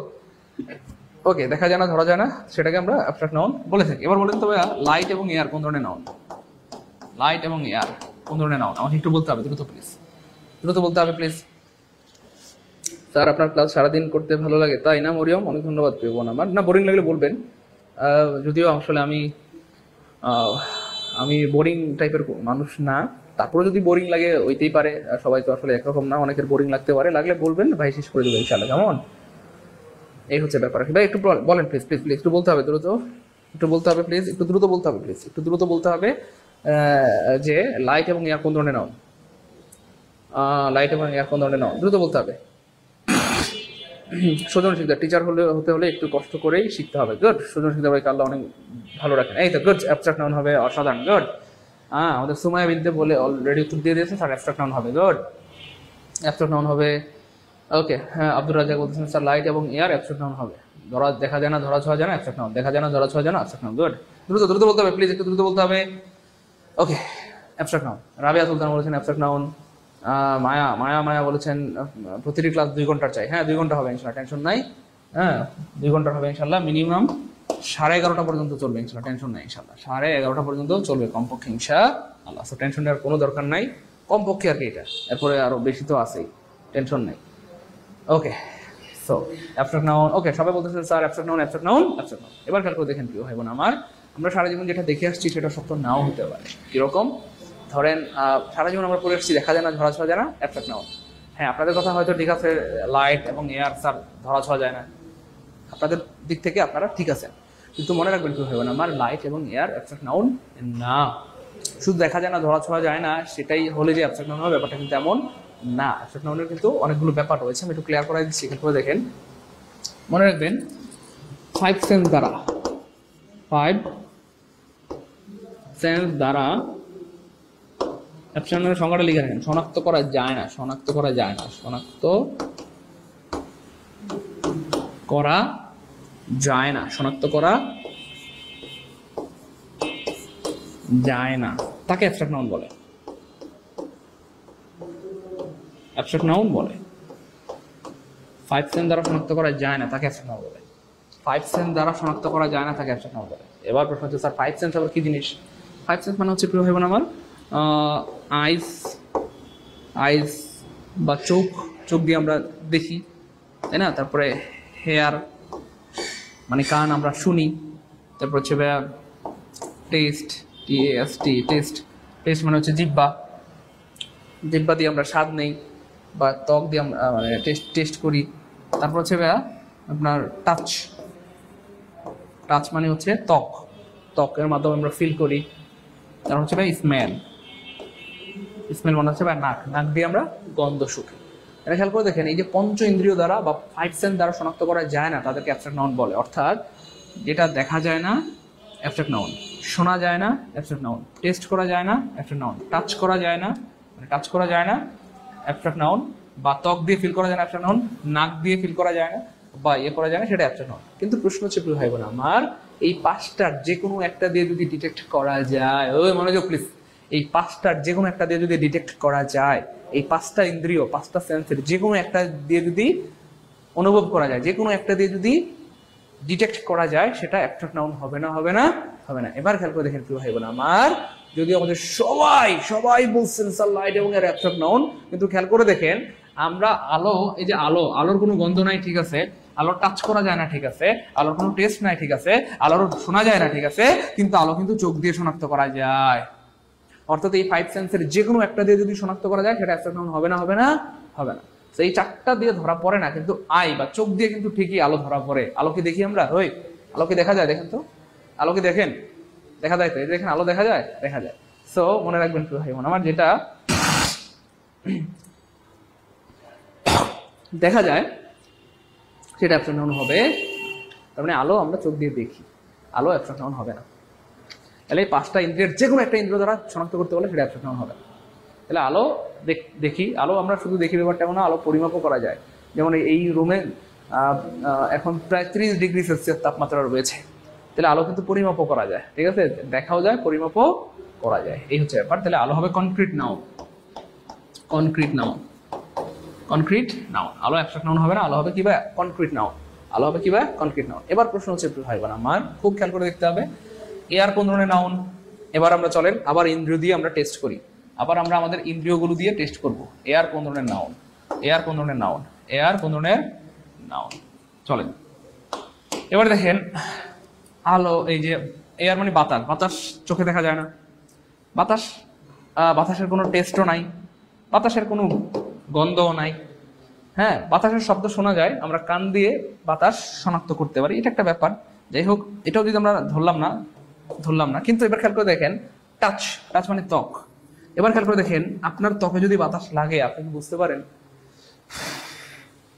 ওকে, দেখা যায় না, ধরা যায় না, সেটাকে আমরা অ্যাবস্ট্রাক্ট নাউন বলে থাকি। এবার বলেন তো ভাইয়া, লাইট এবং এয়ার কোন ধরনের নাউন? লাইট এবং এয়ার কোন ধরনের নাউন? আমাকে একটু বলতে হবে, দ্রুত প্লিজ, দ্রুত বলতে হবে প্লিজ। স্যার আপনার ক্লাস সারাদিন করতে ভালো লাগে, তাই না মরিয়ম? অনেক ধন্যবাদ প্রিয় বোন আমার। না, বোরিং লাগলে বলবেন। যদিও আসলে আমি বোরিং টাইপের মানুষ না, তারপরে যদি বোরিং লাগে ওইতেই পারে, সবাই তো আসলে একরকম না, অনেকের বোরিং লাগতে পারে, লাগলে বলবেন, ভাই শেষ করে দেবো ইনশাআল্লাহ। কেমন? এই হচ্ছে ব্যাপার। ভাই একটু বলেন প্লিজ, প্লিজ প্লিজ, একটু বলতে হবে দ্রুত, একটু বলতে হবে প্লিজ, একটু দ্রুত বলতে হবে প্লিজ, একটু দ্রুত বলতে হবে যে লাইট এবং এয়ার কোন ধরনের নাউন? লাইট এবং এয়ার কোন ধরনের নাউন? দ্রুত বলতে হবে। সৃজনশীলতা, টিচার হতে হলে একটু কষ্ট করেই শিখতে হবে। গুড। সৃজনশীলতা ভাই আল্লাহ অনেক ভালো রাখেন। এই তো গুড, অ্যাবস্ট্রাক্ট নাউন হবে অসাধারণ। গুড। আমাদের সুমাইয়া বিনতে বলে অলরেডি উত্তর দিয়ে দিয়েছে, স্যার অ্যাবস্ট্রাক্ট নাউন হবে। গুড। অ্যাবস্ট্রাক্ট নাউন হবে ওকে, হ্যাঁ আব্দুর রাজাক বলতেছেন স্যার লাইট এবং এয়ার অ্যাবস্ট্রাক্ট নাউন হবে। ধরা দেখা যায় না, ধরা ছোঁয়া যায় না, অ্যাবস্ট্রাক্ট নাউন। দেখা যায় না, ধরা ছোঁয়া যায় না, অ্যাবস্ট্রাক্ট নাউন। গুড, দ্রুত দ্রুত বলতে হবে প্লিজ, একটু দ্রুত বলতে হবে। ওকে, অ্যাবস্ট্রাক্ট নাউন। রাবিয়া সুলতান বলেছেন অ্যাবস্ট্রাক্ট নাউন। মায়া মায়া মায়া বলেছেন প্রতিটি ক্লাস 2 ঘন্টার চাই। হ্যাঁ 2 ঘন্টা হবে ইনশাল্লাহ, টেনশন নাই। হ্যাঁ 2 ঘন্টার হবে ইনশাল্লাহ, মিনিমাম 11:30 পর্যন্ত চলবে ইনশাল্লাহ, টেনশন নাই ইনশাল্লাহ। 11:30 পর্যন্ত চলবে কমপক্ষে ইনশাআল্লাহ। সো টেনশন নেওয়ার কোনো দরকার নাই, কমপক্ষে আর কি এটা, এরপরে আরো বেশি তো আছেই, টেনশন নাই। ওকে, সো অ্যাবস্ট্রাক্ট নাউন। ওকে, সবাই বলতেছেন sir abstract noun, abstract noun, abstract noun. এবার খেয়াল করে দেখেন প্রিয় ভাই বোন আমার, আমরা সারা জীবন যেটা দেখে আসছি সেটা সত্য নাও হতে পারে। কিরকম? ধরেন সারা জীবন আমরা পড়ে আসছি দেখা যায় না, ধরা ছোঁয়া যায় না, অ্যাবস্ট্রাক্ট নাউন। হ্যাঁ আপনাদের কথা হয়তো ঠিক আছে, লাইট এবং এয়ার স্যার ধরা ছোঁয়া যায় না, আপনাদের দিক থেকে আপনারা ঠিক আছেন, কিন্তু মনে রাখবেন প্রিয় ভাই বোন আমার, লাইট এবং এয়ার অ্যাবস্ট্রাক্ট নাউন না। শুধু দেখা যায় না, ধরা ছোঁয়া যায় না, সেটাই হলে যে অ্যাবস্ট্রাক্ট নাউন হবে ব্যাপারটা কিন্তু এমন না। অ্যাবস্ট্রাক্ট নাউনের কিন্তু অনেকগুলো ব্যাপার রয়েছে, আমি একটু ক্লিয়ার করে দিচ্ছি। খেয়াল করে দেখেন, মনে রাখবেন 5 সেন্স দ্বারা, 5 সেন্স দ্বারা অ্যাবস্ট্রাক্ট নাউনের সংজ্ঞাটা লিখে রাখেন। শনাক্ত করা যায় না, শনাক্ত করা যায় না, শনাক্ত করা যায় না, শনাক্ত করা যায় না, তাকে অ্যাবস্ট্রাক্ট নাউন বলে, অ্যাবস্ট্রাক্ট নাউন বলে। 5 সেন্স দ্বারা শনাক্ত করা যায় না তাকে অ্যাবস্ট্রাক্ট নাউন বলে। 5 সেন্স দ্বারা শনাক্ত করা যায় না তাকে অ্যাবস্ট্রাক্ট নাউন বলে। এবার প্রশ্ন হচ্ছে স্যার 5 সেন্স আবার কি জিনিস? 5 সেন্স মানে হচ্ছে প্রিয় ভাই বোন আমার, আইস, আইস বা চোখ, চোখ দিয়ে আমরা দেখি, তাই না? তারপরে হেয়ার মানে কান, আমরা শুনি। তারপর হচ্ছে টেস্ট, টিএসটি, টেস্ট, টেস্ট মানে হচ্ছে জিহ্বা, জিহ্বা দিয়ে আমরা স্বাদ নেই, বা ত্বক দিয়ে আমরা মানে টেস্ট করি। তারপর হচ্ছে আপনার টাচ, টাচ মানে হচ্ছে ত্বক, ত্বকের মাধ্যমে আমরা ফিল করি। তারপর হচ্ছে স্মেল, স্মেল মানে হচ্ছে নাক, নাক দিয়ে আমরা গন্ধ শুকি। এটা খেয়াল করে দেখেন, এই যে পঞ্চ ইন্দ্রিয় দ্বারা বা 5 সেন্স দ্বারা শনাক্ত করা যায় না তাদেরকে অ্যাবস্ট্রাক্ট নাউন বলে। অর্থাৎ যেটা দেখা যায় না অ্যাবস্ট্রাক্ট নাউন, শোনা যায় না অ্যাবস্ট্রাক্ট নাউন, টেস্ট করা যায় না অ্যাবস্ট্রাক্ট নাউন, টাচ করা যায় না মানে টাচ করা যায় না অ্যাবস্ট্রাক্ট নাউন, বা ত্বক দিয়ে ফিল করা যায় না অ্যাবস্ট্রাক্ট নাউন, নাক দিয়ে ফিল করা যায় না বা করা যায় না, সেটা অ্যাবস্ট্রাক্ট নাউন। কিন্তু প্রশ্ন হচ্ছে প্রিয় ভাই বোন আমার, এই 5টার যে কোনো একটা দিয়ে যদি ডিটেক্ট করা যায়, ওই মনোযোগ প্লিজ, এই 5টার যে কোনো একটা দিয়ে যদি ডিটেক্ট করা যায়, এই 5টা ইন্দ্রিয়, 5টা সেন্সের যে কোনো একটা দিয়ে যদি অনুভব করা যায়, যে কোনো একটা দিয়ে যদি ডিটেক্ট করা যায়, সেটা অ্যাবস্ট্রাক্ট নাউন হবে না, হবে না, হবে না। এবার খেয়াল করে দেখেন প্রিয় ভাই বোন আমার, যদি আমাদের সবাই সবাই বলছেন স্যার লাইট এবং এর অ্যাবস্ট্রাক্ট নাউন, কিন্তু খেয়াল করে দেখেন আমরা আলো, এই যে আলো, আলোর কোনো গন্ধ নাই, ঠিক আছে, আলোর টাচ করা যায় না, ঠিক আছে, আলোর কোনো টেস্ট নাই, ঠিক আছে, আলোর শোনা যায় না, ঠিক আছে, কিন্তু আলো কিন্তু চোখ দিয়ে শনাক্ত করা যায়। অর্থাৎ এই 5 সেন্সের যে কোনো একটা দিয়ে যদি শনাক্ত করা যায়, সেটা অ্যাবস্ট্রাক্ট নাউন হবে না, হবে না, হবে না। তো এই 4টা দিয়ে ধরা পড়ে না, কিন্তু আই বা চোখ দিয়ে কিন্তু ঠিকই আলো ধরা পড়ে। আলোকে দেখি আমরা, ওই আলোকে দেখা যায়, দেখেন তো, আলোকে দেখেন, দেখা যায় তো, এই দেখেন আলো দেখা যায়, দেখা যায়। সো মনে রাখবেন প্রিয় ভাই বোন আমার, যেটা দেখা যায় সেটা অ্যাবস্ট্রাক্ট নাউন হবে। তার মানে আলো আমরা চোখ দিয়ে দেখি, আলো অ্যাবস্ট্রাক্ট নাউন হবে না। তাহলে এই 5টা ইন্দ্রিয়ের যে কোনো একটা ইন্দ্রিয় দ্বারা শনাক্ত করতে বলে, সেটা অ্যাবস্ট্রাক্ট নাউন হবে। তাহলে আলো দেখি, আলো আমরা শুধু দেখি ব্যাপারটা এমন না, আলো পরিমাপও করা যায়। যেমন এই রুমে এখন প্রায় 30 ডিগ্রি সেলসিয়াস তাপমাত্রা রয়েছে, তাহলে আলো কিন্তু পরিমাপও করা যায়, ঠিক আছে, দেখাও যায়, পরিমাপও করা যায়, এই হচ্ছে ব্যাপার। তাহলে আলো হবে concrete noun, concrete noun, concrete noun. আলো অ্যাবস্ট্রাক্ট নাউন হবে না, আলো হবে কি ভাই? Concrete noun. আলো হবে কি ভাই? Concrete noun. এবার প্রশ্ন হচ্ছে ভাই বোন আমার, খুব খেয়াল করে দেখতে হবে, এয়ার কোন ধরনের নাউন? এবার আমরা চলেন আবার ইন্দ্রিয় দিয়ে আমরা টেস্ট করি, আবার আমরা আমাদের ইন্দ্রিয়গুলো দিয়ে টেস্ট করব। এয়ার কোন ধরনের নাউন? এয়ার কোন ধরনের নাউন? এয়ার কোন ধরনের নাউন? চলেন এবার দেখেন, আলো, এই যে এয়ার মানে বাতাস, বাতাস চোখে দেখা যায় না, বাতাস, বাতাসের কোনো টেস্টও নাই, বাতাসের কোনো গন্ধও নাই। হ্যাঁ, বাতাসের শব্দ শোনা যায়, আমরা কান দিয়ে বাতাস শনাক্ত করতে পারি, এটা একটা ব্যাপার। যাই হোক, এটাও যদি আমরা ধরলাম না, কিন্তু এবার খেয়াল করে দেখেন, টাচ, টাচ মানে ত্বক। এবার খেয়াল করে দেখেন, আপনার ত্বকে যদি বাতাস লাগে, আপনি কি বুঝতে পারেন?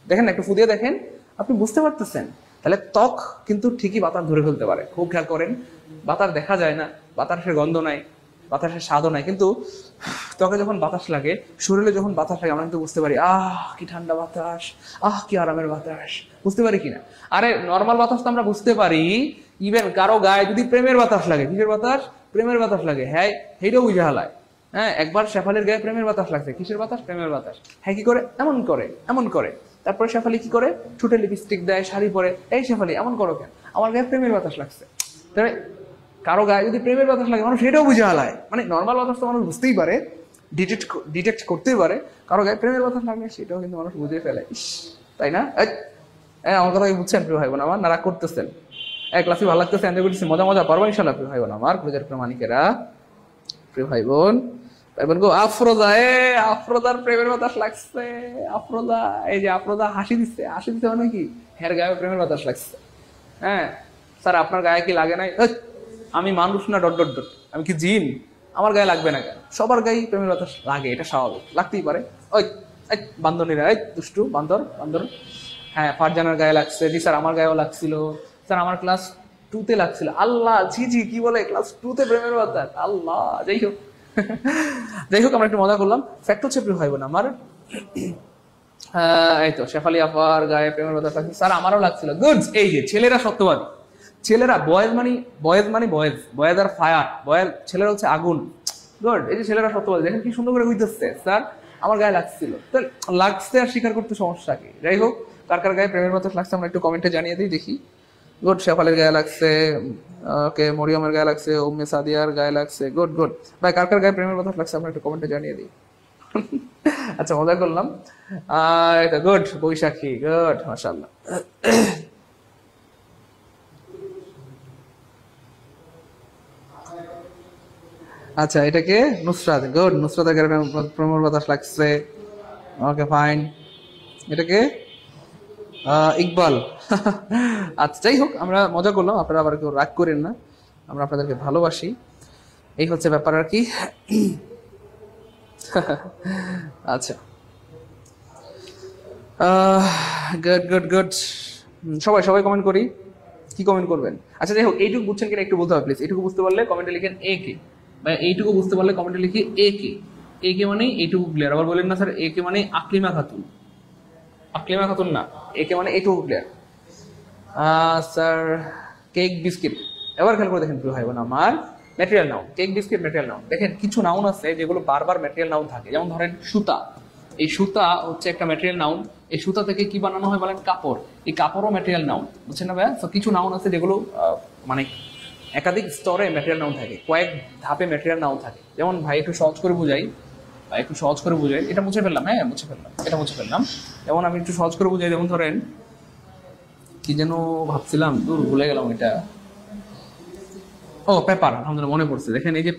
দেখেন একটু ফুদিয়ে দেখেন, আপনি বুঝতে পারতেছেন। তাহলে ত্বক কিন্তু ঠিকই বাতাস ধরে ফেলতে পারে। খুব খেয়াল করেন, বাতাস দেখা যায় না, বাতাসের গন্ধ নাই, বাতাসের স্বাদও নাই, কিন্তু ত্বকে যখন বাতাস লাগে, শরীরে যখন বাতাস লাগে, আমরা কিন্তু বুঝতে পারি কি ঠান্ডা বাতাস, কি আরামের বাতাস, বুঝতে পারি কিনা? আরে নর্মাল বাতাস তো আমরা বুঝতে পারি, ইভেন কারো গায়ে যদি প্রেমের বাতাস লাগে, কিসের বাতাস? প্রেমের বাতাস লাগে, হ্যাঁ সেইটাও বুঝে হালায়। হ্যাঁ, একবার শেফালির গায়ে প্রেমের বাতাস লাগছে, কিসের বাতাস? প্রেমের বাতাস। হ্যাঁ, কি করে? এমন করে, এমন করে। তারপরে শেফালি কি করে? ঠোঁটে লিপস্টিক দেয়, শাড়ি পরে, এই শেফালি এমন করো কেন? আমার গায়ে প্রেমের বাতাস লাগছে। তাহলে কারো গায়ে যদি প্রেমের বাতাস লাগে, মানুষ সেটাও বুঝে হালায়। মানে নর্মাল বাতাস তো মানুষ বুঝতেই পারে, ডিটেক্ট করতেই পারে, কারো গায়ে প্রেমের বাতাস লাগলে সেটাও কিন্তু মানুষ বুঝে ফেলে। তাই না? আমার কথা বুঝছেন প্রিয় ভাই বোন আমার? না রাগ করতেছেন? ক্লাসে ভালো লাগতেছে, এনজয় করতেছি, মজা মজা পারবো ইনশাল্লাহ প্রিয় ভাই বোন আমার, কলেজের প্রেমানিকেরা, প্রিয় ভাই বোন। আফরোজা, আফরোজার প্রেমের বাতাস লাগছে। আফরোজা, এই যে আফরোজা হাসি দিচ্ছে, হাসি দিচ্ছে মানে কি? হের গায়ে প্রেমের বাতাস লাগছে। হ্যাঁ স্যার, আপনার গায়ে কি লাগে নাই? আমি মানুষ না, ডট ডট ডট, আমি কি জিন? আমার গায়ে লাগবে না কেন? সবার গায়ে প্রেমের বাতাস লাগে, এটা স্বাভাবিক, লাগতেই পারে। ওই বান্দরীরা, দুষ্টু বান্দর বান্দর। হ্যাঁ, ফারজানার গায়ে লাগছে, জি স্যার আমার গায়েও লাগছিল, স্যার আমার ক্লাস 2-তে লাগছিল। আল্লাহ, জি কি বলে ক্লাস 2-তে প্রেমের বাতাস? আল্লাহ, যাই হোক যাই হোক, আমরা একটু মজা করলাম। ফ্যাক্ট হচ্ছে প্রিয় ভাই বোন আমার, এই তো শেফালি আপার গায়ে প্রেমের বাতাস লাগছে, স্যার আমারও লাগছিল। গুড। এই যে ছেলেরা সত্যবাদী, ছেলেরা বয়েজ বয়েজ আর ফায়ার, ছেলেরা হচ্ছে আগুন। গুড। এই যে ছেলেরা সত্যবাদী, দেখেন কি সুন্দর করে কইতেছে, স্যার আমার গায়ে লাগছিল। তো লাগছে আর স্বীকার করতে সমস্যা কি? যাই হোক, কার কার গায়ে প্রেমের বাতাস লাগছে আমরা একটু কমেন্টে জানিয়ে দিই, দেখি। গুড। শেফালির গায়ে লাগছে, ওকে, মরিয়মের গায়ে লাগছে, উম্মে সাদিয়ার গায়ে লাগছে। গুড। ভাই কার কার গায়ে প্রেমের বাতাস লাগছে আমরা একটু কমেন্টে জানিয়ে দিই। আচ্ছা, মজা করলাম। এটা গুড। বৈশাখী, গুড, মাশাআল্লাহ। আচ্ছা, এটাকে নুসরাত, গুড। নুসরাতের গায়ে প্রেমের বাতাস লাগছে, ওকে ফাইন। এটাকে ইকবাল। আচ্ছা, যাই হোক, আমরা মজা করলাম, আপনারা আবার কেউ রাগ করেন না, আমরা আপনাদেরকে ভালোবাসি, এই হচ্ছে ব্যাপার আর কি। আচ্ছা, গুড। সবাই কমেন্ট করি, কি কমেন্ট করবেন? আচ্ছা, যাই হোক, এইটুকু বুঝছেন কিনা একটু বলতে হবে প্লিজ। এইটুকু বুঝতে পারলে কমেন্টে লিখেন এ কে, বা এইটুকু বুঝতে পারলে কমেন্টে লিখি এ কে মানে এইটুকু ক্লিয়ার। আবার বলেন না স্যার এ কে মানে আকলিমা খাতুন, আকলিমা খাতুন না, এ কে মানে এইটুকু ক্লিয়ার। স্যার কেক বিস্কিট, এবার খেয়াল করে দেখেন প্রিয় ভাই বোন আমার, material noun, cake biscuit material noun. দেখেন কিছু নাউন আছে যেগুলো বারবার ম্যাটেরিয়াল নাউন থাকে, যেমন ধরেন সুতা। এই সুতা হচ্ছে একটা ম্যাটেরিয়াল নাউন। এই সুতা থেকে কি বানানো হয় বলেন? কাপড়। এই কাপড়ও ম্যাটেরিয়াল নাউন, বুঝছেন না ভাইয়া? তো কিছু নাউন আছে যেগুলো মানে একাধিক স্তরে ম্যাটেরিয়াল নাউন থাকে, কয়েক ধাপে ম্যাটেরিয়াল নাউন থাকে। যেমন ভাই একটু সহজ করে বুঝাই, এটা মুছে ফেললাম, হ্যাঁ এটা মুছে ফেললাম। যেমন আমি একটু সহজ করে বুঝাই, যেমন ধরেন কি যেন ভাবছিলাম, দূর ভুলে গেলাম এটা। পেপার, আলহামদুলিল্লাহ মনে পড়ছে। দেখেন এই যে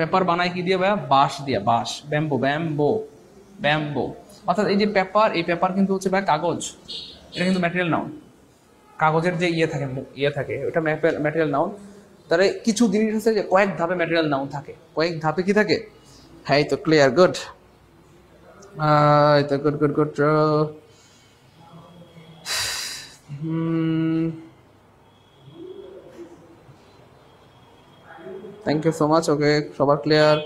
পেপার বানায় কি দিয়ে ভাইয়া? বাঁশ দিয়ে, বাঁশ, ব্যাম্বো। অর্থাৎ এই যে পেপার, এই পেপার কিন্তু হচ্ছে ভাই কাগজ, এটা কিন্তু ম্যাটেরিয়াল নাউন। কাগজের যে ইয়ে থাকে ওটা ম্যাটেরিয়াল নাউন। তাহলে কিছু জিনিস আছে যে কয়েক ধাপে ম্যাটেরিয়াল নাউন থাকে, কয়েক ধাপে কি থাকে? হ্যাঁ, এই তো clear, good. Good. Thank you so much. Okay, সবার ক্লিয়ার?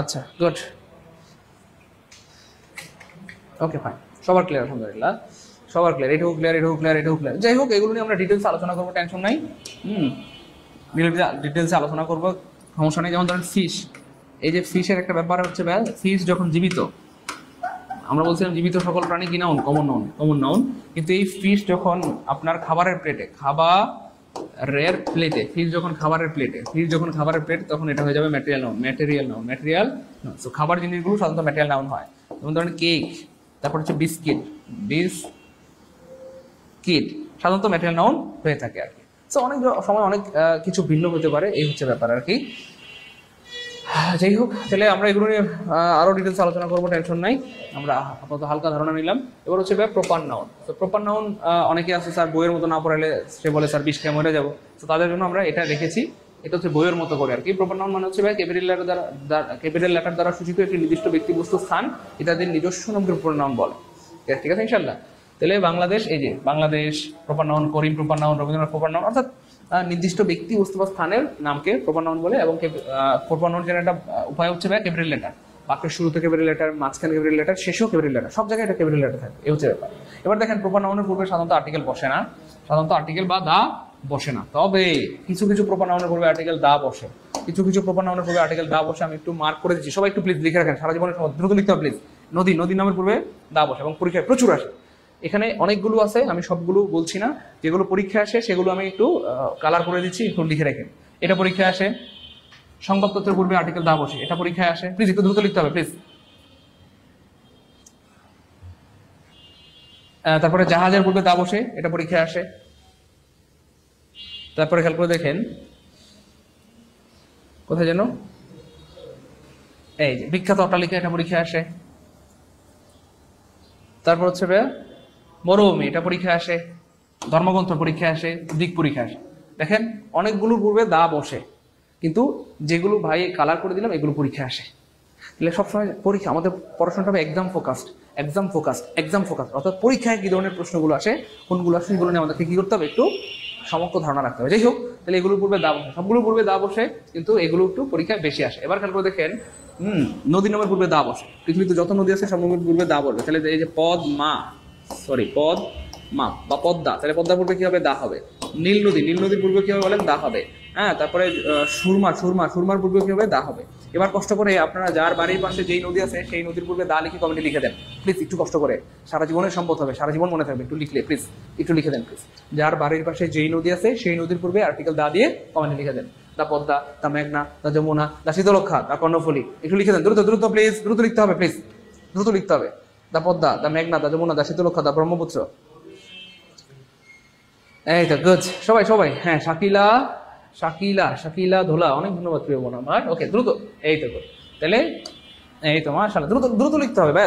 আচ্ছা, গুড। ওকে ফাইন, সবার ক্লিয়ার, আলহামদুলিল্লাহ সবার ক্লিয়ার। এটুকু ক্লিয়ার। যাই হোক, এগুলো নিয়ে আমরা ডিটেলসে আলোচনা করবো, টেনশন নাই। ডিটেলসে আলোচনা করবো, সমস্যা নেই। যেমন ধরেন ফিশ, এই যে ফিশের একটা ব্যাপার হচ্ছে ভাই, ফিশ যখন জীবিত, আমরা বলছিলাম জীবিত সকল প্রাণী কি নাউন? Common noun. কিন্তু এই ফিশ যখন আপনার খাবারের প্লেটে, ফিশ যখন খাবারের প্লেট, তখন এটা হয়ে যাবে ম্যাটেরিয়াল নাউন। তো খাবার জিনিসগুলো সাধারণত ম্যাটেরিয়াল নাউন হয়। যেমন ধরেন কেক, তারপর হচ্ছে বিস্কিট সাধারণত ম্যাটেরিয়াল নাউন হয়ে থাকে আর কি। তো অনেক সময় অনেক কিছু ভিন্ন হতে পারে, এই হচ্ছে ব্যাপার আর কি। যাই হোক, তাহলে আমরা এগুলো নিয়ে আরো ডিটেলস আলোচনা করবো, টেনশন নাই। আমরা আপাতত হালকা ধারণা নিলাম। এবার হচ্ছে প্রপার নাউন। তো প্রপার নাউন অনেকে আছে স্যার বইয়ের মতো না পড়ালে, সে বলে স্যার বিষ খেয়ে মরে যাবো। তো তাদের জন্য আমরা এটা রেখেছি, এটা হচ্ছে বইয়ের মতো করে আর কি। প্রপার নাউন মানে হচ্ছে ভাই ক্যাপিটাল লেটার দ্বারা সূচিত একটি নির্দিষ্ট ব্যক্তিবস্তু স্থান, এটাদের নিজস্ব নামকে প্রপার নাউন বলে। ঠিক আছে ইনশাল্লাহ। তাহলে বাংলাদেশ, এই যে Bangladesh proper noun, Karim proper noun, Rabindranath proper noun. অর্থাৎ নির্দিষ্ট ব্যক্তি বস্তু বা স্থানের নামকে প্রপার নাউন বলে, এবং প্রপার নাউন যেন একটা উপায় হচ্ছে ক্যাপিটাল লেটার, বাক্যের শুরুতে ক্যাপিটাল লেটার, মাঝখানে ক্যাপিটাল লেটার, শেষেও ক্যাপিটাল লেটার, সব জায়গায় এটা ক্যাপিটাল লেটার থাকে, এই হচ্ছে ব্যাপার। এবার দেখেন প্রপার নাউনের পূর্বে সাধারণত আর্টিকেল বসে না, সাধারণত আর্টিকেল বা দা বসে না, তবে কিছু কিছু প্রপার নাউনের পূর্বে আর্টিকেল দা বসে, কিছু কিছু প্রপার নাউনের পূর্বে আর্টিকেল দা বসে। আমি একটু মার্ক করে দিচ্ছি, সবাই একটু প্লিজ লিখে রাখেন, সারা জীবনের সময় দ্রুত লিখতে হবে প্লিজ। নদী, নদী নামের পূর্বে দা বসে এবং পরীক্ষায় প্রচুর আসে। এখানে অনেকগুলো আছে, আমি সবগুলো বলছি না, যেগুলো পরীক্ষায় আসে সেগুলো আমি একটু কালার করে দিচ্ছি, একটু লিখে রাখেন। এটা পরীক্ষায় আসে, সংবাদপত্রের পূর্বে আর্টিকেল দা বসে, এটা পরীক্ষায় আসে, প্লিজ একটু দ্রুত লিখতে হবে প্লিজ। তারপরে জাহাজের পূর্বে দা বসে, এটা পরীক্ষায় আসে। তারপরে খেয়াল করে দেখেন কোথায় যেন, এই যে বিখ্যাত অট্টালিকা, এটা পরীক্ষায় আসে। তারপর হচ্ছে মরুভূমি, এটা পরীক্ষায় আসে। ধর্মগ্রন্থ পরীক্ষায় আসে, দিক পরীক্ষায় আসে। দেখেন অনেকগুলোর পূর্বে দা বসে, কিন্তু যেগুলো ভাই কালার করে দিলাম এগুলো পরীক্ষায় আসে। তাহলে সবসময় পরীক্ষা, আমাদের পড়াশোনাটা হবে exam focused, exam focused, exam focused, অর্থাৎ পরীক্ষায় কি ধরনের প্রশ্নগুলো আসে, কোনগুলো আসে, সেগুলো নিয়ে আমাদেরকে কি করতে হবে, একটু সমগ্র ধারণা রাখতে হবে। যাই হোক, তাহলে এগুলোর পূর্বে দা বসে, সবগুলোর পূর্বে দা বসে, কিন্তু এগুলো একটু পরীক্ষায় বেশি আসে। এবার খেয়াল করে দেখেন, নদী নামের পূর্বে দা বসে, পৃথিবীতে যত নদী আছে সব নদীর পূর্বে দা বসবে। তাহলে এই যে পদ্মা বা পদ্মা, তাহলে পদ্মার পূর্বে কি হবে, দা হবে। নীল নদী, নীল নদীর পূর্বে কি হবে বলেন, দা হবে। হ্যাঁ, তারপরে সুরমার পূর্বে কি হবে, দা হবে। এবার কষ্ট করে আপনারা যার বাড়ির পাশে যেই নদী আছে সেই নদীর পূর্বে দা লিখে কমেন্টে লিখে দেন প্লিজ, একটু কষ্ট করে, সারা জীবনের সম্পদ হবে, সারা জীবন মনে থাকবে, একটু লিখলে প্লিজ, একটু লিখে দেন প্লিজ। যার বাড়ির পাশে যেই নদী আছে সেই নদীর পূর্বে আর্টিকেল দা দিয়ে কমেন্টে লিখে দেন। দা পদ্মা, দা মেঘনা, দা যমুনা, দা শীতলক্ষা, দা কর্ণফুলী, একটু লিখে দেন দ্রুত দ্রুত প্লিজ, দ্রুত লিখতে হবে প্লিজ, দ্রুত লিখতে হবে। দা পদ্মা, দা মেঘনা, দা যমুনা, দা শীতলক্ষা, দা ব্রহ্মপুত্র। এই তো গুড, সবাই সবাই, হ্যাঁ শাকিলা ধোলা, অনেক ধন্যবাদ প্রিয় বোন আমার। ওকে দ্রুত, এই তো good। তাহলে এই তো মাশাআল্লাহ, দ্রুত দ্রুত লিখতে হবে ভাই,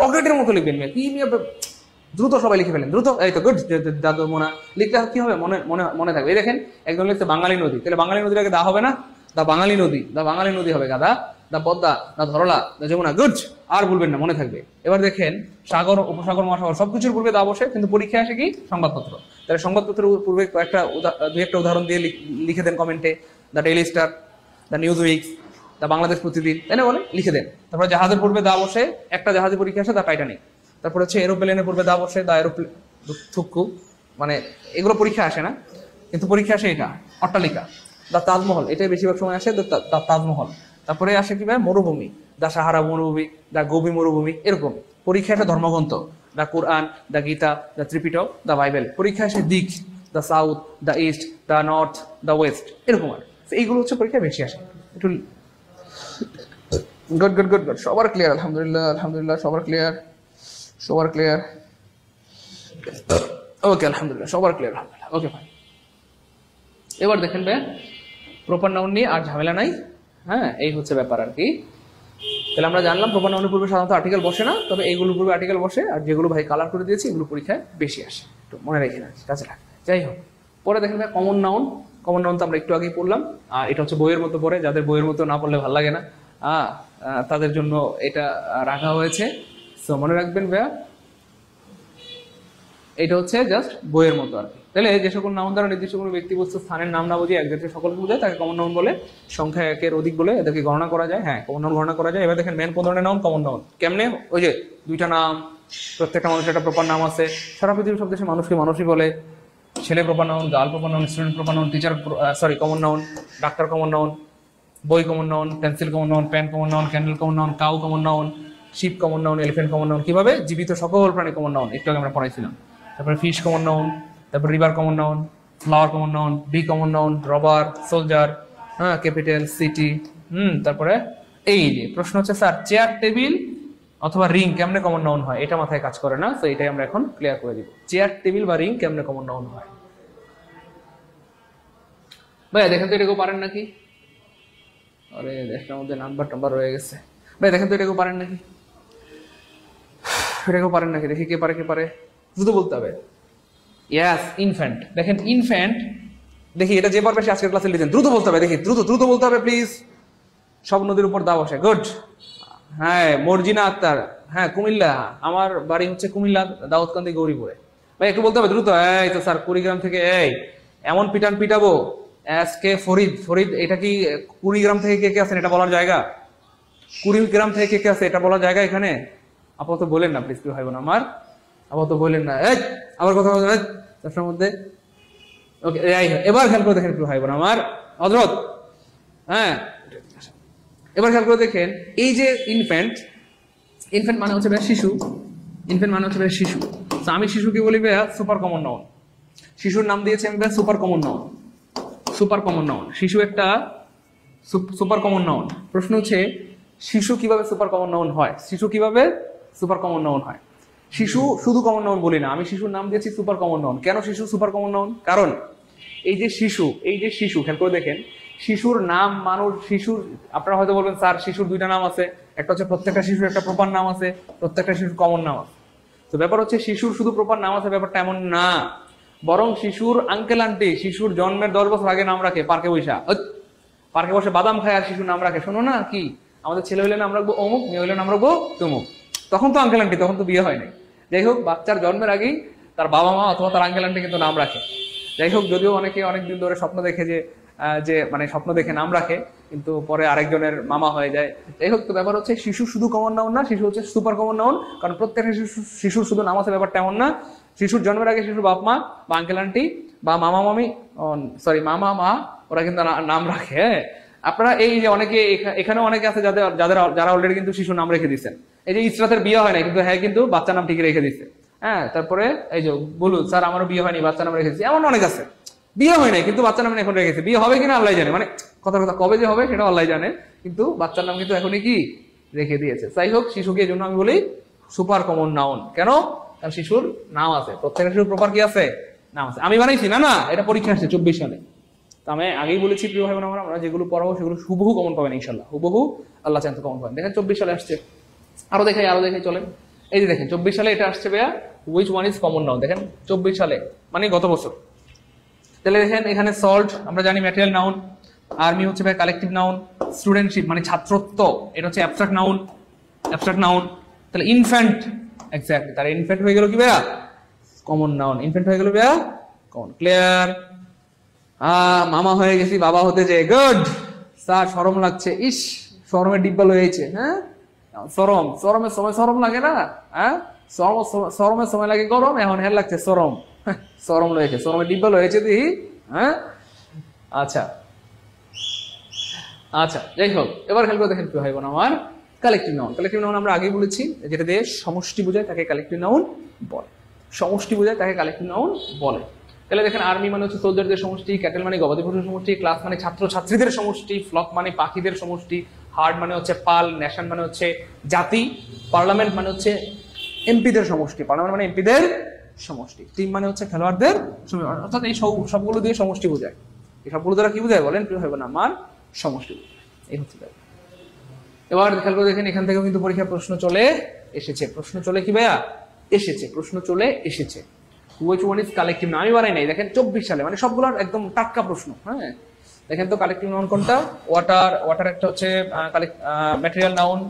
রকেটের মতো লিখবেন কি দ্রুত সবাই লিখে ফেলেন দ্রুত। এই তো গুড, দাদু মোনা লিখলে কি হবে, মনে মনে মনে থাকবে। এই দেখেন একদম লিখছে বাঙালি নদী, তাহলে বাঙালি নদীর আগে দা হবে না, দা বাঙালি নদী হবে গাদা। দা পদ্মা, দা ধরলা, দা যমুনা, গুড, আর বলবেন না, মনে থাকবে। এবার দেখেন সাগর, উপসাগর, মহাসাগর সবকিছুর পূর্বে দা বসে, কিন্তু পরীক্ষায় আসে কি, সংবাদপত্র। তাহলে সংবাদপত্রের পূর্বে দুই একটা উদাহরণ দিয়ে লিখে দেন কমেন্টে। The Daily Star, the News Weeks, the Bangladesh Pratidin, তাই না বলে লিখে দেন। তারপরে জাহাজের পূর্বে দা বসে, একটা জাহাজের পরীক্ষা আসে, দা টাইটানিক। তারপরে হচ্ছে এরোপ্লেনের পূর্বে দা বসে, দা এরোপ্লেন, থুক্কু, মানে এগুলো পরীক্ষা আসে না, কিন্তু পরীক্ষা আসে এটা অট্টালিকা। দা তাজমহল, এটাই বেশিরভাগ সময় আসে, দা তাজমহল। তারপরে আসে কি ভাই, মরুভূমি, দা সাহারা মরুভূমি, দা গোবি মরুভূমি, এরকম। পরীক্ষা আসে ধর্মগ্রন্থ, দা কোরআন, দা গীতা, দা ত্রিপিটক, দা বাইবেল। পরীক্ষা আসে দিক, দা সাউথ, দা ইস্ট, দা নর্থ, দা ওয়েস্ট, এরকম আর। এইগুলো হচ্ছে পরীক্ষায় বেশি আসে। একটু গুড গুড গুড গুড, সবার ক্লিয়ার, আলহামদুলিল্লাহ আলহামদুলিল্লাহ, সবার ক্লিয়ার, সবার ক্লিয়ার। ওকে আলহামদুলিল্লাহ, সবার ক্লিয়ার, আলহামদুলিল্লাহ। ওকে ভাই, এবার দেখেন ভাই প্রপার নাউন নিয়ে আর ঝামেলা নাই। হ্যাঁ, এই হচ্ছে ব্যাপার আর কি। তাহলে আমরা জানলাম প্রপার নাউনের পূর্বে সাধারণত আর্টিকেল বসে না, তবে এইগুলোর পূর্বে আর্টিকেল বসে, আর যেগুলো ভাই কালার করে দিয়েছি এগুলো পরীক্ষায় বেশি আসে, একটু মনে রেখে না, কাছে রাখবে। যাই হোক, পরে দেখেন ভাই কমন নাউন। কমন নাউন তো আমরা একটু আগেই পড়লাম, আর এটা হচ্ছে বইয়ের মতো পড়ে, যাদের বইয়ের মতো না পড়লে ভালো লাগে না তাদের জন্য এটা রাখা হয়েছে। সো মনে রাখবেন ভাইয়া, এটা হচ্ছে জাস্ট বইয়ের মতো আর কি। তাহলে যে সকল নাউন দ্বারা নির্দিষ্ট কোনো ব্যক্তি বস্তু স্থানের নাম না বুঝিয়ে এক জাতীয় সকলকে বোঝায় তাকে কমন নাউন বলে। সংখ্যা একের অধিক বলে এদেরকে গণনা করা যায়। হ্যাঁ, কমন নাউন গণনা করা যায়। এবার দেখেন মেন কোন ধরনের নাউন, কমন নাউন কেমনে, ওই যে দুইটা নাম, প্রত্যেকটা মানুষের একটা প্রপার নাম আছে। সারা পৃথিবীর সব দেশে মানুষকে মানুষই বলে। ছেলে proper noun, girl proper noun, student proper noun, teacher common noun, doctor common noun, বই common noun, pencil common noun, pen common noun, candle common noun, cow common noun, ship common noun, elephant common noun. কিভাবে জীবিত সকল প্রাণী কমন নাউন, একটু আগে আমরা পড়াইছিলাম। তারপরে ফিশ কমন নাউন, তারপর river common noun, flower common noun, bee common noun, robber, soldier, হ্যাঁ, ক্যাপিটাল, সিটি। তারপরে এই যে প্রশ্ন হচ্ছে স্যার চেয়ার টেবিল অথবা রিং কেমনে কমন নাউন হয়, এটা মাথায় কাজ করে না, তো এটাই আমরা এখন ক্লিয়ার করে দিব। চেয়ার টেবিল বা রিং কেমনে কমন নাউন হয়। ভাইয়া দেখেন তো এটা কেউ পারেন নাকি? আরে দেশটার মধ্যে নাম্বার টাম্বার রয়ে গেছে। ভাই দেখেন তো এটা কেউ পারেন নাকি? এটা কেউ পারেন নাকি? দেখি কে পারে, কে পারে, দ্রুত বলতে হবে। ইয়াস, ইনফ্যান্ট। দেখেন ইনফ্যান্ট, দেখি এটা যে পারবে সে আজকের ক্লাসে লিখেন, দ্রুত বলতে হবে, দেখি দ্রুত দ্রুত বলতে হবে প্লিজ। সব নদীর উপর দা বসে, গুড। হ্যাঁ, মর্জিনা আক্তার, হ্যাঁ কুমিল্লা, আমার বাড়ি হচ্ছে কুমিল্লা দাউদকান্দি গৌরীপুরে। ভাই একটু বলতে হবে দ্রুত। এই তো স্যার কুড়িগ্রাম থেকে, এই এমন পিটান পিটাবো আজকে। ফরিদ ফরিদ এটা কি কুড়িগ্রাম থেকে কে কে আছেন এটা বলার জায়গা? কুড়িগ্রাম থেকে কে কে আছে এটা বলার জায়গা এখানে? আপাতত বলেন না প্লিজ, প্রিয় ভাই বোন আমার, আপাতত বলেন না। এই আবার কথা বলছেন দশটার মধ্যে। ওকে, এবার খেয়াল করে দেখেন প্রিয় ভাই বোন আমার, হযরত, হ্যাঁ এবার খেয়াল করে দেখেন, এই যে ইনফ্যান্ট, ইনফ্যান্ট মানে হচ্ছে ভাই শিশু, ইনফ্যান্ট মানে হচ্ছে ভাই শিশু। তো আমি শিশুকে বলি ভাইয়া সুপার কমন নাউন। শিশুর নাম দিয়েছি আমি ভাইয়া super common noun. Super common noun, শিশু একটা সুপার কমন নাউন। প্রশ্ন হচ্ছে শিশু কিভাবে সুপার কমন নাউন হয়? শিশু কিভাবে সুপার কমন নাউন হয়? শিশু শুধু কমন নাউন বলি না, আমি শিশুর নাম দিয়েছি সুপার কমন নাউন। কেন শিশু সুপার কমন নাউন? কারণ এই যে শিশু, এই যে শিশু, খেয়াল করে দেখেন, শিশুর নাম মানুষ, শিশুর, আপনারা হয়তো বলবেন স্যার শিশুর দুইটা নাম আছে, একটা হচ্ছে প্রত্যেকটা শিশুর একটা প্রপার নাম আছে, প্রত্যেকটা শিশুর কমন নাম আছে। তো ব্যাপার হচ্ছে শিশুর শুধু প্রপার নাম আছে ব্যাপারটা এমন না, বরং শিশুর আঙ্কেল আন্টি শিশুর জন্মের 10 বছর আগে নাম রাখে পার্কে বৈশা, পার্কে বসে বাদাম খায় আর শিশুর নাম রাখে। শোনো না, কি আমাদের ছেলে হইলে নাম রাখবো অমুক, মেয়ে হইলে নাম রাখবো তমুক। তখন তো আঙ্কেল আন্টি, তখন তো বিয়ে হয় নাই। যাই হোক, বাচ্চার জন্মের আগেই তার বাবা মা অথবা তার আঙ্কেল আন্টি কিন্তু নাম রাখে। যাই হোক, যদিও অনেকে অনেকদিন ধরে স্বপ্ন দেখে যে মানে স্বপ্ন দেখে নাম রাখে, কিন্তু পরে আরেকজনের মামা হয়ে যায়। যাই হোক, তো ব্যাপার হচ্ছে শিশু শুধু কমন নাউন না, শিশু হচ্ছে সুপার কমন নাউন। কারণ প্রত্যেকটা শিশুর শুধু নাম আছে ব্যাপারটা এমন না। শিশুর জন্মের আগে শিশুর বাপ মা বা আঙ্কেল আন্টি বা মামা মামি, সরি মামা মা, ওরা কিন্তু নাম রাখে। হ্যাঁ, আপনারা এই যে অনেকে এখানে অনেকে আছে যারা অলরেডি কিন্তু শিশু নাম রেখে দিচ্ছেন। এই যে ইসরাতের বিয়ে হয় না, কিন্তু হ্যাঁ কিন্তু বাচ্চার নাম ঠিক রেখে দিচ্ছে। হ্যাঁ, তারপরে এই যে বলুন স্যার আমারও বিয়ে হয়নি, বাচ্চার নাম রেখেছি, এমন অনেক আছে। বিয়ে হয় নাই কিন্তু বাচ্চার নাম এখন রেখেছে। বিয়ে হবে কিনা আল্লাহ জানে, মানে কথা কবে যে হবে সেটা আল্লাহ জানে, কিন্তু বাচ্চার নাম কিন্তু এখনই কি রেখে দিয়েছে। যাই হোক, শিশুকে এই জন্য আমি বলি সুপার কমন নাউন। কেন? কারণ শিশুর নাম আছে, প্রত্যেকটা শিশুর প্রপার কি আছে, নাম আছে। আমি বানাইছি না, না এটা পরীক্ষা আসছে 24 সালে। তো আমি আগেই বলেছি প্রিয় ভাই বোন আমার, আমরা যেগুলো পড়াবো সেগুলো হুবহু কমন পাবেন ইনশাল্লাহ, হুবহু আল্লাহ চান তো কমন পাবেন। দেখেন 24 সালে আসছে, আরো দেখাই চলেন। এই যে দেখেন 24 সালে এটা আসছে ভাইয়া, which one is common noun. দেখেন 24 সালে মানে গত বছর। তাহলে দেখেন এখানে সল্ট আমরা জানি ম্যাটেরিয়াল নাউন, আর্মি হচ্ছে ভাই কালেকটিভ নাউন, স্টুডেন্টশিপ মানে ছাত্রত্ব এটা হচ্ছে অ্যাবস্ট্রাক্ট নাউন, অ্যাবস্ট্রাক্ট নাউন। তাহলে ইনফ্যান্ট, এক্স্যাক্টলি, তার ইনফ্যান্ট হয়ে গেল কি ভাইয়া কমন নাউন, ইনফ্যান্ট হয়ে গেল ভাইয়া কমন। ক্লিয়ার? মামা হয়ে গেছি, বাবা হতে যে, গুড স্যার শরম লাগছে, ইস শরমের ডিব্বা লয়েছে। হ্যাঁ, শরমের সময় শরম লাগে না, হ্যাঁ শরমের সময় লাগে গরম, এখন হের লাগছে শরম, শরম লয়েছে, শরমের ডিব্বা লয়েছে দি। হ্যাঁ, আচ্ছা আচ্ছা, যাই হোক, এবার খেয়াল করে দেখেন কি ভাই বোন আমার, কালেক্টিভ নাউন। কালেক্টিভ নাউন আমরা আগে বলেছি, যেটা দিয়ে সমষ্টি বোঝায় তাকে কালেক্টিভ নাউন বলে, সমষ্টি বোঝায় তাকে কালেক্টিভ নাউন বলে। তাহলে দেখেন আর্মি মানে হচ্ছে সোলজারদের সমষ্টি, ক্যাটেল মানে গবাদি পশুর সমষ্টি, ক্লাস মানে ছাত্র ছাত্রীদের সমষ্টি, ফ্লক মানে পাখিদের সমষ্টি, হার্ড মানে হচ্ছে পাল, নেশন মানে হচ্ছে জাতি, পার্লামেন্ট মানে হচ্ছে এমপিদের সমষ্টি, পার্লামেন্ট মানে এমপিদের সমষ্টি, টিম মানে হচ্ছে খেলোয়াড়দের সমষ্টি। অর্থাৎ এই সবগুলো দিয়ে সমষ্টি বোঝায়। এই সবগুলো দ্বারা কি বোঝায় বলেন প্রিয় হবে না আমার, সমষ্টি বোঝায়। এই হচ্ছে এবার খেয়াল করে দেখেন, এখান থেকেও কিন্তু পরীক্ষা প্রশ্ন চলে এসেছে। প্রশ্ন চলে কি ভাইয়া এসেছে, প্রশ্ন চলে এসেছে। which one is collective noun? আমি বানাই নাই, দেখেন 24 সালে, মানে সবগুলোর একদম টাটকা প্রশ্ন। হ্যাঁ, দেখেন তো কালেক্টিভ নাউন কোনটা? ওয়াটার একটা হচ্ছে ম্যাটেরিয়াল নাউন।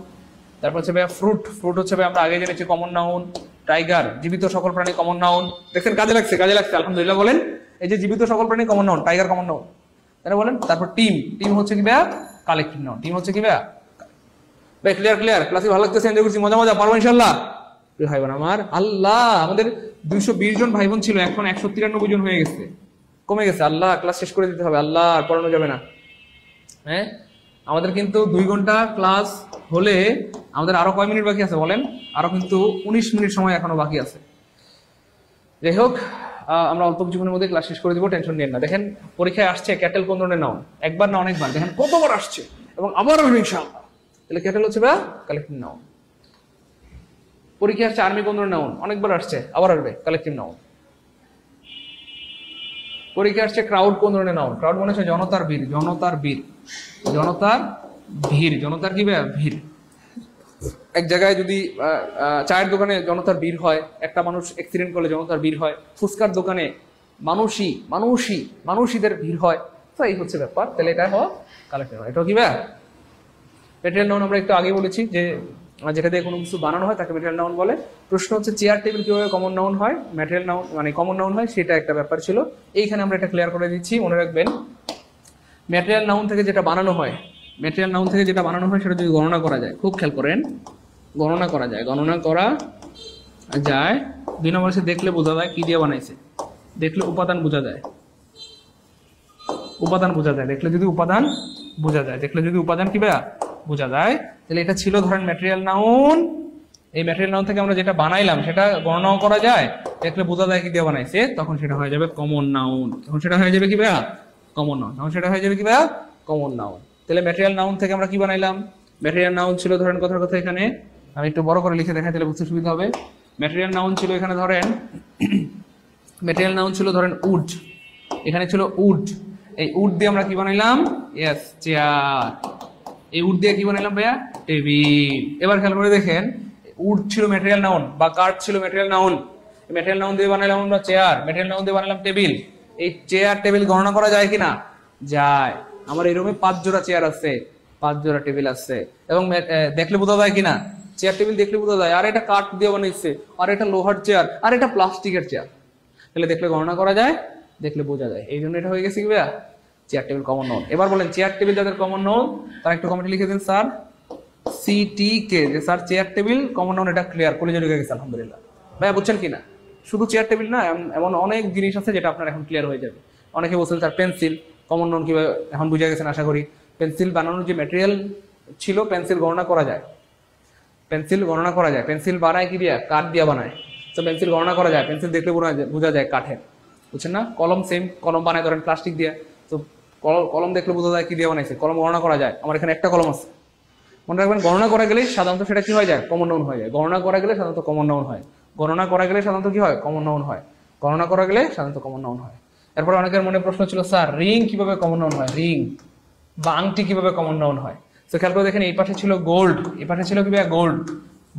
তারপর হচ্ছে ভাইয়া ফ্রুট হচ্ছে ভাই আমরা আগে জেনেছি কমন নাউন। টাইগার জীবিত সকল প্রাণী কমন নাউন। দেখেন কাজে লাগছে আলহামদুলিল্লাহ বলেন। এই যে জীবিত সকল প্রাণী common noun, tiger common noun, তাহলে বলেন। তারপর টিম হচ্ছে কি ভাইয়া কালেক্টিভ নাউন, টিম হচ্ছে কি ভাইয়া ভাই। ক্লিয়ার? ক্লাসে ভালো লাগতেছে, এনজয় করছি, মজা পারবো ইনশাআল্লাহ ভাই বোন আমার। আল্লাহ, আমাদের 220 জন ভাই বোন ছিল, এখন 193 জন হয়ে গেছে, কমে গেছে। আল্লাহ, ক্লাস শেষ করে দিতে হবে, আল্লাহ আর পড়ানো যাবে না। হ্যাঁ, আমাদের কিন্তু 2 ঘন্টা ক্লাস হলে আমাদের আরো কয় মিনিট বাকি আছে বলেন? আরো কিন্তু 19 মিনিট সময় এখনো বাকি আছে। যাই হোক, আমরা অল্প কিছুক্ষণের মধ্যে ক্লাস শেষ করে দিব, টেনশন নিন না। দেখেন পরীক্ষায় আসছে ক্যাটেল কোন ধরনের নাউন, একবার না অনেকবার, দেখেন কতবার আসছে এবং আবার আসবে ইনশাআল্লাহ। তাহলে ক্যাটেল হচ্ছে বা কালেক্টিভ নাউন। পরীক্ষা আসছে আর্মি কোন ধরনের নাউন, অনেকবার আসছে, আবার আসবে, কালেক্টিভ নাউন। পরীক্ষা আসছে ক্রাউড কোন ধরনের নাউন, ক্রাউড মনে হচ্ছে জনতার ভিড়, জনতার কি ভিড়। এক জায়গায় যদি চায়ের দোকানে জনতার ভিড় হয়, একটা মানুষ অ্যাক্সিডেন্ট করলে জনতার ভিড় হয়, ফুচকার দোকানে মানুষীদের ভিড় হয়। তো এই হচ্ছে ব্যাপার। তাহলে এটা হয় কালেক্টিভ নাউন। এটা কি ম্যাটেরিয়াল নাউন আমরা একটু আগে বলেছি যে যেটা দিয়ে কোনো কিছু বানানো হয় তাকে ম্যাটেরিয়াল নাউন বলে। প্রশ্ন হচ্ছে চেয়ার টেবিল কিভাবে কমন নাউন হয়, ম্যাটেরিয়াল নাউন মানে কমন নাউন হয়, সেটা একটা ব্যাপার ছিল। এইখানে আমরা এটা ক্লিয়ার করে দিচ্ছি, মনে রাখবেন ম্যাটেরিয়াল নাউন থেকে যেটা বানানো হয়, ম্যাটেরিয়াল নাউন থেকে যেটা বানানো হয় সেটা যদি গণনা করা যায়, খুব খেয়াল করেন, গণনা করা যায়, গণনা করা যায়। 2 নম্বর হচ্ছে দেখলে বোঝা যায় কি দিয়ে বানাইছে, দেখলে উপাদান বোঝা যায়, উপাদান বোঝা যায়, দেখলে যদি উপাদান বোঝা যায়, দেখলে যদি উপাদান কি বোঝা যায়, তাহলে এটা ছিল ধরেন ম্যাটেরিয়াল নাউন। এই ম্যাটেরিয়াল নাউন থেকে আমরা যেটা বানাইলাম সেটা গণনাও করা যায়, দেখলে বোঝা যায় কি দিয়ে বানাইছে, তখন সেটা হয়ে যাবে কমন নাউন। তখন সেটা হয়ে যাবে কি কমন নাউন। তখন সেটা হয়ে যাবে কি কমন নাউন। তাহলে ম্যাটেরিয়াল নাউন থেকে আমরা কি বানাইলাম, ম্যাটেরিয়াল নাউন ছিল ধরেন কথার কথা এখানে আমি একটু বড় করে লিখে দেখাই তাহলে বুঝতে সুবিধা হবে। ম্যাটেরিয়াল নাউন ছিল এখানে ধরেন ম্যাটেরিয়াল নাউন ছিল ধরেন উড, এখানে ছিল উড, এই উড দিয়ে আমরা কি বানাইলাম, ইয়েস চেয়ার, এই উড দিয়ে কি বানাইলাম ভাইয়া, টেবিল। এবার খেয়াল করে দেখেন উড ছিল ম্যাটেরিয়াল নাউন বা কাঠ ছিল ম্যাটেরিয়াল নাউন, ম্যাটেরিয়াল নাউন দিয়ে বানাইলাম আমরা চেয়ার, ম্যাটেরিয়াল নাউন দিয়ে বানাইলাম টেবিল। এই চেয়ার টেবিল গণনা করা যায় কিনা, যায়। আমার এই রুমে 5 জোড়া চেয়ার আছে, 5 জোড়া টেবিল আছে, এবং দেখলে বোঝা যায় কিনা, চেয়ার টেবিল দেখলে বোঝা যায়। আর এটা কাঠ দিয়ে বানাইছে, আর এটা লোহার চেয়ার, আর এটা প্লাস্টিকের চেয়ার, তাহলে দেখলে গণনা করা যায়, দেখলে বোঝা যায়, এই জন্য এটা হয়ে গেছে কি ভাইয়া চেয়ার টেবিল কমন নাউন। এবার বলেন চেয়ার টেবিল যাদের কমন নাউন তারা একটু কমেন্টে লিখে দিন স্যার CTK, যে sir chair table common noun, এটা ক্লিয়ার কলেজে ঢুকে গেছে আলহামদুলিল্লাহ। ভাইয়া বুঝছেন কিনা, শুধু চেয়ার টেবিল না, এমন অনেক জিনিস আছে যেটা আপনার এখন ক্লিয়ার হয়ে যাবে। অনেকে বলছেন স্যার পেন্সিল কমন নাউন কিভাবে, এখন বুঝে গেছেন আশা করি। পেন্সিল বানানোর যে ম্যাটেরিয়াল ছিল, পেন্সিল গণনা করা যায়, পেন্সিল গণনা করা যায়, পেন্সিল বানায় কি দিয়ে, কাঠ দিয়ে বানায়, তো পেন্সিল গণনা করা যায়, পেন্সিল দেখলে বোঝা যায় কাঠের, বুঝছেন না। কলম সেম, কলম বানায় ধরেন প্লাস্টিক দিয়ে, তো কলম দেখলে বোঝা যায় কি দিয়ে বানাইছে, কলম গণনা করা যায়। আমার এখানে একটা কলম আছে, মনে রাখবেন গণনা করা গেলে সাধারণত সেটা কি হয়ে যায়, কমন নাউন হয়ে যায়। গণনা করা গেলে সাধারণত কমন নাউন হয়, গণনা করা গেলে সাধারণত কি হয়, কমন নাউন হয়, গণনা করা গেলে সাধারণত কমন নাউন হয়। এরপর অনেকের মনে প্রশ্ন ছিল স্যার রিং কিভাবে কমন নাউন হয়, রিং বা আংটি কিভাবে কমন নাউন হয়। তো খেয়াল করে দেখেন এই পাশে ছিল গোল্ড, এই পাশে ছিল কি গোল্ড,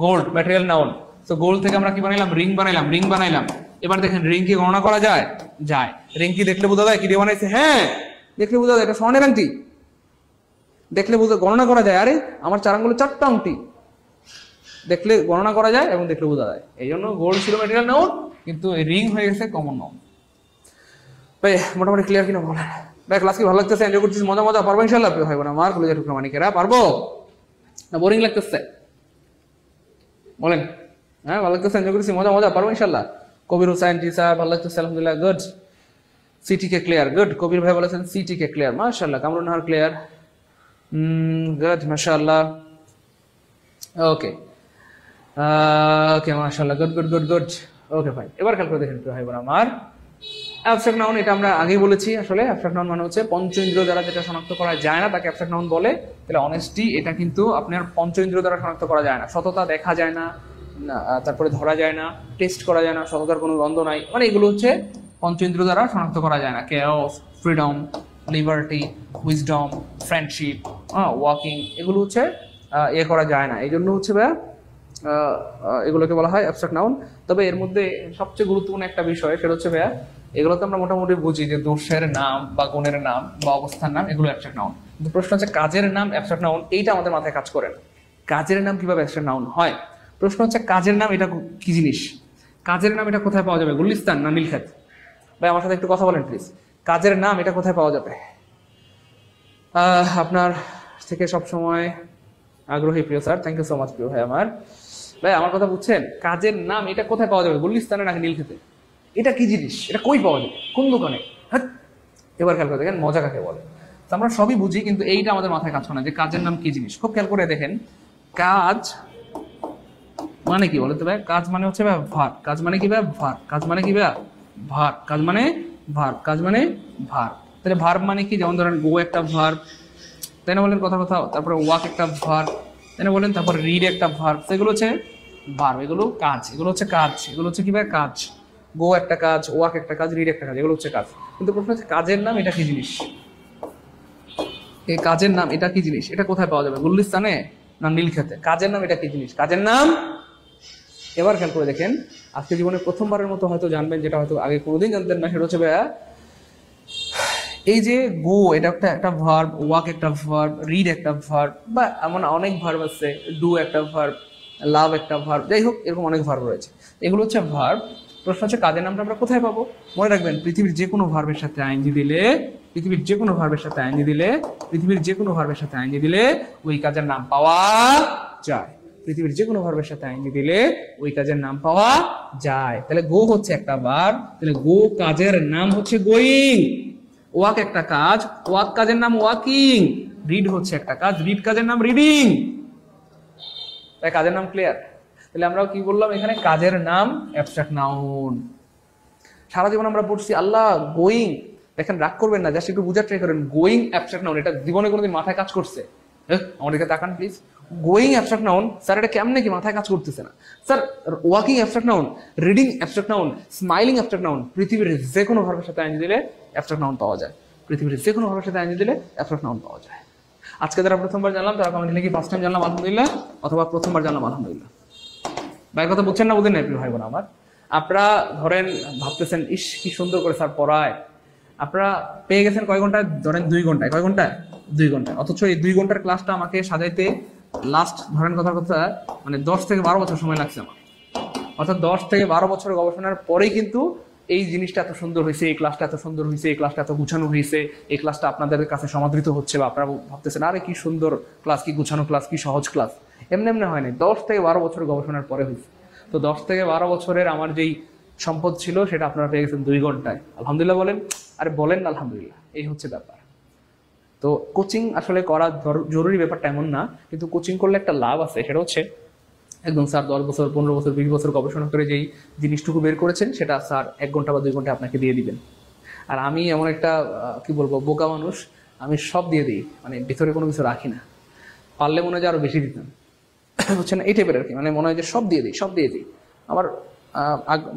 গোল্ড ম্যাটেরিয়াল নাউন। তো গোল্ড থেকে আমরা কি বানাইলাম, রিং বানাইলাম, রিং বানাইলাম। এবার দেখেন রিং কি গণনা করা যায়, যায়। রিং কি দেখলে বোঝা যায় কি দিয়ে বানাইছে, হ্যাঁ দেখলে বোঝা যায়, এটা স্বর্ণের আংটি, দেখলে বোঝা, গণনা করা যায়। আরে আমার 4 আঙ্গুলে 4টা আংটি, দেখলে গণনা করা যায় এবং দেখলে বোঝা যায়। এই জন্য গোল্ড ছিল ম্যাটেরিয়াল নাউন, কিন্তু রিং হয়ে গেছে কমন নাউন। ভাই মোটামুটি ক্লিয়ার কিনা বলেন ভাই, ক্লাস কি ভালো লাগতেছে, এনজয় করতেছি, মজা মজা পারবো ইনশাল্লাহ ভাই বোন আমার, কলেজের টুকরা মানিকেরা পারবো না, বোরিং লাগতেছে বলেন, হ্যাঁ ভালো লাগতেছে, এনজয় করতেছি, মজা মজা পারবো ইনশাল্লাহ। কবির হুসাইন জি স্যার ভালো লাগতেছে আলহামদুলিল্লাহ, good. CTK clear, good. Kabir ভাই বলেছেন CTK ক্লিয়ার, মাশাআল্লাহ। কামরুন নাহার ক্লিয়ার, গুড মাশাআল্লাহ, ওকে ওকে মাশাআল্লাহ, good good good good, okay fine. এবার খেয়াল করে দেখেন ভাই বোন আমার, অ্যাবস্ট্রাক্ট নাউন এটা আমরা আগেই বলেছি। আসলে অ্যাবস্ট্রাক্ট নাউন মানে হচ্ছে পঞ্চেন্দ্রিয় দ্বারা যেটা শনাক্ত করা যায় না তাকে অ্যাবস্ট্রাক্ট নাউন বলে। তাহলে অনেস্টি এটা কিন্তু আপনার পঞ্চেন্দ্রিয় দ্বারা শনাক্ত করা যায় না, সততা দেখা যায় না, তারপরে ধরা যায় না, টেস্ট করা যায় না, সততার কোনো গন্ধ নাই, মানে এগুলো হচ্ছে পঞ্চেন্দ্রিয় দ্বারা শনাক্ত করা যায় না। Chaos, freedom, liberty, wisdom, friendship, walking, এগুলো হচ্ছে ইয়ে করা যায় না। এই জন্য হচ্ছে এগুলোকে বলা হয় অ্যাবস্ট্রাক্ট নাউন। তবে এর মধ্যে সবচেয়ে গুরুত্বপূর্ণ একটা বিষয় সেটা হচ্ছে এগুলো তো আমরা মোটামুটি বুঝি যে দোষের নাম বা গুণের নাম বা অবস্থার নাম, এগুলো অ্যাবস্ট্রাক্ট নাউন। কিন্তু প্রশ্ন হচ্ছে কাজের নাম অ্যাবস্ট্রাক্ট নাউন, এইটা আমাদের মাথায় কাজ করে না। কাজের নাম কিভাবে অ্যাবস্ট্রাক্ট নাউন হয়? প্রশ্ন হচ্ছে কাজের নাম এটা কি জিনিস, কাজের নাম এটা কোথায় পাওয়া যাবে, গুলিস্তান না নীলক্ষেত? ভাই আমার সাথে একটু কথা বলেন প্লিজ, কাজের নাম এটা কোথায় পাওয়া যাবে? আপনার থেকে সবসময় আগ্রহী প্রিয় sir, thank you so much প্রিয় ভাই আমার। ভাই আমার কথা বুঝছেন, কাজের নাম এটা কোথায় পাওয়া যাবে, গুলিস্তানে নাকি নীলক্ষেতে? এটা কি জিনিস, এটা কই পাওয়া যাবে, কোন দোকানে? হ্যাঁ এবার খেয়াল করে দেখেন মজা কাকে বলে। আমরা সবই বুঝি কিন্তু এইটা আমাদের মাথায় কাজ করে না যে কাজের নাম কি জিনিস। খুব খেয়াল করে দেখেন, কাজ মানে কি বলতে ভাই? কাজ মানে হচ্ছে ভার, কাজ মানে কি ভার, কাজ মানে কি ভার, কাজ মানে ভার, কাজ মানে ভার। তাহলে ভার মানে কি? যেমন ধরেন গো একটা ভার, তাই না বলেন কথা কোথাও, তারপরে ওয়াক একটা ভার, তাই না বলেন, তারপর রিড একটা ভার, সেগুলো হচ্ছে ভার, এগুলো কাজ, এগুলো হচ্ছে কাজ, এগুলো হচ্ছে কি ভাই কাজ। গো একটা কাজ, ওয়াক একটা কাজ, রিড একটা কাজ, এগুলো হচ্ছে কাজ। কিন্তু প্রশ্ন হচ্ছে কাজের নাম এটা কি জিনিস, এই কাজের নাম এটা কি জিনিস, এটা কোথায় পাওয়া যাবে, গুলিস্তানে না নীলক্ষেতে? কাজের নাম এটা কি জিনিস, কাজের নাম। এবার খেয়াল করে দেখেন, আজকে জীবনে প্রথমবারের মতো হয়তো জানবেন যেটা হয়তো আগে কোনোদিন জানতেন না, সেটা হচ্ছে ভাইয়া এই যে গো এটা একটা ভার্ব, ওয়াক একটা ভার্ব, রিড একটা ভার্ব, বা এমন অনেক ভার্ব আছে, ডু একটা ভার্ব, লাভ একটা ভার্ব, যাই হোক এরকম অনেক ভার্ব রয়েছে। এগুলো হচ্ছে ভার্ব। প্রশ্ন হচ্ছে কাজের নামটা আমরা কোথায় পাবো? মনে রাখবেন পৃথিবীর যে কোনো ভার্বের সাথে আইএনজি দিলে, পৃথিবীর যে কোনো ভার্বের সাথে আইএনজি দিলে, পৃথিবীর যে কোনো ভার্বের সাথে আইএনজি দিলে ওই কাজের নাম পাওয়া যায়। পৃথিবীর যে কোনো ভার্বের সাথে আইএনজি দিলে ওই কাজের নাম পাওয়া যায়। তাহলে গো হচ্ছে একটা ভার্ব, তাহলে গো কাজের নাম হচ্ছে গোয়িং। ওয়াক একটা কাজ, ওয়াক কাজের নাম ওয়াকিং। রিড হচ্ছে একটা কাজ, রিড কাজের নাম রিডিং। তাই কাজের নাম ক্লিয়ার। তাহলে আমরা কি বললাম এখানে? কাজের নাম অ্যাবস্ট্রাক্ট নাউন। সারা জীবন আমরা পড়ছি আল্লাহ গোয়িং, দেখেন রাগ করবেন না, জাস্ট একটু বুঝার ট্রাই করেন। গোয়িং অ্যাবস্ট্রাক্ট নাউন, এটা জীবনে কোনোদিন মাথায় কাজ করছে? আমার দিকে তাকান please. Going abstract noun sir, এটা কেমনে কি মাথায় কাজ করতেছে না sir? Walking abstract noun, reading abstract noun, smiling abstract noun. পৃথিবীর যে কোনো ভার্বের সাথে আইন দিলে অ্যাবস্ট্রাক্ট নাউন পাওয়া যায়। পৃথিবীর যে কোনো ভার্বের সাথে আইন দিলে অ্যাবস্ট্রাক্ট নাউন পাওয়া যায়। আজকে যারা প্রথমবার জানলাম তারা কমেন্টে লিখি ফার্স্ট টাইম জানলাম আলহামদুলিল্লাহ, অথবা প্রথমবার জানলাম আলহামদুলিল্লাহ। ভাইয়ের কথা বুঝছেন না? বুঝেন না প্রিয় ভাই বোন আমার? আপনারা ধরেন ভাবতেছেন ইস কি সুন্দর করে স্যার পড়ায়, আপনারা পেয়ে গেছেন কয় ঘন্টায়? ধরেন 2 ঘন্টায়। কয় ঘন্টায়? 2 ঘন্টায়। অথচ এই 2 ঘন্টার ক্লাসটা আমাকে সাজাইতে লাস্ট ধরেন কথার কথা মানে 10 থেকে 12 বছর সময় লাগছে আমার। অর্থাৎ 10 থেকে 12 বছর গবেষণার পরেই কিন্তু এই জিনিসটা এত সুন্দর হয়েছে, এই ক্লাসটা এত সুন্দর হয়েছে, এই ক্লাসটা এত গুছানো হয়েছে, এই ক্লাসটা আপনাদের কাছে সমাদৃত হচ্ছে, বা আপনারা ভাবতেছেন আরে কি সুন্দর ক্লাস, কি গুছানো ক্লাস, কি সহজ ক্লাস। এমনি এমনি হয়নি, 10 থেকে 12 বছর গবেষণার পরে হয়েছে। তো 10 থেকে 12 বছরের আমার যেই সম্পদ ছিল সেটা আপনারা পেয়ে গেছেন 2 ঘন্টায়। আলহামদুলিল্লাহ বলেন। আরে বলেন না আলহামদুলিল্লাহ। এই হচ্ছে ব্যাপার। তো কোচিং আসলে করা জরুরি ব্যাপারটা এমন না, কিন্তু কোচিং করলে একটা লাভ আছে, সেটা হচ্ছে একদম স্যার 10 বছর 15 বছর 20 বছর গবেষণা করে যেই জিনিসটুকু বের করেছেন সেটা স্যার 1 ঘন্টা বা 2 ঘন্টা আপনাকে দিয়ে দিবেন। আর আমি এমন একটা কি বলবো বোকা মানুষ, আমি সব দিয়ে দিই, মানে ভিতরে কোনো কিছু রাখি না। পারলে মনে হয় যে আরো বেশি দিতাম, বুঝছেন? এই টাইপের আর কি, মানে মনে হয় যে সব দিয়ে দিই, সব দিয়ে দিই। আমার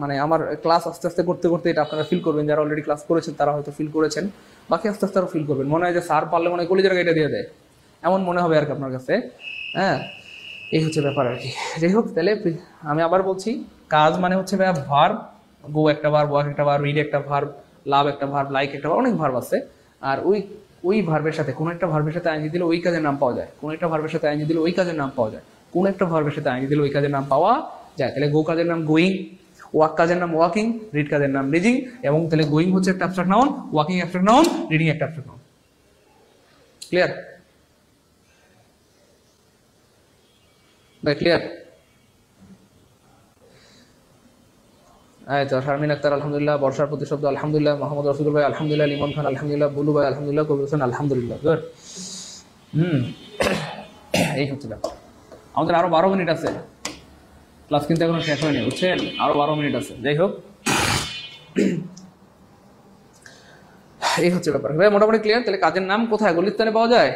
মানে আমার ক্লাস আস্তে আস্তে করতে করতে এটা আপনারা ফিল করবেন, যারা অলরেডি ক্লাস করেছেন তারা হয়তো ফিল করেছেন, বাকি আস্তে আস্তে আরো ফিল করবেন। মনে হয় যে স্যার পারলে মনে হয় কলিজার এটা দিয়ে দেয়, এমন মনে হবে আর কি আপনার কাছে। হ্যাঁ, এই হচ্ছে ব্যাপার আর কি। যাই হোক, তাহলে আমি আবার বলছি, কাজ মানে হচ্ছে ভার্ব। গো একটা ভার্ব, ওয়াক একটা ভার্ব, রিড একটা ভার্ব, লাভ একটা ভার্ব, লাইক একটা ভার্ব, অনেক ভার্ব আছে। আর ওই ভার্বের সাথে কোনো একটা ভার্বের সাথে আইনজি দিলে ওই কাজের নাম পাওয়া যায়, কোনো একটা ভার্বের সাথে আইনজি দিলে ওই কাজের নাম পাওয়া যায়, কোনো একটা ভার্বের সাথে আইনজি দিলে ওই কাজের নাম পাওয়া যায়। তাহলে গো কাজের নাম গোয়িং, ওয়াক কাজের নাম ওয়াকিং, রিড কাজের নাম রিডিং। এবং তাহলে গোয়িং হচ্ছে একটা abstract noun, walking abstract noun, reading একটা অ্যাবস্ট্রাক্ট নাউন। ক্লিয়ার? ক্লিয়ার? তো শারমিন আক্তার আলহামদুলিল্লাহ, বর্ষার প্রতিশব্দ আলহামদুলিল্লাহ, মোহাম্মদ রসুল ভাই আলহামদুলিল্লাহ, লিমন খান আলহামদুলিল্লাহ, বুলু ভাই আলহামদুলিল্লাহ, কবির হোসেন আলহামদুলিল্লাহ। গুড। এই হচ্ছে ব্যাপার। আমাদের আরো 12 মিনিট আছে, ক্লাস কিন্তু এখনো শেষ হয়নি, বুঝছেন? আরো 12 মিনিট আছে। যাই হোক, এই হচ্ছে ব্যাপার ভাই, মোটামুটি ক্লিয়ার। তাহলে কাজের নাম কোথায়? গলিস্তানে পাওয়া যায়?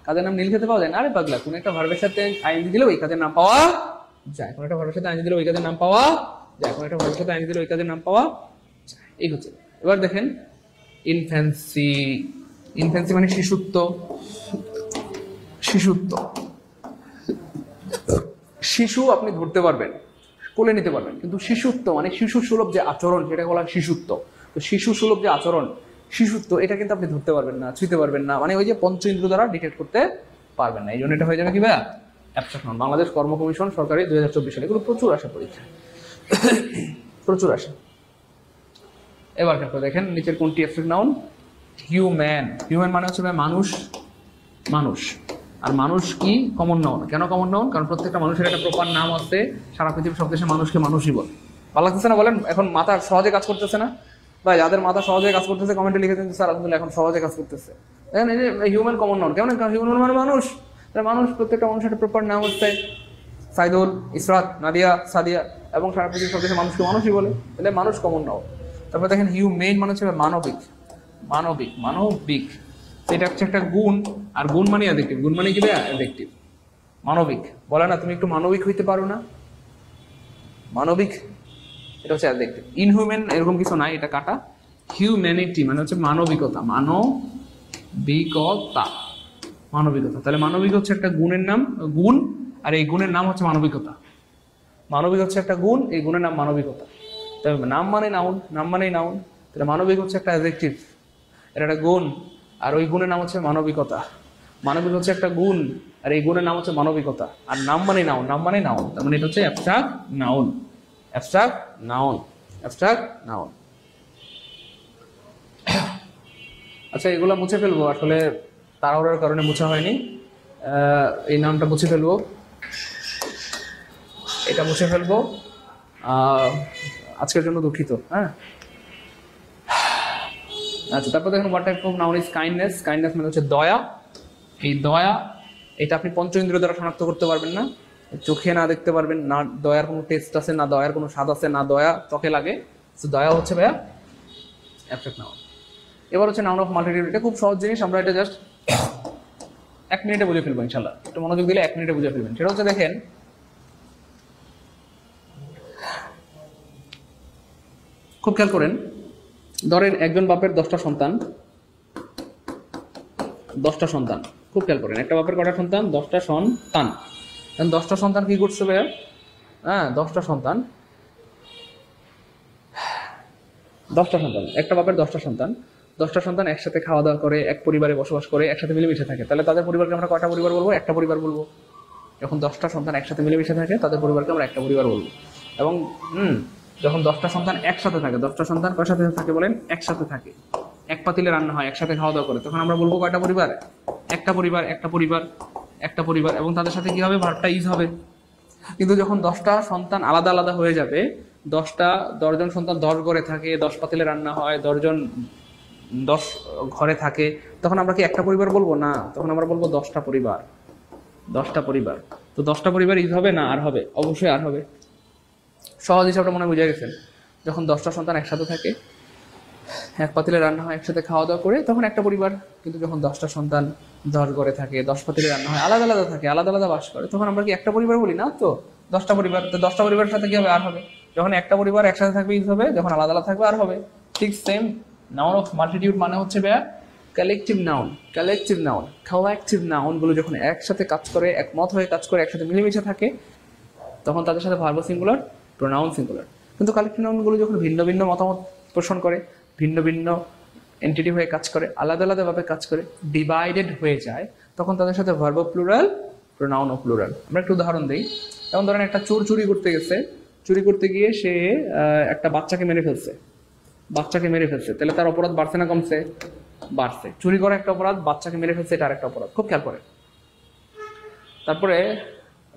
কাজের নাম নীল খেতে পাওয়া যায় না? আরে পাগলা, কোন একটা ভার্বের সাথে আইনজি দিলে ওই কাজের নাম পাওয়া যায়, কোন একটা ভার্বের সাথে আইনজি দিলে ওই কাজের নাম পাওয়া যায়, কোন একটা ভার্বের সাথে আইনজি দিলে ওই কাজের নাম পাওয়া যায়। এই হচ্ছে। এবার দেখেন ইনফ্যান্সি। ইনফ্যান্সি মানে শিশুত্ব। শিশুত্ব, শিশু আপনি ধরতে পারবেন, কোলে নিতে পারবেন, কিন্তু শিশুত্ব মানে শিশু সুলভ যে আচরণ, সেটা বলা শিশুত্ব। তো শিশু সুলভ যে আচরণ, শিশুত্ব, এটা কিন্তু আপনি ধরতে পারবেন না, ছুঁতে পারবেন না, মানে ওই যে পঞ্চ ইন্দ্র দ্বারা ডিটেক্ট করতে পারবেন না। এই জন্য এটা হয়ে যাবে কি ভাইয়া? Abstract noun. বাংলাদেশ কর্ম কমিশন সরকারি 2024 সালে এগুলো প্রচুর আসে পরীক্ষা, প্রচুর আসে। এবার দেখেন নিচের কোনটি অ্যাবস্ট্রাক্ট নাউন? হিউম্যান। হিউম্যান মানে হচ্ছে মানুষ। মানুষ। আর মানুষ কি কমন নাউন। কেন কমন নাউন? কারণ প্রত্যেকটা মানুষের একটা প্রপার নাম আছে, সারা পৃথিবীর সব দেশে মানুষকে মানুষই বলে। ভালো লাগতেছে না বলেন? এখন মাথা সহজে কাজ করতেছে না ভাই? যাদের মাথা সহজে কাজ করতেছে কমেন্টে লিখে দিন স্যার আলহামদুলিল্লাহ এখন সহজে কাজ করতেছে। দেখেন এই যে হিউম্যান কমন নাউন। কেমন? কারণ হিউম্যান মানে মানুষ। মানুষ, প্রত্যেকটা মানুষের একটা প্রপার নাম হচ্ছে। সাইদুল, ইসরাত, নাদিয়া, সাদিয়া, এবং সারা পৃথিবীর সব দেশে মানুষকে মানুষই বলে। তাহলে মানুষ কমন নাউন। তারপর দেখেন হিউম্যান মানে হচ্ছে মানবিক। মানবিক, মানবিক, এটা হচ্ছে একটা গুণ। আর গুণ মানে অ্যাডজেক্টিভ। গুণ মানে কি? অ্যাডজেক্টিভ। মানবিক বলে না তুমি একটু মানবিক হইতে পারো না? মানবিক, এটা হচ্ছে অ্যাডজেক্টিভ। ইনহিউম্যান এরকম কিছু নাই, এটা কাটা। হিউম্যানিটি মানে হচ্ছে মানবিকতা। মানবিকতা, মানবিকতা। তাহলে মানবিক হচ্ছে একটা গুণের নাম, গুণ, আর এই গুণের নাম হচ্ছে মানবিকতা। মানবিক হচ্ছে একটা গুণ, এই গুণের নাম মানবিকতা। তবে নাম মানে নাউন, নাম মানেই নাউন। তাহলে মানবিক হচ্ছে একটা অ্যাডজেক্টিভ, এটা একটা গুণ, আর ওই গুণের নাম হচ্ছে মানবিকতা। মানবিক হচ্ছে একটা গুণ, আর এই গুণের নাম হচ্ছে মানবিকতা। আর নাম মানে নাউন, নাম মানে নাউন, তার মানে এটা হচ্ছে abstract noun, abstract noun, abstract noun. আচ্ছা, এগুলো মুছে ফেলবো, আসলে তাড়াহুড়োর কারণে মুছা হয়নি। এই নামটা মুছে ফেলবো, এটা মুছে ফেলবো। আজকের জন্য দুঃখিত। হ্যাঁ, আচ্ছা, তারপর দেখুন what type of noun is kindness. Kindness মানে হচ্ছে দয়া। এই দয়া, এটা আপনি পঞ্চ ইন্দ্রিয় দ্বারা শনাক্ত করতে পারবেন না, চোখে না দেখতে পারবেন না, দয়ার কোনো টেস্ট আছে না, দয়ার কোনো স্বাদ আছে না, দয়া চোখে লাগে। তো দয়া হচ্ছে ভাইয়া অ্যাবস্ট্রাক্ট নাউন। এবার হচ্ছে নাউন অফ মাল্টিটিউড। এটা খুব সহজ জিনিস, আমরা এটা জাস্ট 1 মিনিটে বুঝে ফেলবো ইনশাল্লাহ। একটু মনোযোগ দিলে 1 মিনিটে বুঝে ফেলবেন। সেটা হচ্ছে দেখেন, খুব খেয়াল করেন, ধরেন একজন বাপের 10টা সন্তান, 10টা সন্তান, খুব খেয়াল করেন, একটা বাপের কটা সন্তান? 10টা সন্তান। 10টা সন্তান কি করছে ভাইয়া? হ্যাঁ, 10টা সন্তান, 10টা সন্তান, একটা বাপের 10টা সন্তান, 10টা সন্তান একসাথে খাওয়া দাওয়া করে, এক পরিবারে বসবাস করে, একসাথে মিলেমিশে থাকে। তাহলে তাদের পরিবারকে আমরা কয়টা পরিবার বলবো? একটা পরিবার বলবো। যখন 10টা সন্তান একসাথে মিলেমিশে থাকে তাদের পরিবারকে আমরা একটা পরিবার বলবো। এবং যখন 10টা সন্তান একসাথে থাকে, 10টা সন্তান কয়টার সাথে থাকে বলেন? একসাথে থাকে, এক পাতিলে রান্না হয়, একসাথে খাওয়া দাওয়া করে, তখন আমরা বলবো কয়টা পরিবার? একটা পরিবার, একটা পরিবার, একটা পরিবার। এবং তাদের সাথে কি হবে? ভার্বটা ইজ হবে। কিন্তু যখন 10টা সন্তান আলাদা আলাদা হয়ে যাবে, 10জন সন্তান 10 ঘরে থাকে, 10 পাতিলে রান্না হয়, 10জন 10 ঘরে থাকে, তখন আমরা কি একটা পরিবার বলবো? না, তখন আমরা বলবো 10টা পরিবার, 10টা পরিবার। তো 10টা পরিবার ইজ হবে না আর হবে? অবশ্যই আর হবে। সহজ হিসাবটা মনে বুঝে গেছেন। যখন 10টা সন্তান একসাথে থাকে, এক পাতিলে রান্না হয়, একসাথে খাওয়া দাওয়া করে, তখন একটা পরিবার। কিন্তু যখন 10টা সন্তান 10 ঘরে থাকে, 10 পাতিলে রান্না হয়, আলাদা আলাদা থাকে, আলাদা আলাদা বাস করে, তখন আমরা কি একটা পরিবার বলি? না তো, 10টা পরিবার। তো 10টা পরিবারের সাথে কি হবে? আর হবে। যখন একটা পরিবার একসাথে থাকবে ইজ হবে, যখন আলাদা আলাদা থাকবে আর হবে। ঠিক সেম, নাউন অফ মাল্টিটিউড মানে হচ্ছে ভাইয়া collective noun. Collective noun, collective নাউনগুলো যখন একসাথে কাজ করে, একমত হয়ে কাজ করে, একসাথে মিলেমিশে থাকে, তখন তাদের সাথে ভার্ব সিঙ্গুলার, প্রোনাউন সিঙ্গুলার। কিন্তু কালেকটিভ নাউনগুলো যখন ভিন্ন ভিন্ন মতামত পোষণ করে, ভিন্ন ভিন্ন এন্টিটি হয়ে কাজ করে, আলাদা আলাদাভাবে কাজ করে, ডিভাইডেড হয়ে যায়, তখন তাদের সাথে ভার্ব প্লুরাল, প্রোনাউন ও প্লুরাল। আমরা একটা উদাহরণ দিই। যেমন ধরেন একটা চোর চুরি করতে গেছে, চুরি করতে গিয়ে সে একটা বাচ্চাকে মেরে ফেলছে, বাচ্চাকে মেরে ফেলছে, তাহলে তার অপরাধ বাড়ছে না কমছে? বাড়ছে। চুরি করা একটা অপরাধ, বাচ্চাকে মেরে ফেলছে এটা আরেকটা অপরাধ। খুব খেয়াল করে। তারপরে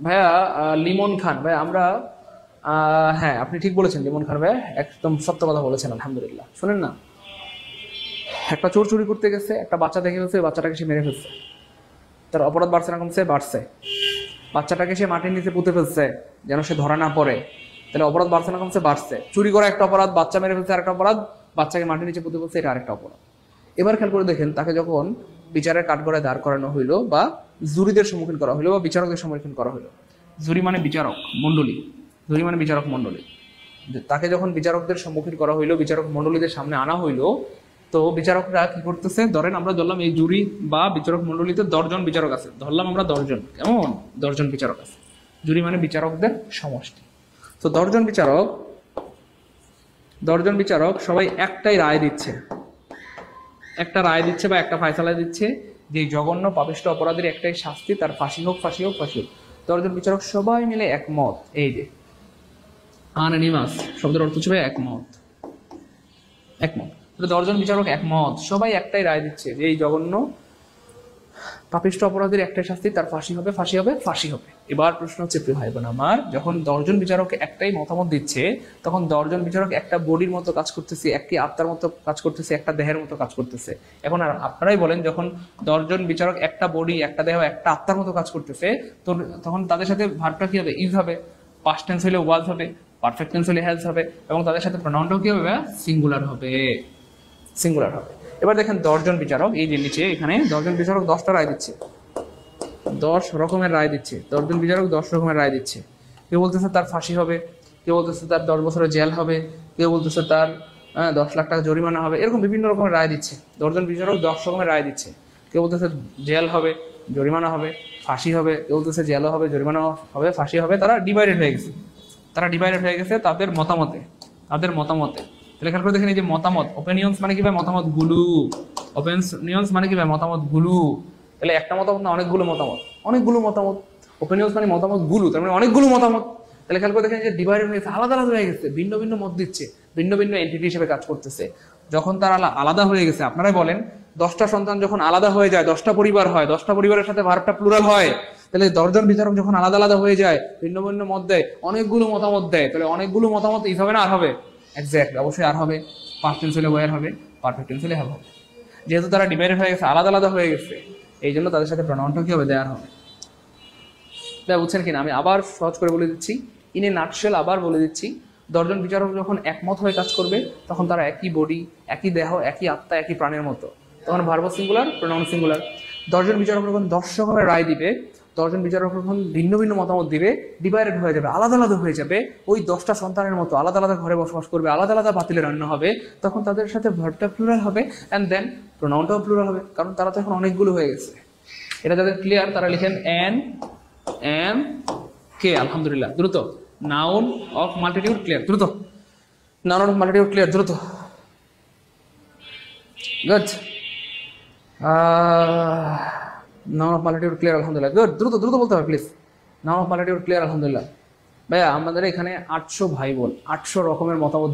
ভাইয়া লিমন খান ভাই, আমরা হ্যাঁ, আপনি ঠিক বলেছেন লিমন খান ভাই, একদম সত্য কথা বলেছেন, আলহামদুলিল্লাহ। শুনেন না, একটা চোর চুরি করতে গেছে, একটা বাচ্চা দেখে ফেলছে, বাচ্চাটাকে সে মেরে ফেলছে, তার অপরাধ বাড়ছে না কমছে? বাড়ছে। বাচ্চাটাকে সে মাটির নিচে পুঁতে ফেলছে যেন সে ধরা না পড়ে, তাহলে অপরাধ বাড়ছে না কমছে? বাড়ছে। চুরি করা একটা অপরাধ, বাচ্চা মেরে ফেলছে আরেকটা অপরাধ, বাচ্চাকে মাটির নিচে পুঁতে ফেলছে এটা আরেকটা অপরাধ। এবার খেয়াল করে দেখেন, তাকে যখন বিচারের কাঠগড়ায় দাঁড় করানো হইলো, বা জুরিদের সম্মুখীন করা হইলো, বা বিচারকদের সম্মুখীন করা হইলো, জুরি মানে বিচারক মণ্ডলী, জুরি মানে বিচারক মণ্ডলী, তাকে যখন বিচারকদের সম্মুখীন করা হইলো, বিচারক মণ্ডলীদের সামনে আনা হইলো, তো বিচারকরা কি করতেছে? ধরেন আমরা ধরলাম এই জুরি বা বিচারক মণ্ডলীতে 10 জন বিচারক আছে, ধরলাম আমরা 10 জন, কেমন? 10 জন বিচারক আছে। জুরি মানে বিচারকদের সমষ্টি। তো 10 জন বিচারক, 10 জন বিচারক সবাই একটাই রায় দিচ্ছে, একটা রায় দিচ্ছে বা একটা ফায়সালা দিচ্ছে যে জঘন্য পাপিষ্ঠ অপরাধের একটাই শাস্তি, তার ফাঁসি হোক, ফাঁসি হোক, ফাঁসি হোক। 10 জন বিচারক সবাই মিলে একমত। এই যে আনঅ্যানিমাস শব্দের অর্থ হচ্ছে একমত, একমত। 10 জন বিচারক একমত, সবাই একটাই রায় দিচ্ছে যে এই জঘন্য পাপিষ্ঠ অপরাধের একটাই শাস্তি, তার ফাঁসি হবে, ফাঁসি হবে, ফাঁসি হবে। এবার প্রশ্ন হচ্ছে, প্রিয় ভাই বোন আমার, যখন 10 জন বিচারক একটাই মতামত দিচ্ছে, তখন 10 জন বিচারক একটা বডির মতো কাজ করতেছে, একটি আত্মার মতো কাজ করতেছে, একটা দেহের মতো কাজ করতেছে। এখন আর আপনারাই বলেন, যখন 10 জন বিচারক একটা বডি, একটা দেহ, একটা আত্মার মতো কাজ করতেছে, তো তখন তাদের সাথে ভার্বটা কি হবে? ইজ হবে। পাস্ট টেন্স হলে ওয়াজ হবে, পারফেক্ট টেন্স হলে হ্যাজ হবে, এবং তাদের সাথে প্রোনাউনটাও কি হবে? সিঙ্গুলার হবে, সিঙ্গুলার হবে। এবার দেখেন 10 জন বিচারক, এই যে নিচে এখানে 10 জন বিচারক 10টা রায় দিচ্ছে, 10 রকমের রায় দিচ্ছে। 10 জন বিচারক 10 রকমের রায় দিচ্ছে। কেউ বলতেছে তার ফাঁসি হবে, কেউ বলতেছে তার 10 বছরের জেল হবে, কেউ বলতেছে তার 10 লাখ টাকা জরিমানা হবে, এরকম বিভিন্ন রকমের রায় দিচ্ছে। 10 জন বিচারক 10 রকমের রায় দিচ্ছে। কেউ বলতেছে জেল হবে, জরিমানা হবে, ফাঁসি হবে, কেউ বলতেছে জেলও হবে, জরিমানা হবে, ফাঁসি হবে। তারা ডিভাইডেড হয়ে গেছে, তারা ডিভাইডেড হয়ে গেছে তাদের মতামতে, তাদের মতামতে। লেখার করে দেখেন, এই যে মতামত, ওপিনিয়ন্স মানে কি ভাই? মতামত গুলো। ওপিনিয়ন্স মানে কি ভাই? মতামত গুলো। তাহলে একটা মতামত না অনেকগুলো মতামত, অনেকগুলো মতামত। ওপিনিয়ন্স মানে মতামত গুলো, তার মানে অনেকগুলো মতামত। তাহলে খেয়াল করে দেখেন যে ডিভাইডেড হয়ে গেছে, আলাদা আলাদা হয়ে গেছে, ভিন্ন ভিন্ন মত দিচ্ছে, ভিন্ন ভিন্ন এন্টিটি হিসেবে কাজ করতেছে। যখন তারা আলাদা হয়ে গেছে, আপনারাই বলেন 10টা সন্তান যখন আলাদা হয়ে যায়, 10টা পরিবার হয়, 10টা পরিবারের সাথে ভার্বটা প্লুরাল হয়, তাহলে 10 জন বিচারক যখন আলাদা আলাদা হয়ে যায়, ভিন্ন ভিন্ন মত দেয়, অনেকগুলো মতামত দেয়, তাহলে অনেকগুলো মতামত ইজ হবে না আর হবে? এক্স্যাক্ট, অবশ্যই আর হবে। পাস্ট টেন্স হলে ওয়্যার হবে, পারফেক্ট টেন্স হলে হ্যাভ হবে। যেহেতু তারা ডিভাইডেড হয়ে গেছে, আলাদা আলাদা হয়ে গেছে, এই জন্য তাদের সাথে প্রনাউনটা কি হবে? দেয়ার হবে। তাই বুঝছেন কিনা? আমি আবার সহজ করে বলে দিচ্ছি, ইন এ নাটশেল আবার বলে দিচ্ছি। 10 জন বিচারক যখন একমত হয়ে কাজ করবে, তখন তারা একই বডি, একই দেহ, একই আত্মা, একই প্রাণের মতো, তখন ভার্ব সিঙ্গুলার, প্রোনাউন সিঙ্গুলার। 10 জন বিচারক যখন 10 রকমের রায় দিবে, 10 জন বিচারক যখন ভিন্ন ভিন্ন মতামত দিবে, ডিভাইডেড হয়ে যাবে, আলাদা আলাদা হয়ে যাবে, ওই 10টা সন্তানের মতো আলাদা আলাদা ঘরে বসবাস করবে, আলাদা আলাদা পাতিলে রান্না হবে, তখন তাদের সাথে ভার্বটা প্লুরাল হবে, অ্যান্ড দেন প্রোনাউনটাও প্লুরাল হবে, কারণ তারা তো এখন অনেকগুলো হয়ে গেছে। এটা যাদের ক্লিয়ার তারা লিখেন এন কে। আলহামদুলিল্লাহ, দ্রুত। নাউন অফ মাল্টিটিউড ক্লিয়ার, দ্রুত। নাউন অফ মাল্টিটিউড ক্লিয়ার, দ্রুত। Good. Noun of multitude clear, আলহামদুলিল্লাহ, গুড। দ্রুত দ্রুত বলতে হবে please. Noun of multitude clear, আলহামদুলিল্লাহ। ভাইয়া আমাদের এখানে 800 ভাই বোন, 800 রকমের মতামত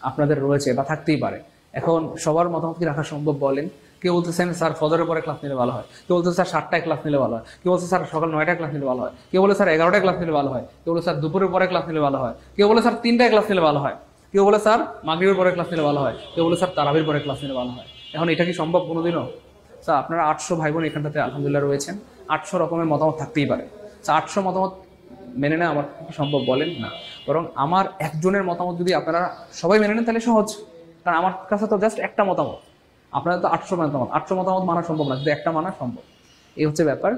আপনাদের রয়েছে বা থাকতেই পারে। এখন সবার মতামত কি রাখা সম্ভব বলেন? কেউ বলতেছেন স্যার ফজরের পরে ক্লাস নিলে ভালো হয়, কেউ বলছে স্যার 7টায় ক্লাস নিলে ভালো হয়, কেউ বলছে স্যার সকাল 9টায় ক্লাস নিলে ভালো হয়, কেউ বলে স্যার 11টায় ক্লাস নিলে ভালো হয়, কেউ বলে স্যার দুপুরের পরে ক্লাস নিলে ভালো হয়, কেউ বলে স্যার 3টায় ক্লাস নিলে ভালো হয়, কেউ বলে স্যার মাগরিবের পরে ক্লাস নিলে ভালো হয়, কেউ বলে স্যার তারাবির পরে ক্লাস নিলে ভালো হয়। এখন এটা কি সম্ভব কোনোদিনও? স্যার আপনারা 800 ভাই বোন এখানটাতে আলহামদুলিল্লাহ রয়েছেন, 800 রকমের মতামত থাকতেই পারে। 800 মতামত মেনে নেওয়া আমার কি সম্ভব বলেন? না। বরং আমার একজনের মতামত যদি আপনারা সবাই মেনে নেন তাহলে সহজ, কারণ আমার কাছে তো জাস্ট একটা মতামত, আপনাদের তো 800 মতামত, 800 মতামত মানা সম্ভব না, কিন্তু একটা মানা সম্ভব। এই হচ্ছে ব্যাপার।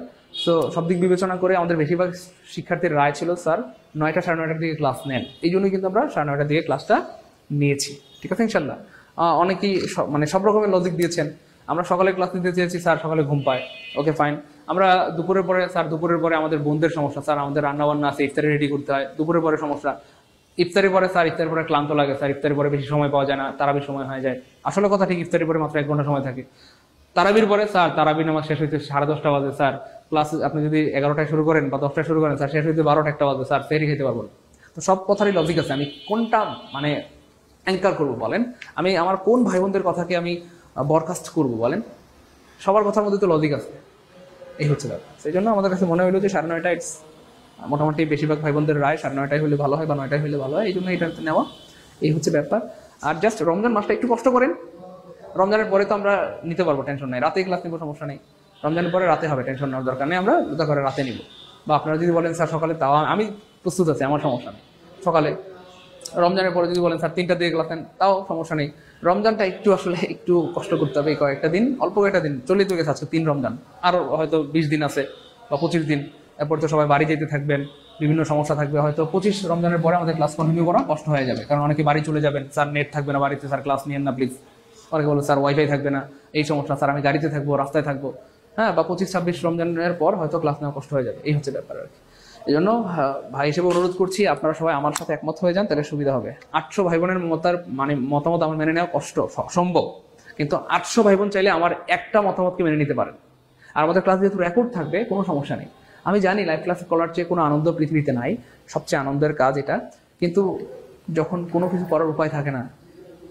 সো সব দিক বিবেচনা করে আমাদের বেশিরভাগ শিক্ষার্থীর রায় ছিল স্যার 9টা 9:30টার দিকে ক্লাস নেন, এই জন্যই কিন্তু আমরা 9:30টার দিকে ক্লাসটা নিয়েছি। ঠিক আছে ইনশাল্লাহ। অনেকেই মানে সব রকমের লজিক দিয়েছেন। আমরা সকালে ক্লাস নিতে চেয়েছি, স্যার সকালে ঘুম পায়, ওকে ফাইন। আমরা দুপুরের পরে, স্যার দুপুরের পরে আমাদের বোনদের সমস্যা, স্যার আমাদের রান্নাবান্না আছে, ইফতারি রেডি করতে হয়, দুপুরের পরে সমস্যা। ইফতারের পরে স্যার ইফতারের পরে ক্লান্ত লাগে, স্যার ইফতারের পরে বেশি সময় পাওয়া যায় না, তারাবির সময় হয়ে যায়। আসলে কথা ঠিক, ইফতারের পরে মাত্র 1 ঘন্টা সময় থাকে। তারাবির পরে স্যার তারাবির নামাজ শেষ হইতে 10:30 বাজে, স্যার ক্লাস আপনি যদি 11টায় শুরু করেন বা 10টায় শুরু করেন, স্যার শেষ হইতে 12টা-1টা বাজে, স্যার সেহরি খেতে পারবো না। তো সব কথারই লজিক আছে। আমি কোনটা মানে অ্যাঙ্কার করবো বলেন? আমি আমার কোন ভাই বোনদের কথাকে আমি বরখাস্ত করবো বলেন? সবার কথার মধ্যে তো লজিক আছে। এই হচ্ছে ব্যাপার। সেই জন্য আমাদের কাছে মনে হলো যে 9:30 ইটস মোটামুটি বেশিরভাগ ভাই বোনদের রায় 9:30 হলে ভালো হয় বা 9টায় হলে ভালো হয়, এই জন্য এটা নেওয়া। এই হচ্ছে ব্যাপার। আর জাস্ট রমজান মাসটা একটু কষ্ট করেন, রমজানের পরে তো আমরা নিতে পারবো, টেনশন নেই, রাতেই ক্লাস নিবো, সমস্যা নেই। রমজানের পরে রাতে হবে, টেনশন নেওয়ার দরকার নেই, আমরা দুটা করে রাতে নিব। বা আপনারা যদি বলেন স্যার সকালে, তাও আমি প্রস্তুত আছি, আমার সমস্যা নেই সকালে। রমজানের পরে যদি বলেন স্যার 3টা দিকে ক্লাস নেন, তাও সমস্যা নেই। রমজানটা একটু আসলে একটু কষ্ট করতে হবে, কয়েকটা দিন, অল্প কয়েকটা দিন চলেই তো গেছে, আজকে 3 রমজান, আরও হয়তো 20 দিন আছে বা 25 দিন। এরপর তো সবাই বাড়ি যেতে থাকবেন, বিভিন্ন সমস্যা থাকবে, হয়তো 25 রমজানের পরে আমাদের ক্লাস কন্টিনিউ করা কষ্ট হয়ে যাবে, কারণ অনেকে বাড়ি চলে যাবেন, স্যার নেট থাকবে না বাড়িতে, স্যার ক্লাস নিয়েন না প্লিজ। অনেকে বলে স্যার ওয়াইফাই থাকবে না, এই সমস্যা, স্যার আমি গাড়িতে থাকবো, রাস্তায় থাকবো, হ্যাঁ, বা 25-26 রমজানের পর হয়তো ক্লাস নেওয়া কষ্ট হয়ে যাবে। এই হচ্ছে ব্যাপার আর কি। এই জন্য ভাই হিসেবে অনুরোধ করছি, আপনারা সবাই আমার সাথে একমত হয়ে যান, তাহলে সুবিধা হবে। 800 ভাই বোনের মতামত আমার মেনে নেওয়া কষ্ট সম্ভব, কিন্তু 800 ভাই বোন চাইলে আমার একটা মতামতকে মেনে নিতে পারেন। আর আমাদের ক্লাস যেহেতু রেকর্ড থাকবে, কোনো সমস্যা নেই। আমি জানি লাইভ ক্লাসে করার চেয়ে কোনো আনন্দ পৃথিবীতে নাই, সবচেয়ে আনন্দের কাজ এটা। কিন্তু যখন কোনো কিছু করার উপায় থাকে না,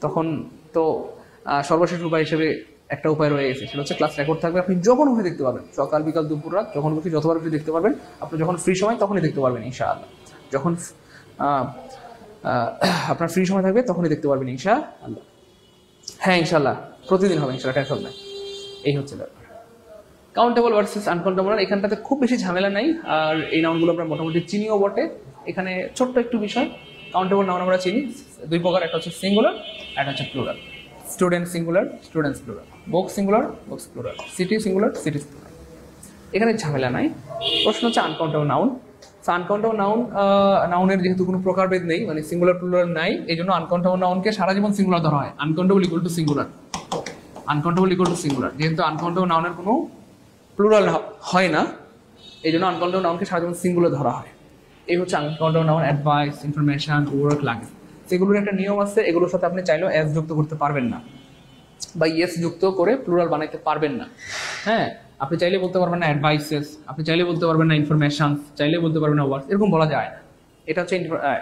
তখন তো সর্বশেষ উপায় হিসেবে একটা উপায় রয়ে গেছে, সেটা হচ্ছে ক্লাস রেকর্ড থাকবে, আপনি যখন খুশি দেখতে পারবেন, সকাল বিকাল দুপুর রাত, যখন খুশি যতবার খুশি দেখতে পারবেন। আপনি যখন ফ্রি সময় তখনই দেখতে পারবেন ইনশাআল্লাহ, যখন আপনার ফ্রি সময় থাকবে তখনই দেখতে পারবেন ইনশাআল্লাহ। হ্যাঁ ইনশাআল্লাহ প্রতিদিন হবে ইনশাআল্লাহ, টেনশন নাই। এই হচ্ছে ব্যাপার। কাউন্টেবল ভার্সেস আনকাউন্টেবল, এখানটাতে খুব বেশি ঝামেলা নাই, আর এই নাউনগুলো আমরা মোটামুটি চিনিও বটে। এখানে ছোট্ট একটু বিষয়, কাউন্টেবল নাউন আমরা চিনি 2 প্রকার, একটা হচ্ছে সিঙ্গুলার, একটা হচ্ছে plural. Student singular, students plural. Book singular, books plural. City singular, cities plural. এখানে ঝামেলা নাই। প্রশ্ন হচ্ছে আনকাউন্টেবল নাউন। আনকাউন্টেবল নাউনের যেহেতু কোনো প্রকারভেদ নেই, মানে সিঙ্গুলার প্লুরাল নাই, এই জন্য আনকাউন্টেবল নাউনকে সারা জীবন সিঙ্গুলার ধরা হয়। Uncountable equal to singular, uncountable equal to singular. যেহেতু আনকাউন্টেবল নাউনের কোনো প্লুরাল হয় না, এই জন্য আনকাউন্টেবল নাউনকে সারা জীবন সিঙ্গুলার ধরা হয়। এই হচ্ছে uncountable noun. Advice, information, work, লাগে, সেগুলোর একটা নিয়ম আছে। এগুলোর সাথে আপনি চাইলেও এস যুক্ত করতে পারবেন না, বা ইয়েস যুক্ত করে প্লুরাল বানাইতে পারবেন না। হ্যাঁ, আপনি চাইলে বলতে পারবেন না অ্যাডভাইসেস, আপনি চাইলে বলতে পারবেন না ইনফরমেশন, চাইলে বলতে পারবেন না ওয়ার্ডস, এরকম বলা যায় না। এটা হচ্ছে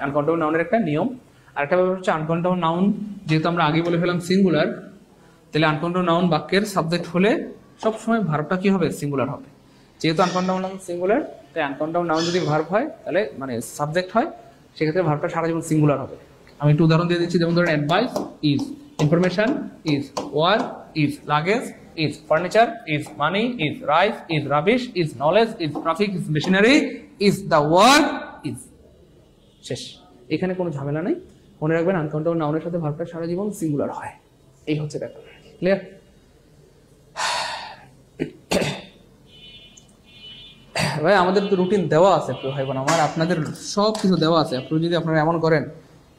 আনকাউন্টেবল নাউনের একটা নিয়ম। আর একটা ব্যাপার হচ্ছে আনকাউন্টেবল নাউন, যেহেতু আমরা আগে বলে ফেলাম সিঙ্গুলার, তাহলে আনকাউন্টেবল নাউন বাক্যের সাবজেক্ট হলে সবসময় ভার্বটা কি হবে? সিঙ্গুলার হবে। যেহেতু আনকাউন্টেবল নাউন সিঙ্গুলার, তাই আনকাউন্টেবল নাউন যদি ভার্ব হয় তাহলে মানে সাবজেক্ট হয়, সেক্ষেত্রে ভার্বটা সারা জীবন সিঙ্গুলার হবে। আমি একটু উদাহরণ দিয়ে দিচ্ছি, যেমন ধরেন advice is, information is, work is, luggage is, furniture is, money is, rice is, rubbish is, knowledge is, traffic is, machinery is, the work is. শেষ, এখানে কোনো ঝামেলা নেই। মনে রাখবেন আনকাউন্টেবল নাউনের সাথে ভার্বটা সারা জীবন সিঙ্গুলার হয়। এই হচ্ছে ব্যাপার। ক্লিয়ার? ভাই আমাদের তো রুটিন দেওয়া আছে প্রিয় ভাই বোন আমার, আপনাদের সব কিছু দেওয়া আছে। আপনি যদি আপনারা এমন করেন,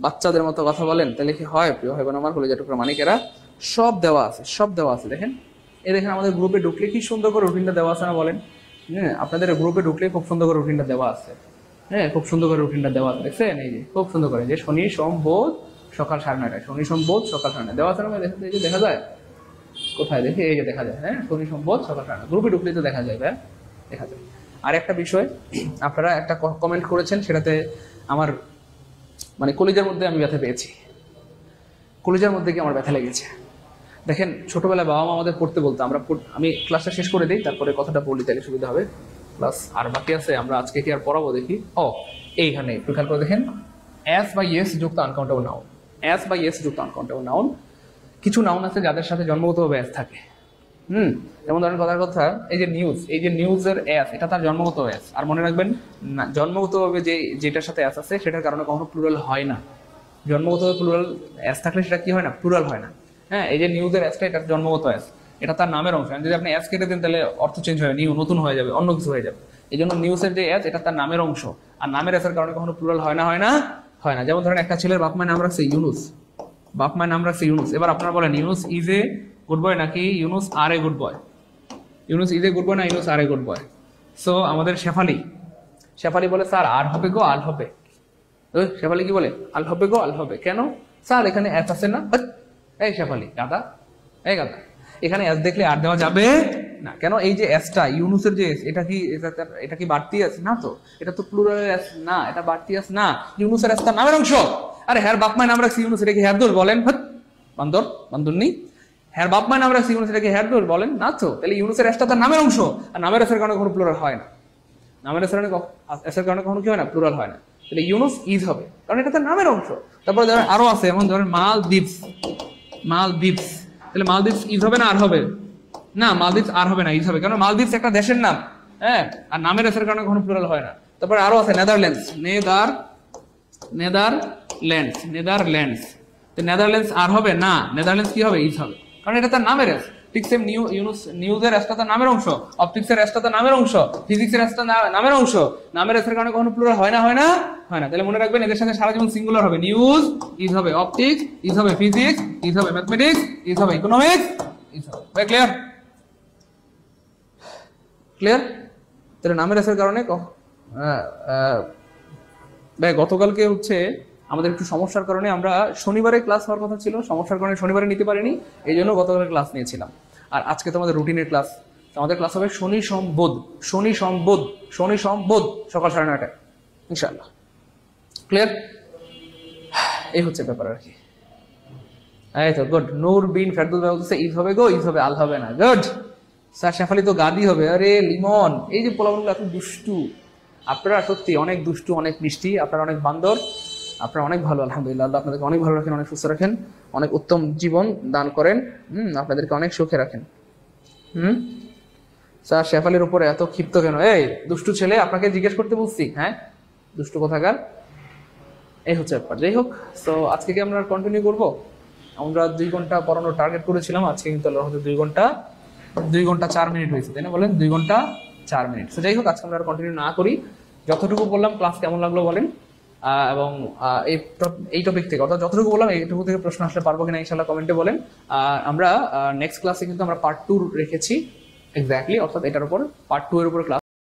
বাচ্চাদের মতো কথা বলেন, তাহলে কি হয় প্রিয় ভাই বোন আমার? কলেজের টুকরা মানিকেরা, সব দেওয়া আছে, সব দেওয়া আছে। দেখেন দেখেন আমাদের গ্রুপে ঢুকলে কি সুন্দর করে রুটিনটা দেওয়া আছে না বলেন? হ্যাঁ, আপনাদের গ্রুপে ঢুকলে খুব সুন্দর করে রুটিনটা দেওয়া আছে। হ্যাঁ, খুব সুন্দর করে রুটিনটা দেওয়া আছে, দেখছেন? এই যে খুব সুন্দর করে, যে শনি সোম বুধ সকাল 9:30, শনি সোম বুধ সকাল 9:30 দেওয়া আছে না? এই যে দেখা যায় কোথায়? দেখি, এই যে দেখা যায়। হ্যাঁ, শনি সোম বুধ সকাল 9:30 গ্রুপে ঢুকলে তো দেখা যায়, ভাই দেখা যায়। আর একটা বিষয়, আপনারা একটা কমেন্ট করেছেন, সেটাতে আমার মানে কলিজার মধ্যে আমি ব্যথা পেয়েছি। কলিজার মধ্যে কি আমার ব্যথা লেগেছে। দেখেন ছোটবেলায় বাবা মা আমাদের পড়তে বলতো, আমি ক্লাসটা শেষ করে দিই, তারপরে কথাটা বলি, তাহলে সুবিধা হবে। ক্লাস আর বাকি আছে, আমরা আজকে কি আর পড়াবো দেখি। এইখানে একটু খেয়াল করে দেখেন, অ্যাস বা ইয়েস যুক্ত আনকাউন্টেবল নাউন। অ্যাস বা ইয়েস যুক্ত আনকাউন্টেবল নাউন। কিছু নাউন আছে যাদের সাথে জন্মগতভাবে অ্যাস থাকে। যেমন ধরেন কথার কথা, এই যে নিউজ, এই যে নিউজের অ্যাস, এটা তার জন্মগত অ্যাস। আর মনে রাখবেন না, জন্মগতভাবে যেটার সাথে অ্যাস আছে সেটার কারণে কখনো প্লুরাল হয় না। জন্মগতভাবে প্লুরাল অ্যাস থাকলে সেটা কি হয় না? প্লুরাল হয় না। হ্যাঁ, এই যে নিউজের অ্যাসটা, এটা জন্মগত অ্যাস, এটা তার নামের অংশ। যদি আপনি অ্যাস কেটে দেন তাহলে অর্থ চেঞ্জ হয়ে নিউ নতুন হয়ে যাবে, অন্য কিছু হয়ে যাবে। এই জন্য নিউজের যে অ্যাস, এটা তার নামের অংশ। আর নামের অ্যাসের কারণে কখনো প্লুরাল হয় না, হয় না, হয় না। যেমন ধরেন একটা ছেলের বাপ মায়ের নাম রাখছে ইউনুস, বাপ মায়ের নাম রাখছে ইউনুস। এবার আপনারা বলেন Yunus is a good boy নাকি Yunus are a good boy? Yunus is a good boy না Yunus are a good boy? So আমাদের শেফালি বলে স্যার আর হবে গো, আল হবে। শেফালি কি বলে? আল হবে গো, আল হবে। কেন স্যার? এখানে অ্যাস আছে না। এই শেফালি গাদা, এই গাদা, এখানে অ্যাস দেখলে আর দেওয়া যাবে না। কেন? এই যে অ্যাসটা, ইউনুসের যে এটা কি বাড়তি অ্যাস না? তো এটা তো প্লুরাল অ্যাস না, এটা বাড়তি অ্যাস না। ইউনুসের অ্যাস তার নামের অংশ। আরে হ্যার বাপ মায়ের নাম রাখছি ইউনুস, এটা কি হ্যারদুল বলেন? বান্দর নেই। হ্যার বাপ মায়ের নাম রাখছি ইউনুস, এটা কি হ্যারদুল বলেন? না তো। তাহলে ইউনুসের অ্যাসটা তার নামের অংশ, আর নামের অ্যাসের কারণে কখনো প্লুরাল হয় না। নামের অ্যাসের কারণে কখনো কি হয় না? প্লুরাল হয় না। তাহলে ইউনুস ইজ হবে, কারণ এটা তার নামের অংশ। তারপরে ধরেন আরো আছে, যেমন ধরেন মালদ্বীপস, তাহলে মালদ্বীপস ইজ হবে না আর হবে? না, মালদ্বীপস আর হবে না, ইজ হবে। কারণ মালদ্বীপস একটা দেশের নাম। হ্যাঁ, আর নামের অ্যাসের কারণে কখনো প্লুরাল হয় না। তারপরে আরো আছে নেদারল্যান্ডস, নেদারল্যান্ডস। তো নেদারল্যান্ডস আর হবে না, নেদারল্যান্ডস কি হবে? ইজ হবে, কারণ এটা তার নামের অ্যাস। ঠিক সেম নিউজের অ্যাসটা তার নামের অংশ, অপটিক্সের অ্যাসটা তার নামের অংশ, ফিজিক্সের অ্যাসটা নামের অংশ। নামের অ্যাসের কারণে কখনো প্লুরাল হয় না, হয় না, হয় না। তাহলে মনে রাখবেন এদের সাথে সারা জীবন সিঙ্গুলার হবে। নিউজ ইজ হবে অপটিক্স, ইজ হবে ফিজিক্স, ইজ হবে ম্যাথমেটিক্স, ইজ হবে ইকোনমিক্স, ইজ হবে। ভাই ক্লিয়ার? তাহলে নামের অ্যাসের কারণে ভাই গতকালকে হচ্ছে আমাদের একটু সমস্যার কারণে আমরা শনিবারে ক্লাস হওয়ার কথা ছিল, সমস্যার কারণে শনিবারে নিতে পারিনি, এই জন্য গতকাল ক্লাস নিয়েছিলাম। আর আজকে তো আমাদের রুটিনের ক্লাস, আমাদের ক্লাস হবে শনি সোম বুধ সকাল 9:30 ইনশাআল্লাহ। ক্লিয়ার? এই হচ্ছে ব্যাপার আর কি। এই তো গুড। নূর বিন ফেরদৌস ভাই বলতেছে ইজ হবে গো, ইজ হবে, আল হবে না। Good sir. শেফালি তো গাদি হবে। আরে লিমন, এই যে পোলাগুলো এত দুষ্টু, আপনারা সত্যি অনেক দুষ্টু, অনেক মিষ্টি, আপনারা অনেক বান্দর, আপনারা অনেক ভালো। আলহামদুলিল্লাহ, আল্লাহ আপনাদেরকে অনেক ভালো রাখেন, অনেক সুস্থ রাখেন, অনেক উত্তম জীবন দান করেন। আপনাদেরকে অনেক সুখে রাখেন। স্যার শেফালির উপরে এত ক্ষিপ্ত কেন? এই দুষ্টু ছেলে, আপনাকে জিজ্ঞেস করতে বলছি। হ্যাঁ, দুষ্টু কোথাকার। এই হচ্ছে ব্যাপার। যাই হোক, তো আজকে কি আমরা কন্টিনিউ করবো? আমরা 2 ঘন্টা পড়ানোর টার্গেট করেছিলাম, আজকে কিন্তু আল্লাহর রহমতে 2 ঘন্টা 4 মিনিট হয়েছে, তাই না? বলেন 2 ঘন্টা 4 মিনিট। তো যাই হোক, আজকে আমরা কন্টিনিউ না করি। যতটুকু বললাম ক্লাস কেমন লাগলো বলেন, এবং এই টপিক থেকে, অর্থাৎ যতটুকু বললাম এইটুকু থেকে প্রশ্ন আসলে পারবো কিনা ইনশাল্লাহ কমেন্টে বলেন। আমরা নেক্সট ক্লাসে কিন্তু আমরা পার্ট 2 রেখেছি এক্স্যাক্টলি, অর্থাৎ এটার উপর পার্ট 2 এর উপর ক্লাস